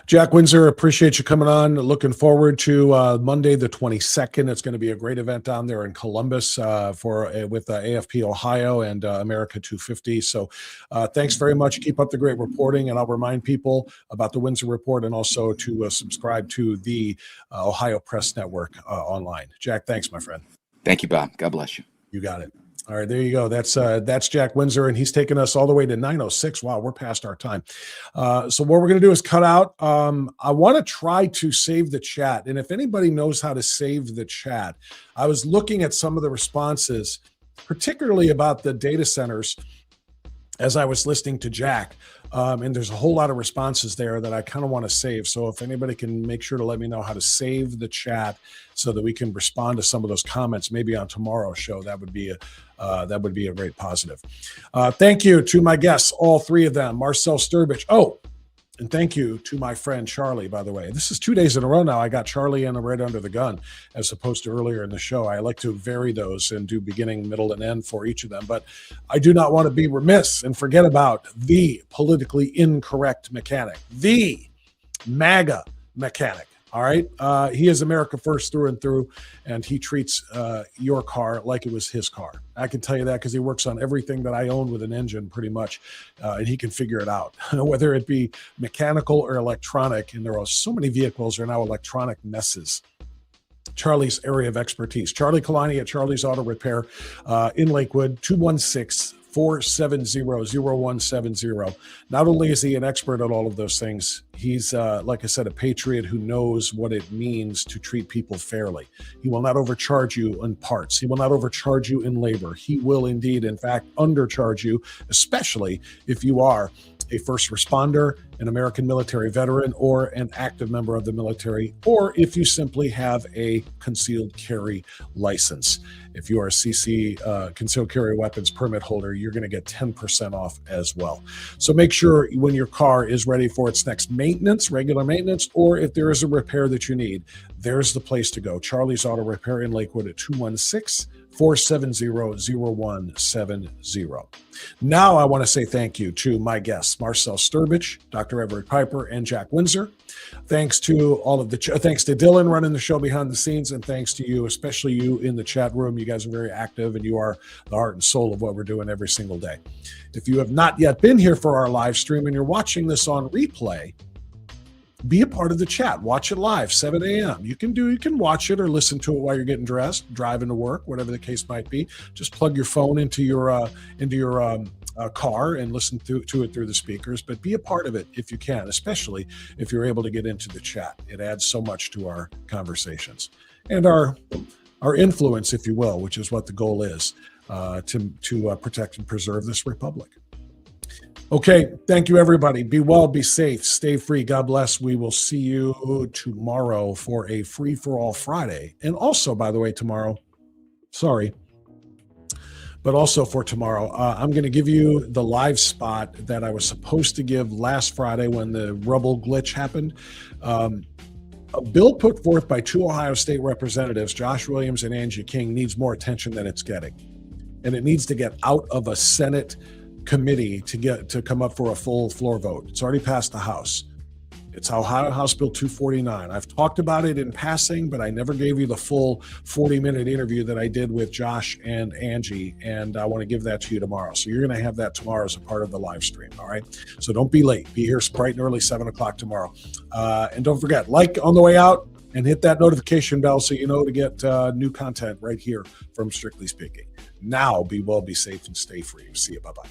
Jack Windsor, appreciate you coming on. Looking forward to Monday the 22nd. It's going to be a great event down there in Columbus with AFP Ohio and America 250. So thanks very much. Keep up the great reporting, and I'll remind people about the Windsor Report and also to subscribe to the Ohio Press Network online. Jack, thanks, my friend. Thank you, Bob. God bless you. You got it. All right, there you go. That's Jack Windsor, and he's taken us all the way to 9:06. Wow, we're past our time. So what we're going to do is cut out. I want to try to save the chat, and if anybody knows how to save the chat, I was looking at some of the responses, particularly about the data centers, as I was listening to Jack. And there's a whole lot of responses there that I kind of want to save. So if anybody can make sure to let me know how to save the chat so that we can respond to some of those comments, maybe on tomorrow's show, that would be a great positive. Thank you to my guests, all three of them, Marcell Strbich. Oh, and thank you to my friend Charlie, by the way. This is 2 days in a row now. I got Charlie and right under the gun, as opposed to earlier in the show. I like to vary those and do beginning, middle, and end for each of them. But I do not want to be remiss and forget about the politically incorrect mechanic, the MAGA mechanic. All right. He is America first through and through, and he treats your car like it was his car. I can tell you that because he works on everything that I own with an engine pretty much, and he can figure it out, whether it be mechanical or electronic. And there are so many vehicles are now electronic messes. Charlie's area of expertise. Charlie Kalani at Charlie's Auto Repair in Lakewood, 216-470-0170. Not only is he an expert at all of those things, he's, like I said, a patriot who knows what it means to treat people fairly. He will not overcharge you in parts. He will not overcharge you in labor. He will indeed, in fact, undercharge you, especially if you are a first responder, an American military veteran, or an active member of the military, or if you simply have a concealed carry license. If you are a CC, concealed carry weapons permit holder, you're going to get 10% off as well. So make sure when your car is ready for its next maintenance, regular maintenance, or if there is a repair that you need, there's the place to go. Charlie's Auto Repair in Lakewood at 216-470-0170. Now I want to say thank you to my guests, Marcell Strbich, Dr. Everett Piper, and Jack Windsor. Thanks to all of thanks to Dylan running the show behind the scenes, and thanks to you, especially you in the chat room. You guys are very active, and you are the heart and soul of what we're doing every single day. If you have not yet been here for our live stream and you're watching this on replay, be a part of the chat. Watch it live, 7 a.m. You can watch it or listen to it while you're getting dressed, driving to work, whatever the case might be. Just plug your phone into your car and listen to it through the speakers. But be a part of it if you can, especially if you're able to get into the chat. It adds so much to our conversations and our influence, if you will, which is what the goal is, to protect and preserve this republic. Okay, thank you, everybody. Be well, be safe, stay free. God bless. We will see you tomorrow for a free-for-all Friday. And also, by the way, tomorrow, but also for tomorrow, I'm going to give you the live spot that I was supposed to give last Friday when the Rubble glitch happened. A bill put forth by 2 Ohio State representatives, Josh Williams and Angie King, needs more attention than it's getting. And it needs to get out of a Senate committee to come up for a full floor vote. It's already passed the House. It's Ohio House Bill 249. I've talked about it in passing, but I never gave you the full 40-minute interview that I did with Josh and Angie, and I want to give that to you tomorrow. So you're going to have that tomorrow as a part of the live stream, all right? So don't be late. Be here bright and early, 7 o'clock tomorrow. And don't forget, like on the way out and hit that notification bell so you know to get new content right here from Strictly Speaking. Now, be well, be safe, and stay free. See you. Bye-bye.